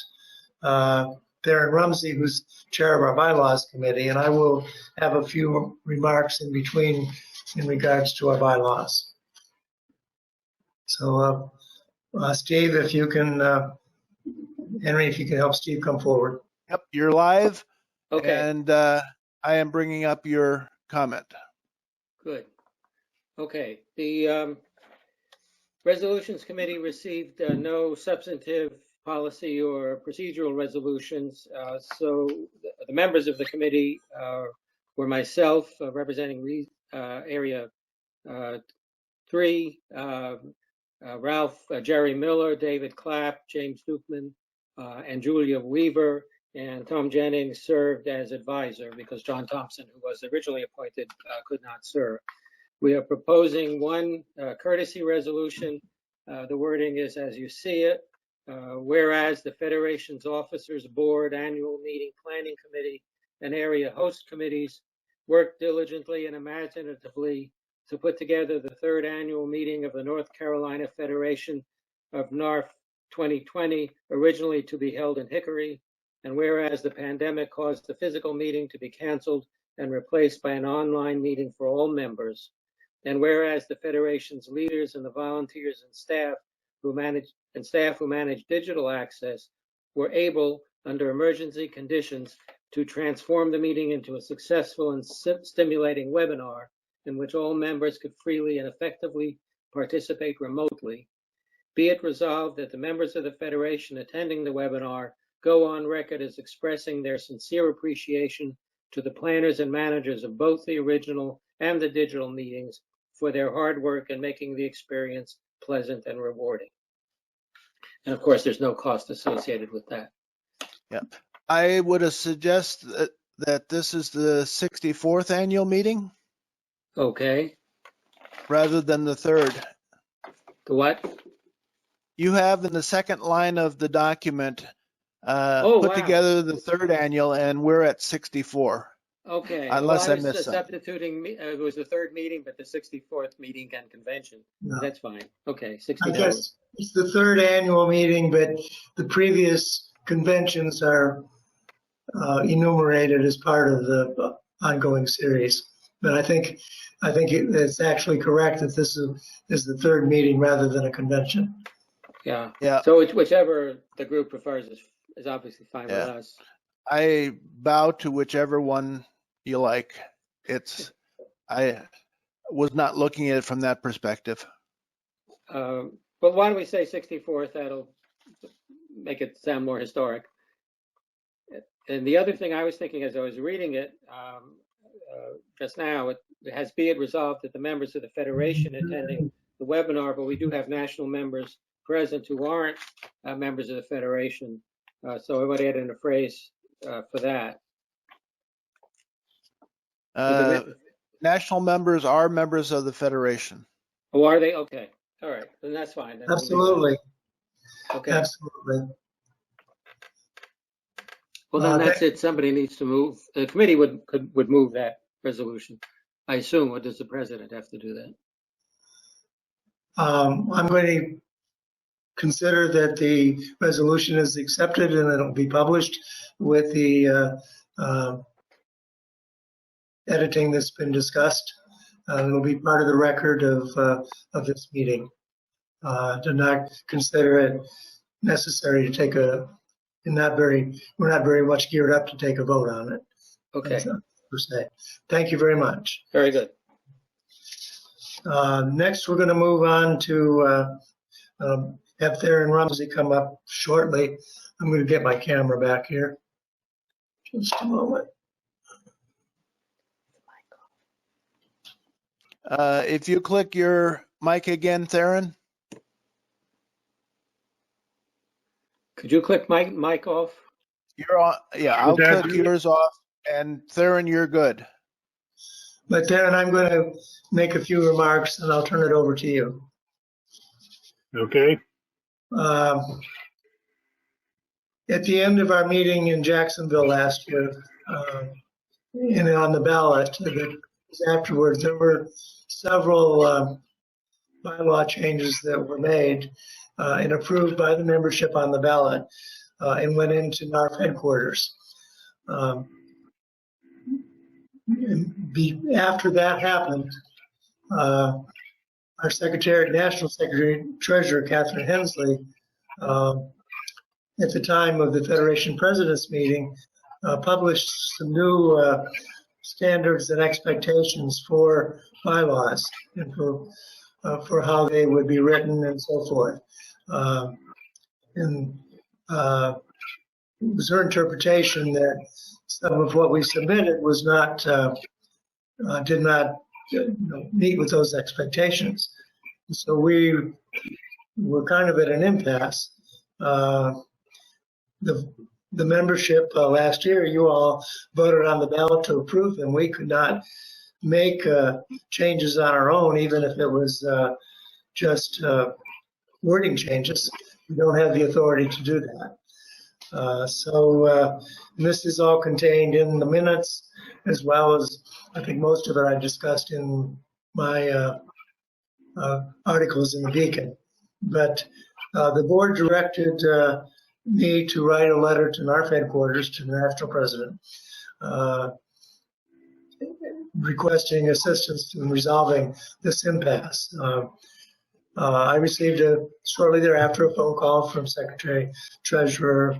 A: Darren Rumsey, who's chair of our bylaws committee, and I will have a few remarks in between in regards to our bylaws. So Steve, if you can, Henry, if you can help Steve come forward.
C: Yep, you're live.
Q: Okay.
C: And I am bringing up your comment.
Q: Good. Okay. The Resolutions Committee received no substantive policy or procedural resolutions. So the members of the committee were myself, representing Area 3, Ralph, Jerry Miller, David Clapp, James Dukeman, and Julia Weaver, and Tom Jennings served as advisor because John Thompson, who was originally appointed, could not serve. We are proposing one courtesy resolution. The wording is as you see it. Whereas the Federation's Officers Board, Annual Meeting, Planning Committee, and Area Host Committees worked diligently and imaginatively to put together the 3rd annual meeting of the North Carolina Federation of NARFE 2020, originally to be held in Hickory. And whereas the pandemic caused the physical meeting to be canceled and replaced by an online meeting for all members. And whereas the Federation's leaders and the volunteers and staff who manage digital access were able, under emergency conditions, to transform the meeting into a successful and stimulating webinar in which all members could freely and effectively participate remotely. Be it resolved that the members of the Federation attending the webinar go on record as expressing their sincere appreciation to the planners and managers of both the original and the digital meetings for their hard work in making the experience pleasant and rewarding. And of course, there's no cost associated with that.
C: Yep. I would suggest that this is the 64th annual meeting.
Q: Okay.
C: Rather than the 3rd.
Q: The what?
C: You have in the second line of the document put together the 3rd annual, and we're at 64.
Q: Okay.
C: Unless
Q: well,
C: I missed something.
Q: Substituting, it was the 3rd meeting, but the 64th meeting and convention. No. That's fine. Okay, 64.
A: I guess it's the 3rd annual meeting, but the previous conventions are enumerated as part of the ongoing series. But I think it's actually correct that this is the 3rd meeting rather than a convention.
Q: Yeah.
C: Yeah.
Q: So whichever the group prefers is obviously fine with us.
C: I bow to whichever one you like. I was not looking at it from that perspective.
Q: But why don't we say 64th? That'll make it sound more historic. And the other thing I was thinking as I was reading it just now, it has be it resolved that the members of the Federation attending the webinar, but we do have national members present who aren't members of the Federation. So I would add in a phrase for that.
C: National members are members of the Federation.
Q: Oh, are they? Okay. All right, then that's fine. Then we'll leave
A: Absolutely.
Q: that. Okay.
A: Absolutely.
Q: Well, then that's it. Somebody needs to move. The committee would move that resolution. I assume. Or does the president have to do that?
A: I'm going to consider that the resolution is accepted and it'll be published with the editing that's been discussed. It'll be part of the record of this meeting. Do not consider it necessary to take we're not very much geared up to take a vote on it.
Q: Okay.
A: Per se. Thank you very much.
Q: Very good.
A: Next, we're going to move on to have Theron Rumsey come up shortly. I'm going to get my camera back here. Just a moment.
C: If you click your mic again, Theron.
Q: Could you click mic off?
C: You're on. Yeah, I'll click yours off. And Theron, you're good.
A: But Theron, I'm going to make a few remarks and I'll turn it over to you.
R: Okay.
A: At the end of our meeting in Jacksonville last year, and on the ballot afterwards, there were several bylaw changes that were made and approved by the membership on the ballot and went into NARFE headquarters. After that happened, our National Secretary Treasurer, Catherine Hensley, at the time of the Federation President's meeting, published some new standards and expectations for bylaws and for how they would be written and so forth. And it was her interpretation that some of what we submitted was not did not meet with those expectations. So we were kind of at an impasse. The membership last year, you all voted on the ballot to approve them. We could not make changes on our own, even if it was just wording changes. We don't have the authority to do that. So this is all contained in the minutes, as well as I think most of it I discussed in my articles in the Beacon. But the board directed me to write a letter to NARFE headquarters, to the national president, requesting assistance in resolving this impasse. I received shortly thereafter a phone call from Secretary Treasurer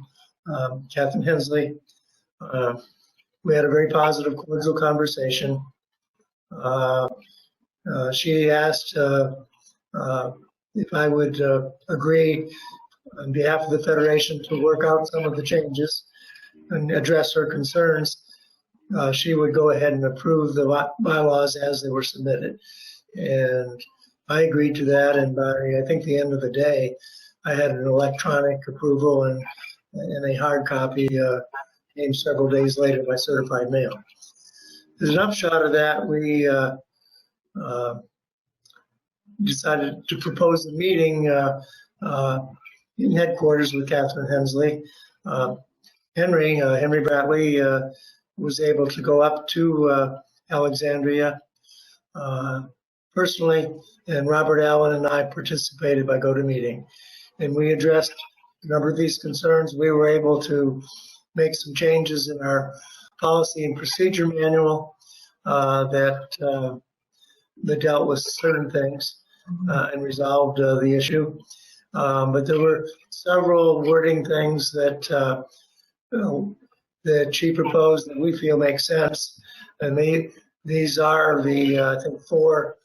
A: Catherine Hensley. We had a very positive, cordial conversation. She asked if I would agree on behalf of the Federation to work out some of the changes and address her concerns. She would go ahead and approve the bylaws as they were submitted. And I agreed to that, and by I think the end of the day, I had an electronic approval and a hard copy came several days later by certified mail. As an upshot of that, we decided to propose a meeting in headquarters with Catherine Hensley. Henry Bratley was able to go up to Alexandria personally, and Robert Allen and I participated by GoToMeeting. And we addressed a number of these concerns. We were able to make some changes in our policy and procedure manual that dealt with certain things and resolved the issue. But there were several wording things that that she proposed that we feel make sense. And these are the, I think, 4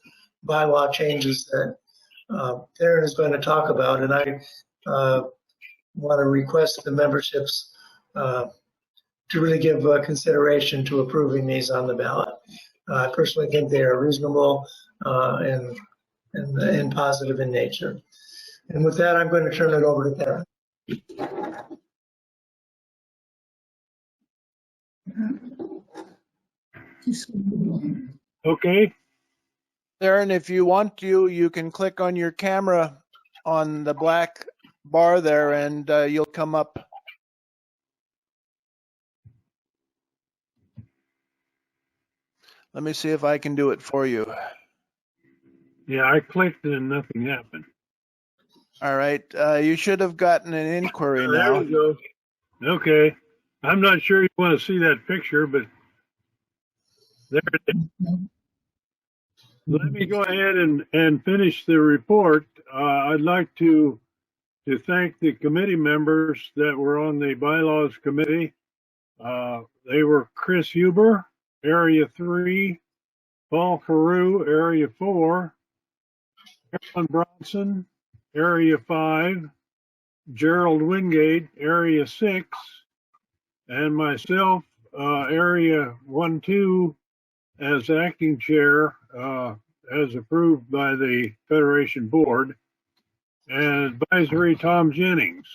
A: bylaw changes that Theron is going to talk about. And I want to request the memberships to really give consideration to approving these on the ballot. I personally think they are reasonable and positive in nature. And with that, I'm going to turn it over to Theron.
R: Okay.
C: Darren, if you want to, you can click on your camera on the black bar there and you'll come up. Let me see if I can do it for you.
R: Yeah, I clicked and nothing happened.
C: All right. You should have gotten an inquiry
R: There
C: now.
R: we go. Okay. I'm not sure you want to see that picture, but there it is. Let me go ahead and finish the report. I'd like to thank the committee members that were on the bylaws committee. They were Chris Huber, Area 3, Paul Carew, Area 4, Carolyn Bronson, Area 5, Gerald Wingate, Area 6, and myself, Area 1-2, as acting chair, as approved by the Federation Board, and advisory Tom Jennings.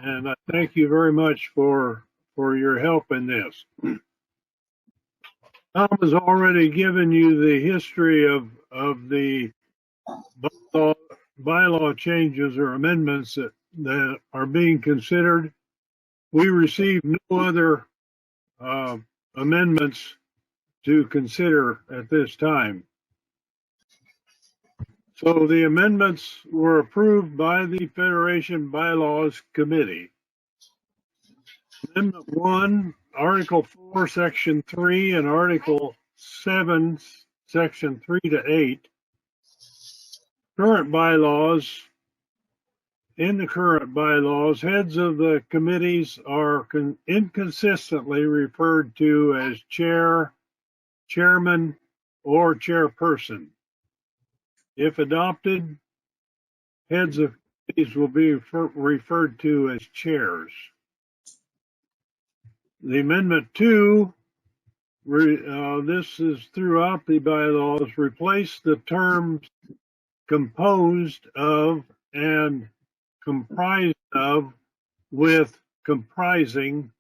R: And I thank you very much for your help in this. Tom has already given you the history of the bylaw changes or amendments that are being considered. We received no other amendments to consider at this time. So the amendments were approved by the Federation Bylaws Committee. Amendment 1, Article 4, Section 3, and Article 7, Section 3 to 8. Current bylaws, in the current bylaws, heads of the committees are inconsistently referred to as chair, chairman, or chairperson. If adopted, heads of committees will be referred to as chairs. The Amendment 2, this is throughout the bylaws, replace the terms composed of and comprised of with comprising,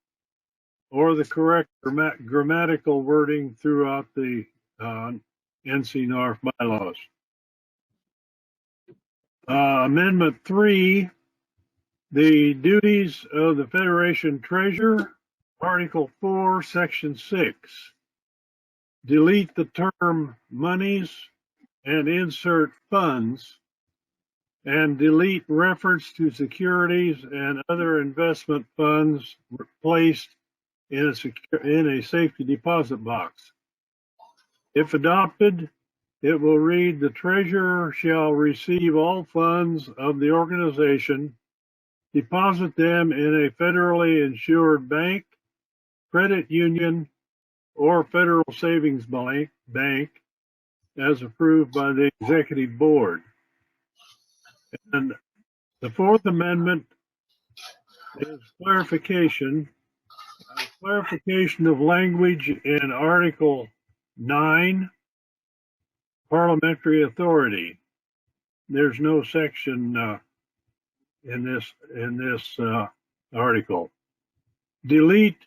R: or the correct grammatical wording throughout the NC NARFE bylaws. Amendment 3, the duties of the Federation Treasurer, Article 4, Section 6. Delete the term monies and insert funds, and delete reference to securities and other investment funds placed in a safety deposit box. If adopted, it will read, the treasurer shall receive all funds of the organization, deposit them in a federally insured bank, credit union, or federal savings bank as approved by the executive board. And the Fourth Amendment is clarification of language in Article 9, parliamentary authority. There's no section in this article. Delete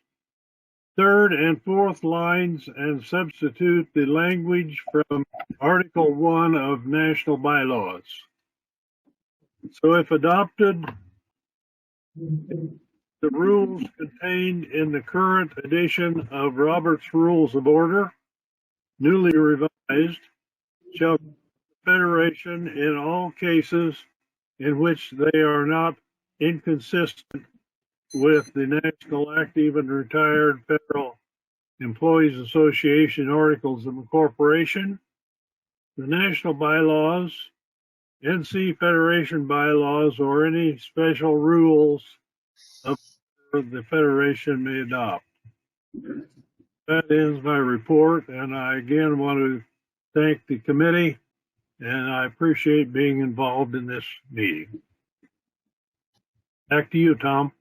R: third and fourth lines and substitute the language from Article 1 of national bylaws. So if adopted, the rules contained in the current edition of Robert's Rules of Order, newly revised, shall be the Federation in all cases in which they are not inconsistent with the National Active and Retired Federal Employees Association Articles of Incorporation, the national bylaws, NC Federation bylaws, or any special rules of the Federation may adopt. That ends my report, and I again want to thank the committee, and I appreciate being involved in this meeting. Back to you, Tom.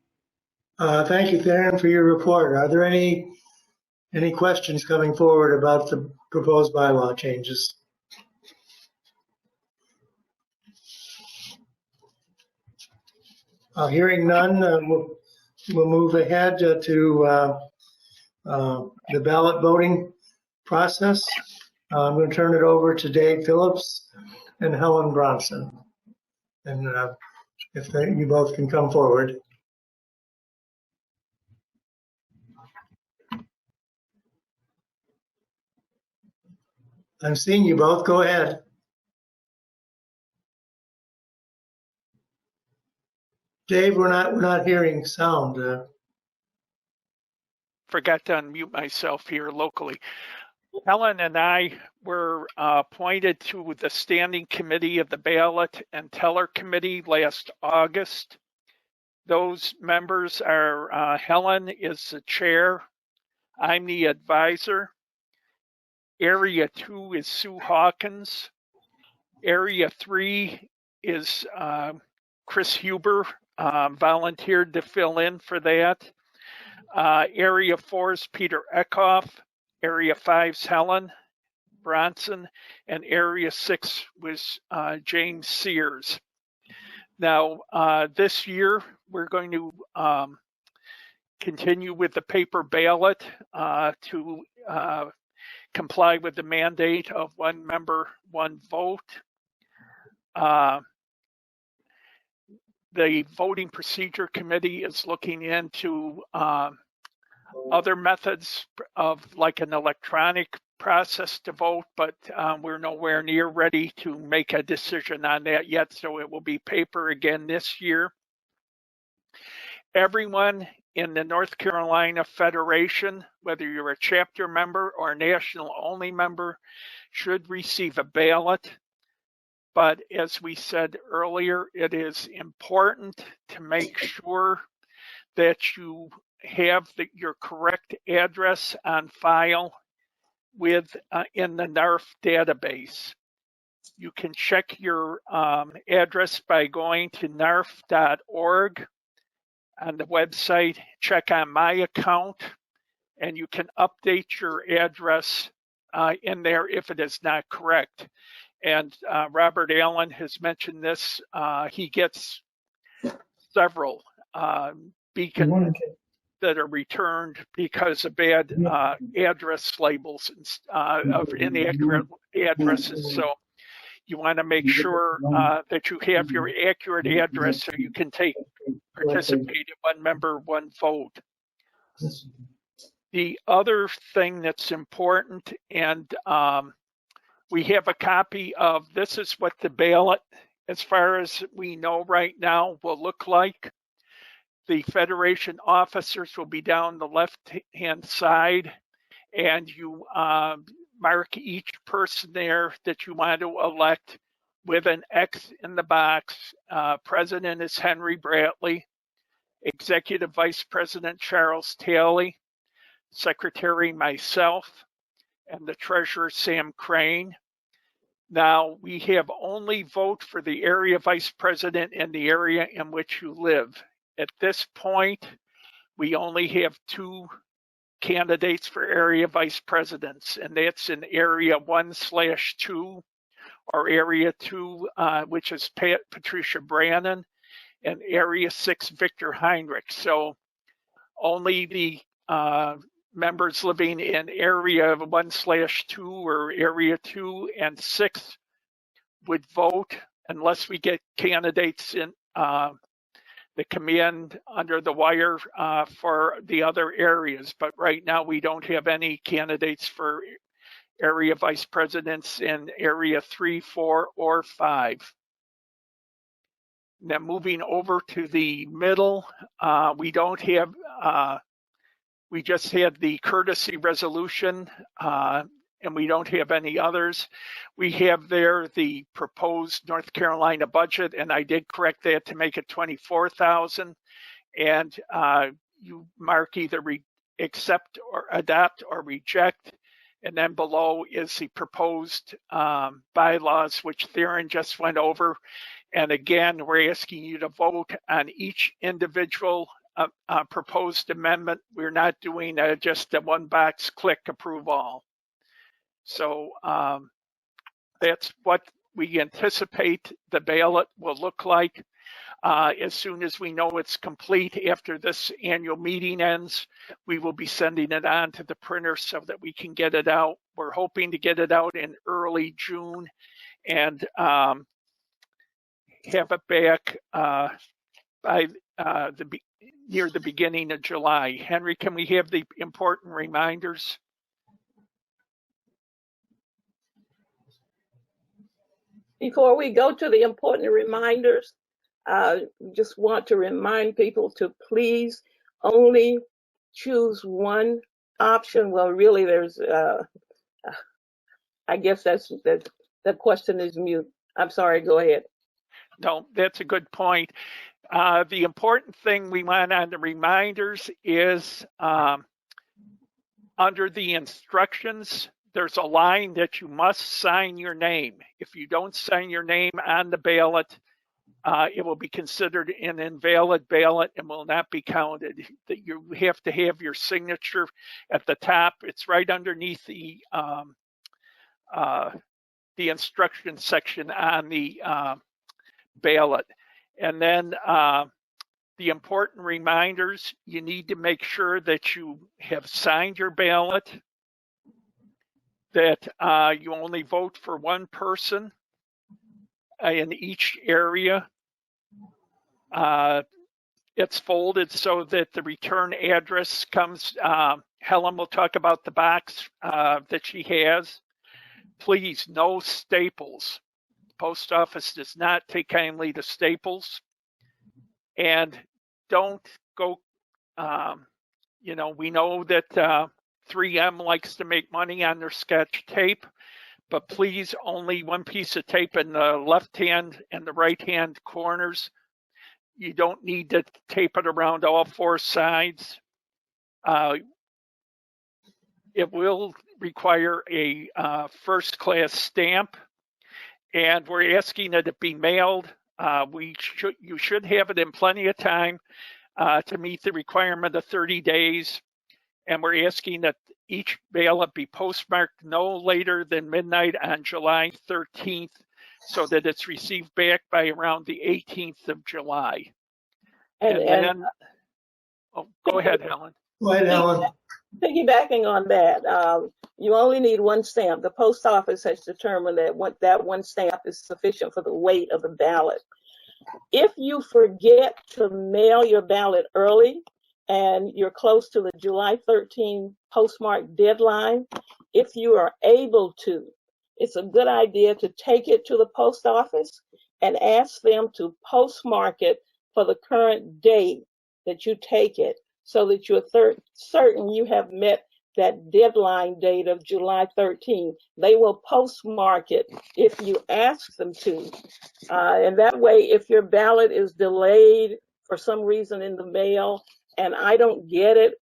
A: Thank you, Theron, for your report. Are there any questions coming forward about the proposed bylaw changes? Hearing none, we'll move ahead to the ballot voting process. I'm going to turn it over to Dave Phillips and Helen Bronson. And if you both can come forward. I'm seeing you both. Go ahead. Dave, we're not hearing sound.
B: Forgot to unmute myself here locally. Helen and I were appointed to the Standing Committee of the Ballot and Teller Committee last August. Those members are Helen is the chair. I'm the advisor. Area 2 is Sue Hawkins. Area 3 is Chris Huber, volunteered to fill in for that. Area 4 is Peter Eckhoff. Area 5 is Helen Bronson. And Area 6 was James Sears. Now, this year, we're going to continue with the paper ballot to comply with the mandate of one member, one vote. The Voting Procedure Committee is looking into other methods of like an electronic process to vote, but we're nowhere near ready to make a decision on that yet, so it will be paper again this year. Everyone in the North Carolina Federation, whether you're a chapter member or a national only member, should receive a ballot. But as we said earlier, it is important to make sure that you have your correct address on file with in the NARFE database. You can check your address by going to narfe.org on the website, check on my account, and you can update your address in there if it is not correct. And Robert Allen has mentioned this. He gets several beacons that are returned because of bad address labels of inaccurate addresses. So you want to make sure that you have your accurate address so you can participate in one member, one vote. The other thing that's important, and we have a copy of this is what the ballot, as far as we know right now, will look like. The Federation officers will be down the left-hand side, and you mark each person there that you want to elect with an X in the box. President is Henry Bradley, Executive Vice President Charles Talley, Secretary myself, and the Treasurer Sam Crane. Now, we have only vote for the area vice president in the area in which you live. At this point, we only have 2 candidates for area vice presidents, and that's in area 1/2 or area 2, which is Patricia Brannon, and area 6, Victor Heinrich. So only the members living in area 1/2 or area 2 and 6 would vote unless we get candidates in that come in under the wire for the other areas. But right now we don't have any candidates for area vice presidents in area 3, 4, or 5. Now moving over to the middle, we don't have we just had the courtesy resolution, and we don't have any others. We have there the proposed North Carolina budget, and I did correct that to make it 24,000. And you mark either accept or adopt or reject. And then below is the proposed bylaws, which Theron just went over. And again, we're asking you to vote on each individual proposed amendment. We're not doing just a one box click approve all. So that's what we anticipate the ballot will look like. As soon as we know it's complete after this annual meeting ends, we will be sending it on to the printer so that we can get it out. We're hoping to get it out in early June and have it back by near the beginning of July. Henry, can we have the important reminders?
N: Before we go to the important reminders, just want to remind people to please only choose one option. Well, really, there's, I guess the question is mute. I'm sorry, go ahead.
B: No, that's a good point. The important thing we want on the reminders is under the instructions, there's a line that you must sign your name. If you don't sign your name on the ballot, it will be considered an invalid ballot and will not be counted. That you have to have your signature at the top. It's right underneath the instruction section on the ballot. And then the important reminders, you need to make sure that you have signed your ballot, that you only vote for one person in each area. It's folded so that the return address comes. Helen will talk about the box that she has. Please, no staples. Post office does not take kindly to staples. And don't go, we know that 3M likes to make money on their Scotch tape, but please only one piece of tape in the left hand and the right hand corners. You don't need to tape it around all four sides. It will require a first class stamp, and we're asking that it be mailed. You should have it in plenty of time to meet the requirement of 30 days. And we're asking that each ballot be postmarked no later than midnight on July 13th so that it's received back by around the 18th of July. And then, go ahead, Helen.
A: Go ahead, Helen.
N: Piggybacking on that, you only need one stamp. The post office has determined that one stamp is sufficient for the weight of the ballot. If you forget to mail your ballot early and you're close to the July 13 postmark deadline, if you are able to, it's a good idea to take it to the post office and ask them to postmark it for the current date that you take it, so that you're certain you have met that deadline date of July 13. They will postmark it if you ask them to. And that way, if your ballot is delayed for some reason in the mail and I don't get it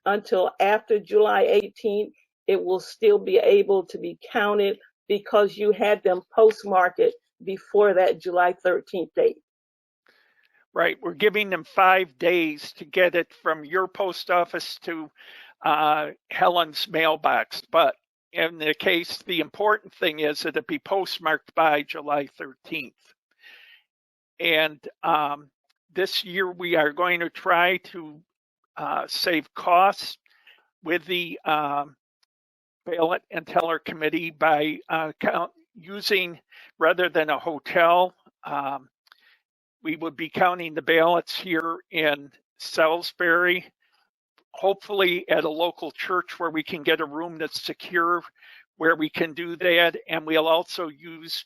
N: until after July 18th, it will still be able to be counted because you had them postmark it before that July 13th date.
B: Right, we're giving them 5 days to get it from your post office to Helen's mailbox. But in the case, the important thing is that it be postmarked by July 13th. And this year we are going to try to save costs with the ballot and teller committee by using, rather than a hotel, we would be counting the ballots here in Salisbury, hopefully at a local church where we can get a room that's secure where we can do that. And we'll also use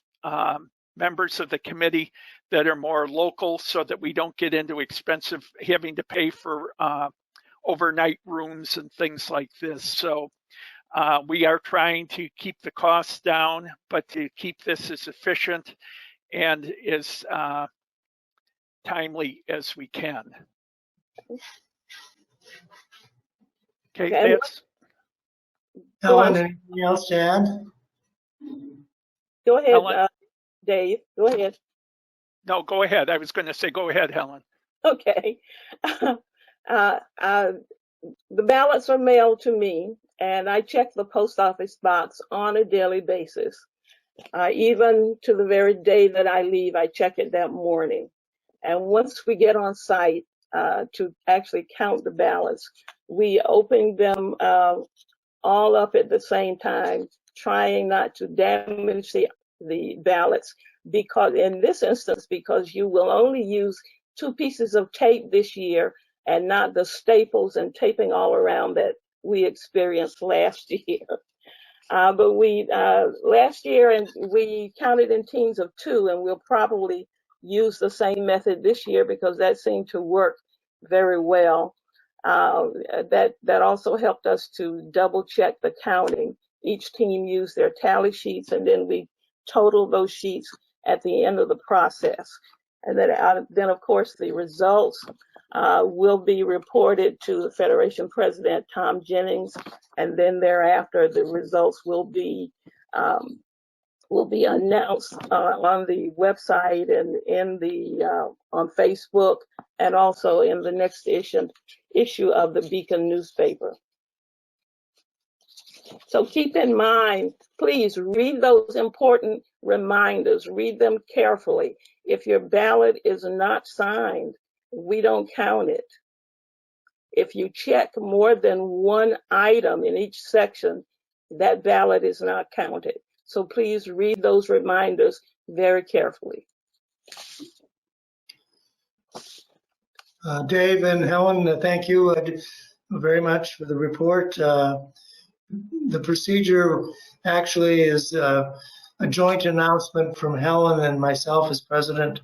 B: members of the committee that are more local so that we don't get into expensive having to pay for overnight rooms and things like this. So we are trying to keep the costs down, but to keep this as efficient and as timely as we can. Okay, that's.
A: Helen, anything else to add?
N: Go ahead, Dave. Go ahead.
B: No, go ahead. I was going to say, go ahead, Helen.
N: Okay. The ballots are mailed to me, and I check the post office box on a daily basis. Even to the very day that I leave, I check it that morning. And once we get on site to actually count the ballots, we open them all up at the same time, trying not to damage the ballots, because in this instance, because you will only use 2 pieces of tape this year and not the staples and taping all around that we experienced last year. But we last year, and we counted in teams of 2, and we'll probably use the same method this year because that seemed to work very well. That also helped us to double check the counting. Each team used their tally sheets, and then we totaled those sheets at the end of the process. And then of course, the results will be reported to the Federation President, Tom Jennings, and then thereafter the results will be announced on the website and in the on Facebook, and also in the next issue of the Beacon newspaper. So keep in mind, please read those important reminders, read them carefully. If your ballot is not signed, we don't count it. If you check more than one item in each section, that ballot is not counted. So please read those reminders very carefully.
A: Dave and Helen, thank you very much for the report. The procedure actually is a joint announcement from Helen and myself as president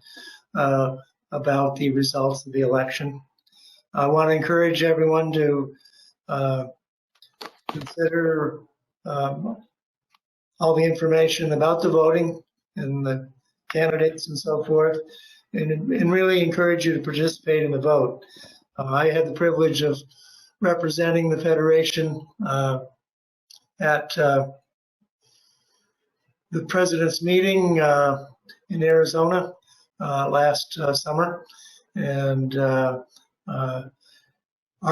A: about the results of the election. I want to encourage everyone to consider all the information about the voting and the candidates and so forth, and really encourage you to participate in the vote. I had the privilege of representing the Federation at the President's meeting in Arizona last summer, and our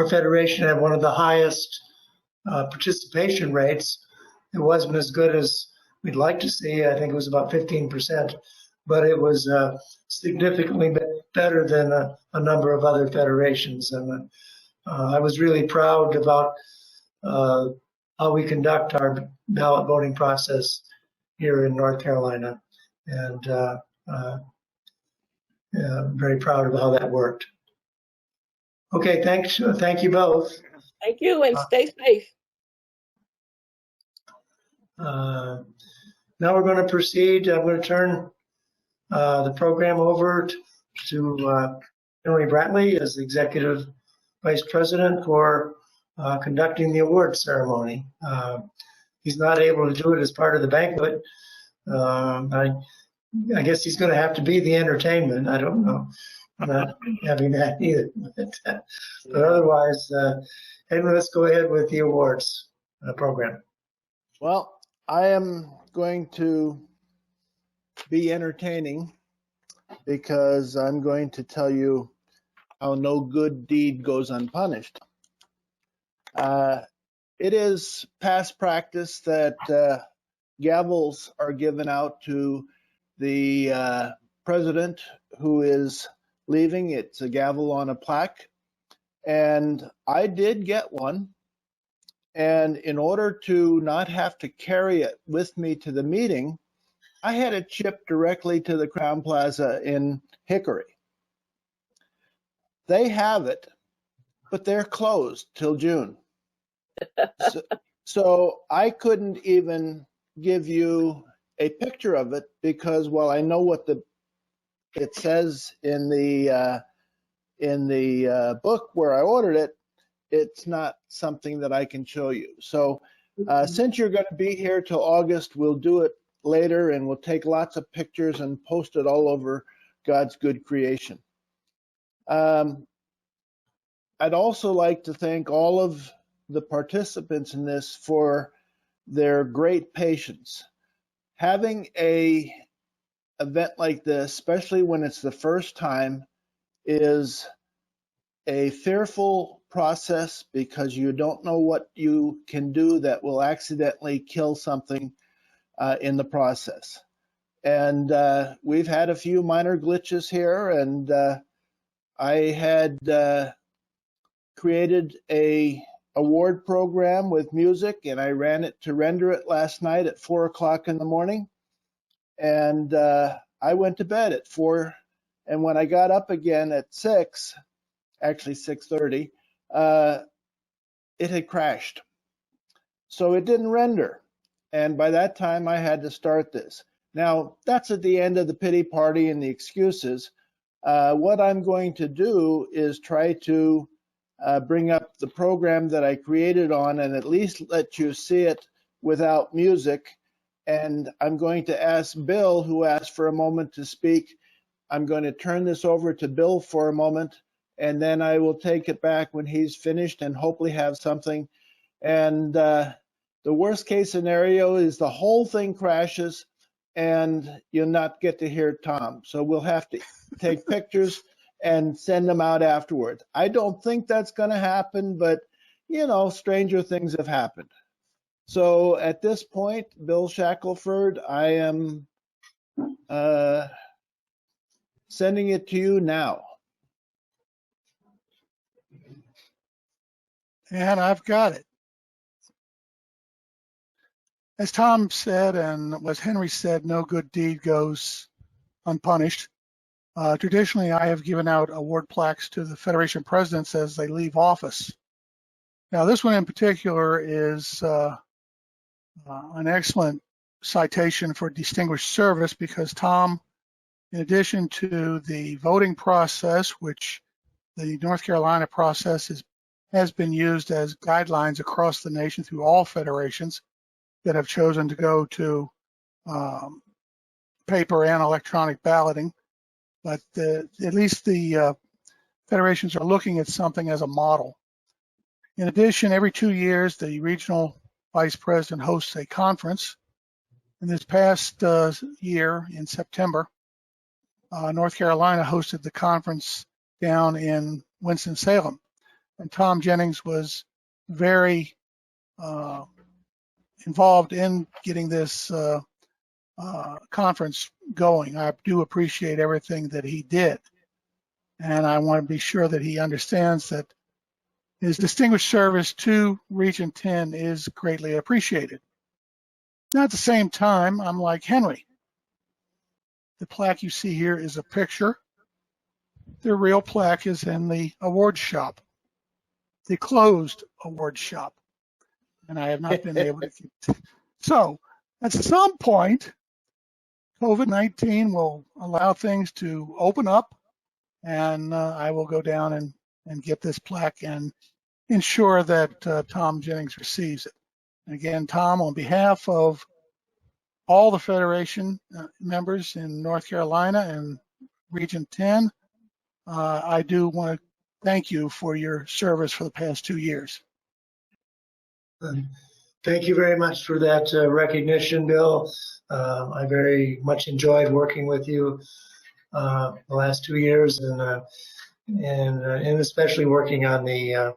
A: Federation had one of the highest participation rates. It wasn't as good as we'd like to see. I think it was about 15%, but it was significantly better than a number of other federations. And I was really proud about how we conduct our ballot voting process here in North Carolina, and very proud of how that worked. Okay, thanks. Thank you both.
N: Thank you, and stay safe.
A: Now we're going to proceed. I'm going to turn the program over to Henry Bradley as Executive Vice President for conducting the award ceremony. He's not able to do it as part of the banquet. I guess he's going to have to be the entertainment. I don't know. I'm not having that either. But otherwise, Henry, let's go ahead with the awards program.
C: Well, I am going to be entertaining because I'm going to tell you how no good deed goes unpunished. It is past practice that gavels are given out to the president who is leaving. It's a gavel on a plaque, and I did get one. And in order to not have to carry it with me to the meeting, I had it shipped directly to the Crown Plaza in Hickory. They have it, but they're closed till June. So I couldn't even give you a picture of it because while I know what it says in the book where I ordered it, it's not something that I can show you. So since you're going to be here till August, we'll do it later, and we'll take lots of pictures and post it all over God's good creation. I'd also like to thank all of the participants in this for their great patience. Having a event like this, especially when it's the first time, is a fearful process because you don't know what you can do that will accidentally kill something in the process. And we've had a few minor glitches here, and I had created a award program with music, and I ran it to render it last night at 4 o'clock in the morning. And I went to bed at 4, and when I got up again at 6, actually 6:30, it had crashed. So it didn't render. And by that time, I had to start this. Now, that's at the end of the pity party and the excuses. What I'm going to do is try to bring up the program that I created on and at least let you see it without music. And I'm going to ask Bill, who asked for a moment to speak. I'm going to turn this over to Bill for a moment, and then I will take it back when he's finished and hopefully have something. And the worst case scenario is the whole thing crashes and you'll not get to hear Tom. So we'll have to take pictures and send them out afterward. I don't think that's going to happen, but you know, stranger things have happened. So at this point, Bill Shackelford, I am sending it to you now.
J: And I've got it. As Tom said, and as Henry said, no good deed goes unpunished. Traditionally, I have given out award plaques to the Federation presidents as they leave office. Now, this one in particular is an excellent citation for distinguished service because Tom, in addition to the voting process, which the North Carolina process has been used as guidelines across the nation through all federations that have chosen to go to paper and electronic balloting. But at least the federations are looking at something as a model. In addition, every 2 years, the regional vice president hosts a conference. In this past year, in September, North Carolina hosted the conference down in Winston-Salem. And Tom Jennings was very involved in getting this conference going. I do appreciate everything that he did. And I want to be sure that he understands that his distinguished service to Region 10 is greatly appreciated. Now, at the same time, I'm like Henry. The plaque you see here is a picture. The real plaque is in the award shop, the closed award shop. And I have not been able to keep it. So at some point, COVID-19 will allow things to open up, and I will go down and get this plaque and ensure that Tom Jennings receives it. And again, Tom, on behalf of all the Federation members in North Carolina and Region 10, I do want to thank you for your service for the past 2 years.
A: Thank you very much for that recognition, Bill. I very much enjoyed working with you the last 2 years, and especially working on the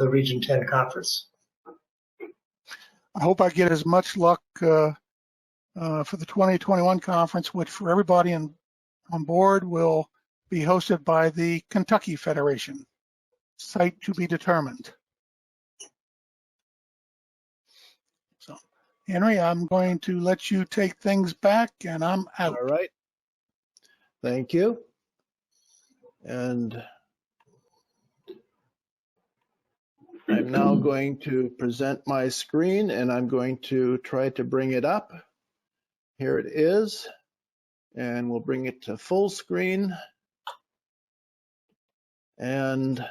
A: Region 10 conference.
J: I hope I get as much luck for the 2021 conference, which for everybody on board will be hosted by the Kentucky Federation. Site to be determined. So, Henry, I'm going to let you take things back, and I'm out.
C: All right. Thank you. And I'm now going to present my screen, and I'm going to try to bring it up. Here it is, and we'll bring it to full screen. And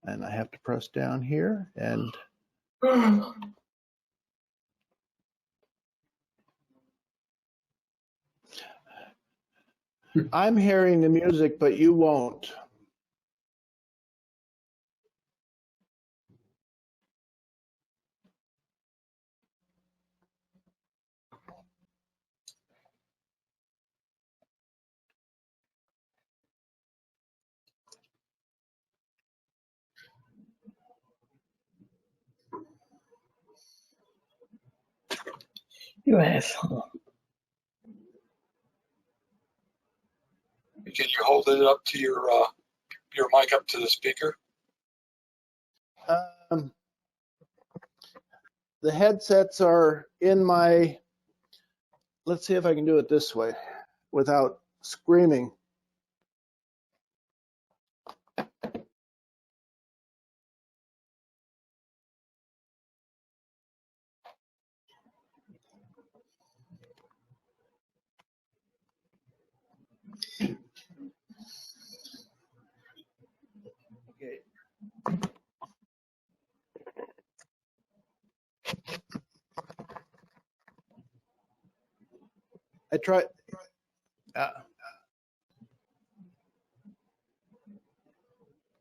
C: I have to press down here, and I'm hearing the music, but you won't.
M: You asshole.
I: Can you hold it up to your mic up to the speaker?
C: The headsets are in my, let's see if I can do it this way without screaming. Okay. I tried.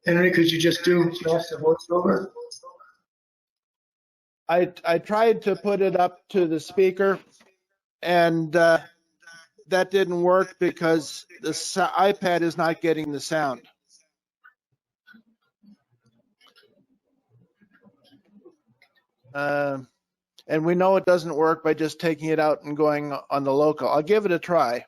A: Henry, could you just do the voiceover?
C: I tried to put it up to the speaker, and that didn't work because the iPad is not getting the sound. And we know it doesn't work by just taking it out and going on the local. I'll give it a try.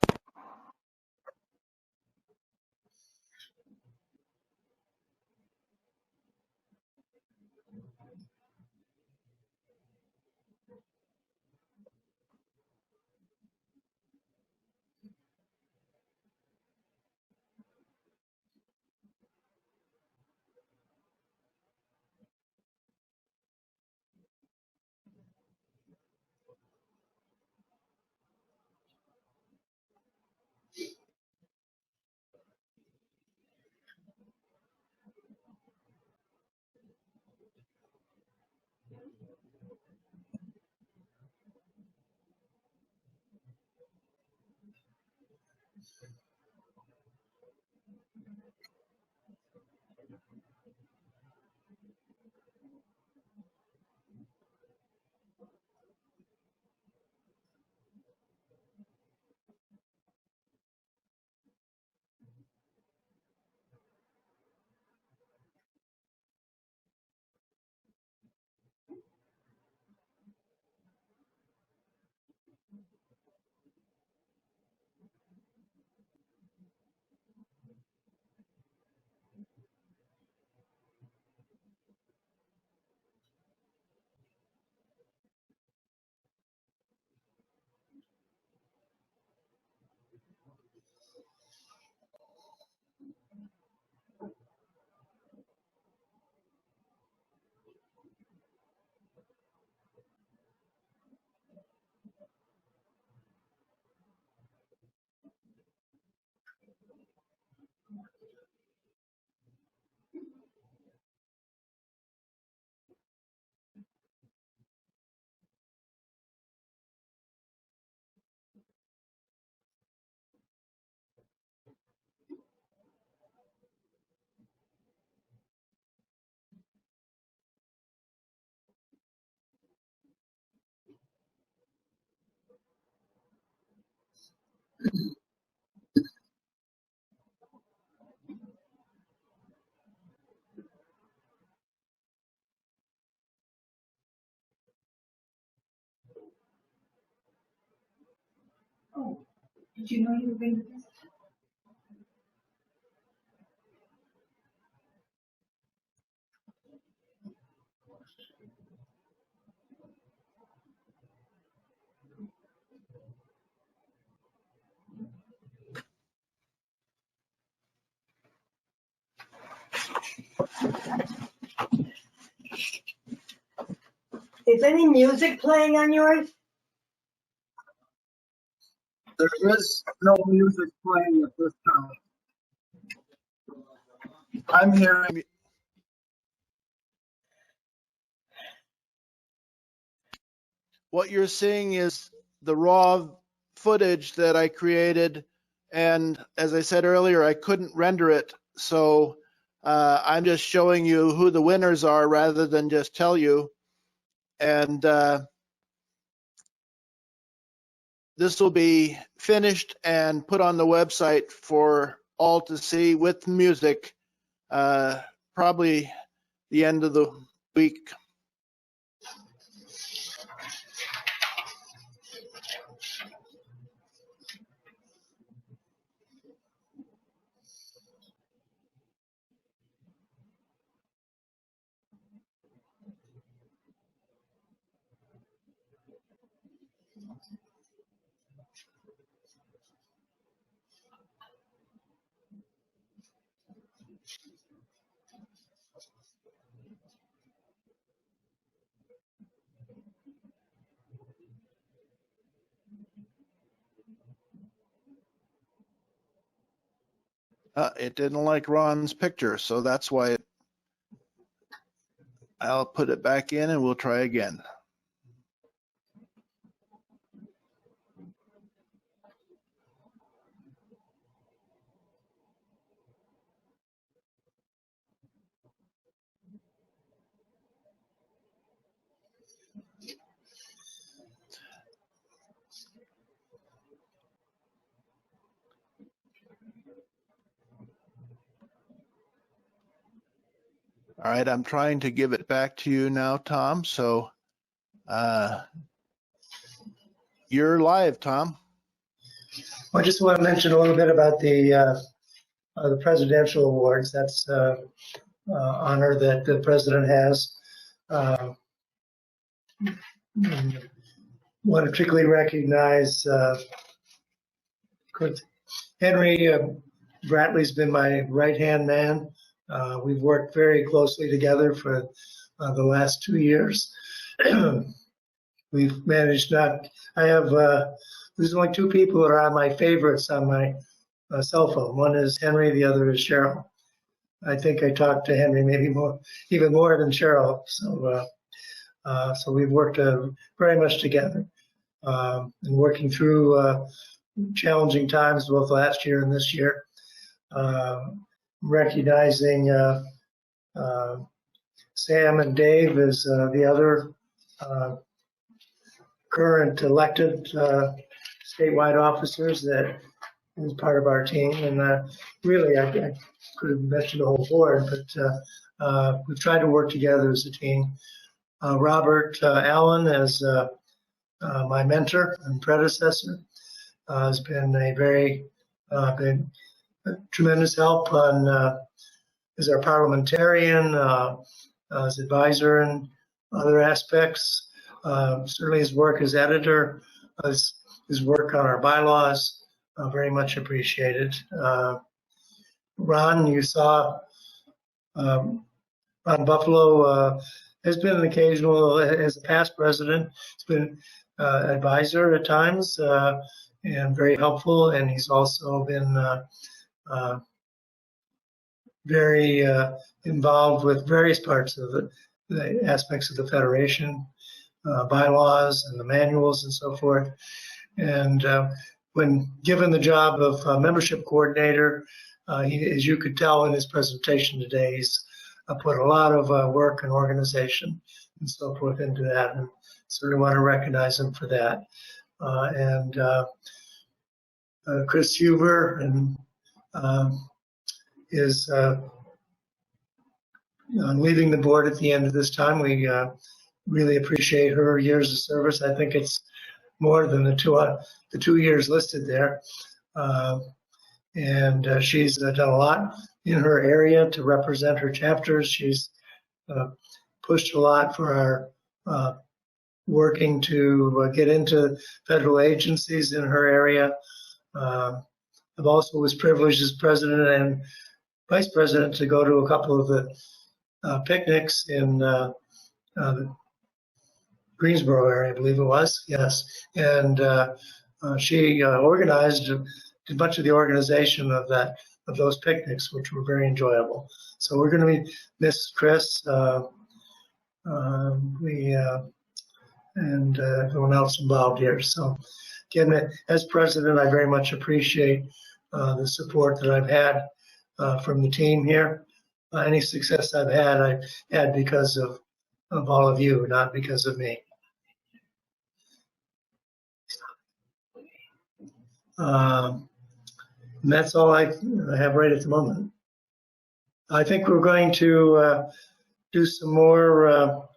S: Oh, did you know you were going to visit?
M: Is any music playing on yours?
C: There is no music playing at this time. I'm hearing. What you're seeing is the raw footage that I created, and as I said earlier, I couldn't render it, so I'm just showing you who the winners are rather than just tell you. And this will be finished and put on the website for all to see with music, probably the end of the week. It didn't like Ron's picture, so that's why I'll put it back in and we'll try again. All right, I'm trying to give it back to you now, Tom. So you're live, Tom.
A: I just want to mention a little bit about the presidential awards. That's honor that the president has. Want to particularly recognize Henry Bradley's been my right-hand man. We've worked very closely together for the last 2 years. We've managed there's only 2 people that are on my favorites on my cell phone. One is Henry, the other is Cheryl. I think I talked to Henry even more than Cheryl. So we've worked very much together and working through challenging times both last year and this year. Recognizing Sam and Dave as the other current elected statewide officers that is part of our team. And really, I could have mentioned the whole board, but we've tried to work together as a team. Robert Allen as my mentor and predecessor has been been a tremendous help as our parliamentarian, as advisor and other aspects. Certainly his work as editor, his work on our bylaws, very much appreciated. Ron, you saw Ron Buffalo has been an occasional, as a past president, he's been advisor at times and very helpful, and he's also been very involved with various parts of the aspects of the Federation, bylaws and the manuals and so forth. And when given the job of membership coordinator, as you could tell in his presentation today, he's put a lot of work and organization and so forth into that, and certainly want to recognize him for that. Chris Huber and is leaving the board at the end of this time. We really appreciate her years of service. I think it's more than the 2 years listed there. And she's done a lot in her area to represent her chapters. She's pushed a lot for our working to get into federal agencies in her area. I've also was privileged as president and vice president to go to a couple of the picnics in the Greensboro area, I believe it was. Yes. And she organized a bunch of the organization of those picnics, which were very enjoyable. So we're going to miss Chris, and everyone else involved here. So again, as president, I very much appreciate the support that I've had from the team here. Any success I've had because of all of you, not because of me. And that's all I have right at the moment. I think we're going to do some more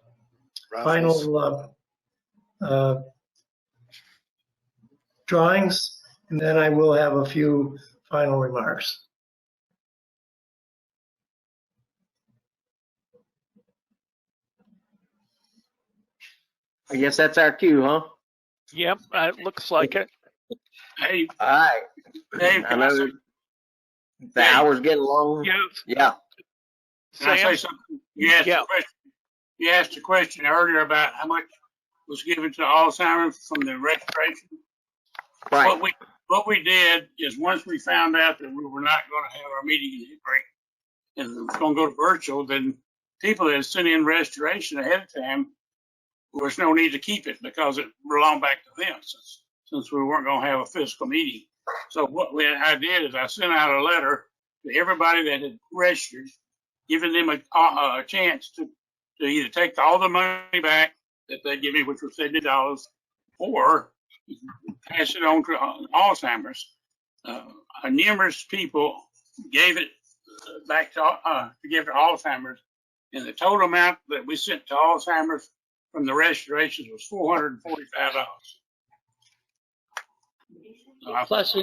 A: final drawings, and then I will have a few final remarks.
D: I guess that's our cue, huh?
B: Yep, it looks like it.
G: Hey,
D: All right.
G: Dave,
D: I
G: can I
D: know
G: say,
D: the hour's getting long.
B: Yes.
D: Yeah.
G: can I
B: Sam?
G: say something? You asked
B: Yeah.
G: a question. You asked a question earlier about how much was given to Alzheimer's from the restoration.
D: Right.
G: What we did is once we found out that we were not going to have our meeting in Hickory and it was going to go to virtual, then people that sent in restoration ahead of time, there was no need to keep it because it belonged back to them since we weren't going to have a physical meeting. So what I did is I sent out a letter to everybody that had registered, giving them a chance to either take all the money back that they give me, which was $70, or pass it on to Alzheimer's. Numerous people gave it back to give to Alzheimer's, and the total amount that we sent to Alzheimer's from the restorations was $445.
P: Plus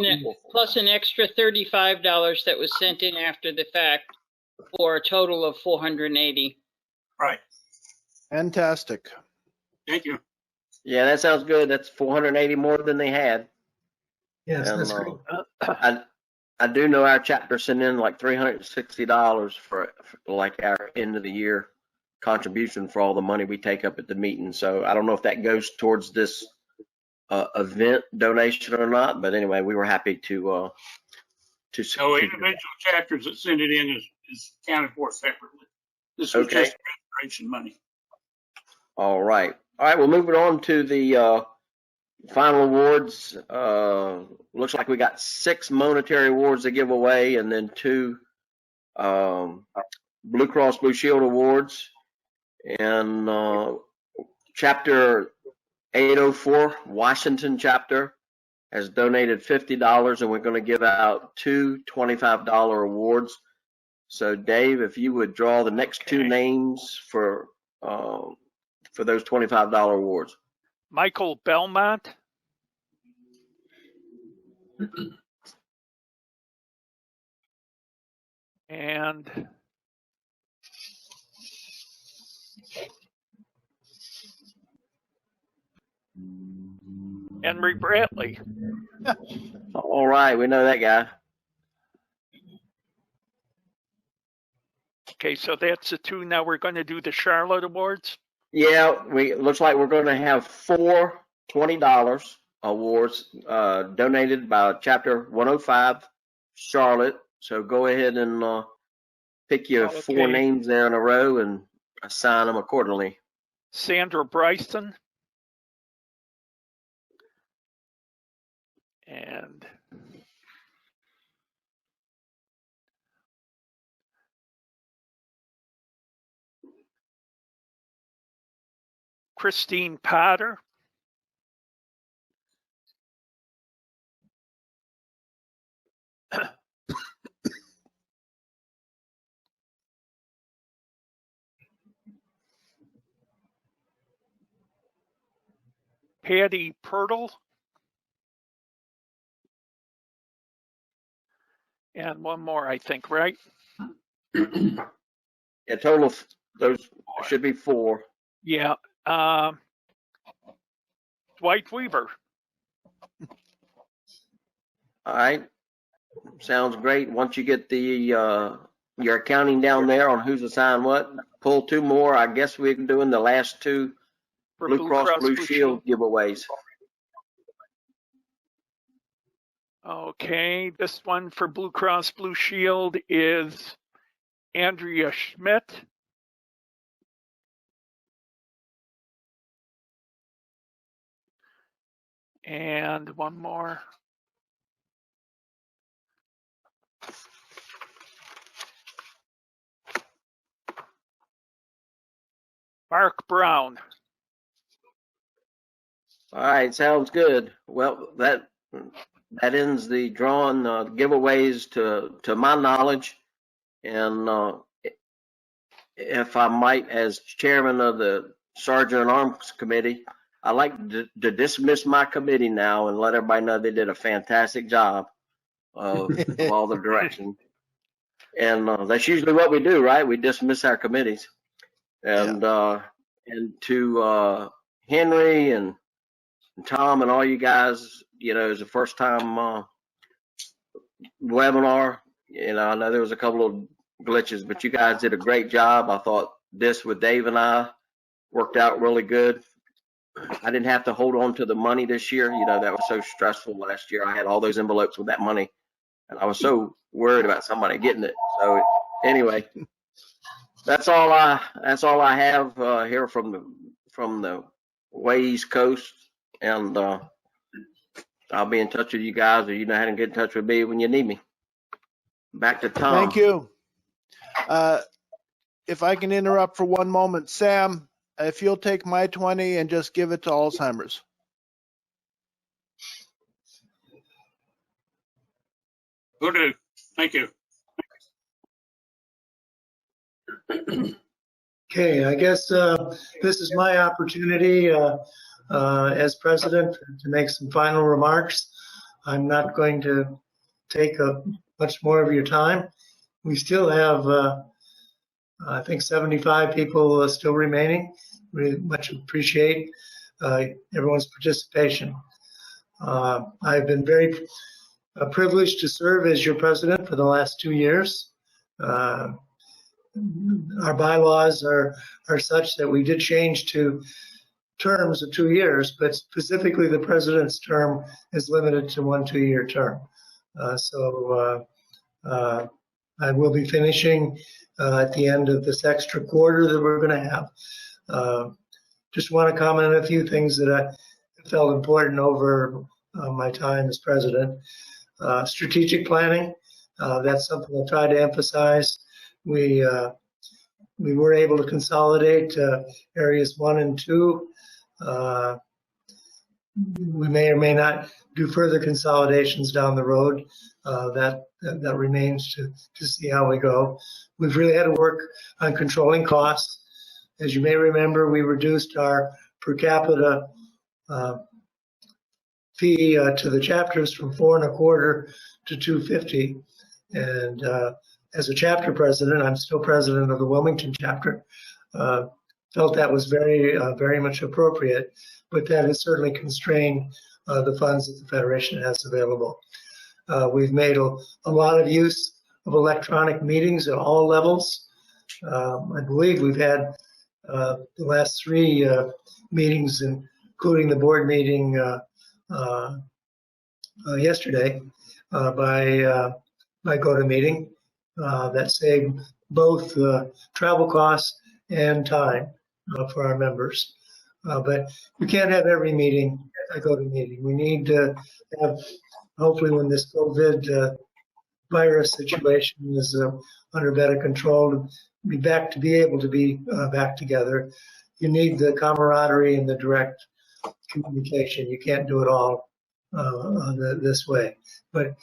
P: an extra $35 that was sent in after the fact, for a total of $480.
G: Right.
C: Fantastic.
G: Thank you.
D: Yeah, that sounds good. That's 480 more than they had.
A: Yes,
D: And,
A: that's great.
D: I do know our chapter sent in like $360 for like our end of the year contribution for all the money we take up at the meeting. So I don't know if that goes towards this event donation or not, but anyway, we were happy to
G: So individual chapters that send it in is counted for separately. This was just restoration money.
D: All right. All right, well, moving on to the final awards. Looks like we got 6 monetary awards to give away and then 2 Blue Cross Blue Shield awards. And chapter 804, Washington chapter, has donated $50, and we're going to give out 2 $25 awards. So Dave, if you would draw the next 2 names for those $25 awards.
B: Michael Belmont. And Henry Bradley.
D: All right, we know that guy.
B: Okay, so that's the 2. Now we're going to do the Charlotte Awards.
D: Yeah, looks like we're going to have 4 $20 awards donated by Chapter 105 Charlotte. So go ahead and pick your 4 names there in a row and assign them accordingly.
B: Sandra Bryson. And Christine Potter. Patty Pirtle. And one more, I think, right?
D: Yeah, total of those should be 4.
B: Yeah. Dwight Weaver.
D: All right. Sounds great. Once you get the your accounting down there on who's assigned what, pull 2 more. I guess we're doing the last 2 Blue Cross Blue Shield giveaways.
B: Okay, this one for Blue Cross Blue Shield is Andrea Schmidt. And one more. Mark Brown.
D: All right, sounds good. Well, that ends the drawing giveaways to my knowledge. And if I might, as chairman of the Sergeant at Arms Committee, I'd like to dismiss my committee now and let everybody know they did a fantastic job of all the direction. And that's usually what we do, right? We dismiss our committees. And and to Henry and Tom and all you guys, you know, it's the first time webinar. You know, I know there was a couple of glitches, but you guys did a great job. I thought this with Dave and I worked out really good. I didn't have to hold on to the money this year. You know, that was so stressful last year. I had all those envelopes with that money, and I was so worried about somebody getting it. So anyway, that's all I have here from the way East Coast, and I'll be in touch with you guys, or you know how to get in touch with me when you need me. Back to Tom.
C: Thank you. If I can interrupt for one moment, Sam, if you'll take my 20 and just give it to Alzheimer's.
G: Will do. Thank you.
A: Okay, I guess this is my opportunity as president to make some final remarks. I'm not going to take much more of your time. We still have, I think, 75 people still remaining. We much appreciate everyone's participation. I've been very privileged to serve as your president for the last 2 years. Our bylaws are such that we did change to terms of 2 years, but specifically the president's term is limited to 1 2-year term. So I will be finishing at the end of this extra quarter that we're going to have. Just want to comment on a few things that I felt important over my time as president. Strategic planning, that's something I tried to emphasize. We were able to consolidate areas 1 and 2. We may or may not do further consolidations down the road. That remains to see how we go. We've really had to work on controlling costs. As you may remember, we reduced our per capita fee to the chapters from $4.25 to $2.50. And as a chapter president, I'm still president of the Wilmington chapter, felt that was very much appropriate, but that has certainly constrained the funds that the Federation has available. We've made a lot of use of electronic meetings at all levels. I believe we've had the last 3 meetings, including the board meeting yesterday, by GoToMeeting. That saved both travel costs and time for our members. But you can't have every meeting a GoToMeeting. We need to have, hopefully when this COVID virus situation is under better control, to be able to be back together. You need the camaraderie and the direct communication. You can't do it all this way. But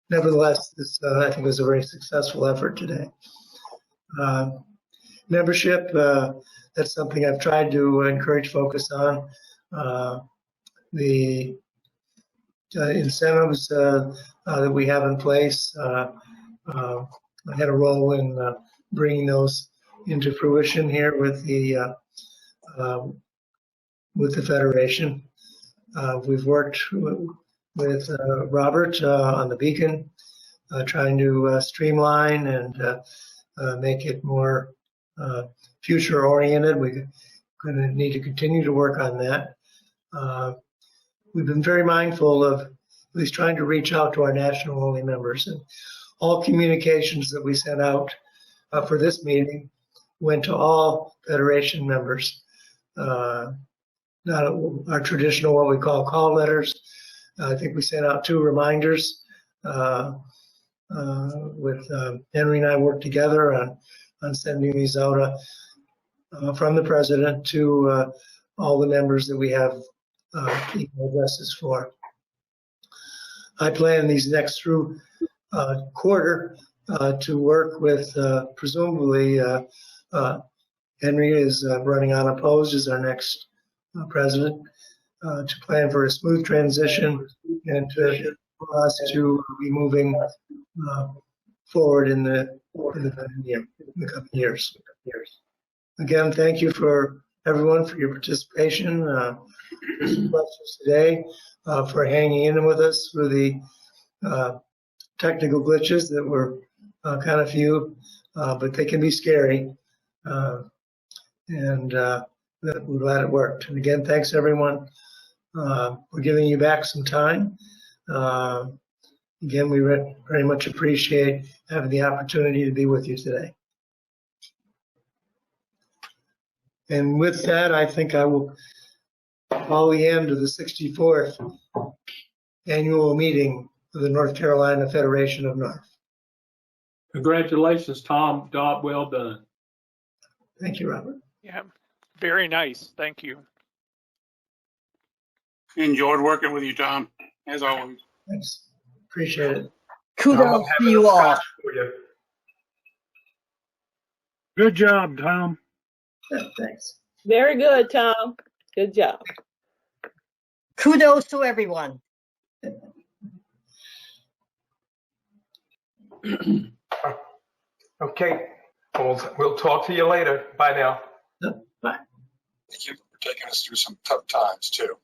A: nevertheless, this I think was a very successful effort today. Membership, that's something I've tried to encourage focus on. The incentives that we have in place, I had a role in bringing those into fruition here with the Federation. We've worked with Robert on the beacon, trying to streamline and make it more future oriented. We're going to need to continue to work on that. We've been very mindful of at least trying to reach out to our national only members, and all communications that we sent out for this meeting went to all Federation members. Not our traditional, what we call letters. I think we sent out 2 reminders with Henry and I worked together on sending these out from the president to all the members that we have email addresses for. I plan these next through quarter to work with presumably Henry is running unopposed as our next president, to plan for a smooth transition and for us to be moving forward in the coming years. Again, thank you for everyone for your participation, questions today, for hanging in with us through the technical glitches that were kind of few, but they can be scary. And we're glad it worked. And again, thanks everyone. We're giving you back some time. Again, we very much appreciate having the opportunity to be with you today. And with that, I think I will call the end of the 64th annual meeting of the North Carolina Federation of NARFE.
L: Congratulations, Tom. Job well done.
A: Thank you, Robert.
B: Yeah, very nice. Thank you.
G: Enjoyed working with you, Tom, as always.
A: Thanks. Appreciate it.
M: Kudos to you all.
R: Good job, Tom.
A: Thanks.
N: Very good, Tom. Good job.
M: Kudos to everyone.
T: Okay, we'll talk to you later. Bye now.
A: Bye.
I: Thank you for taking us through some tough times too.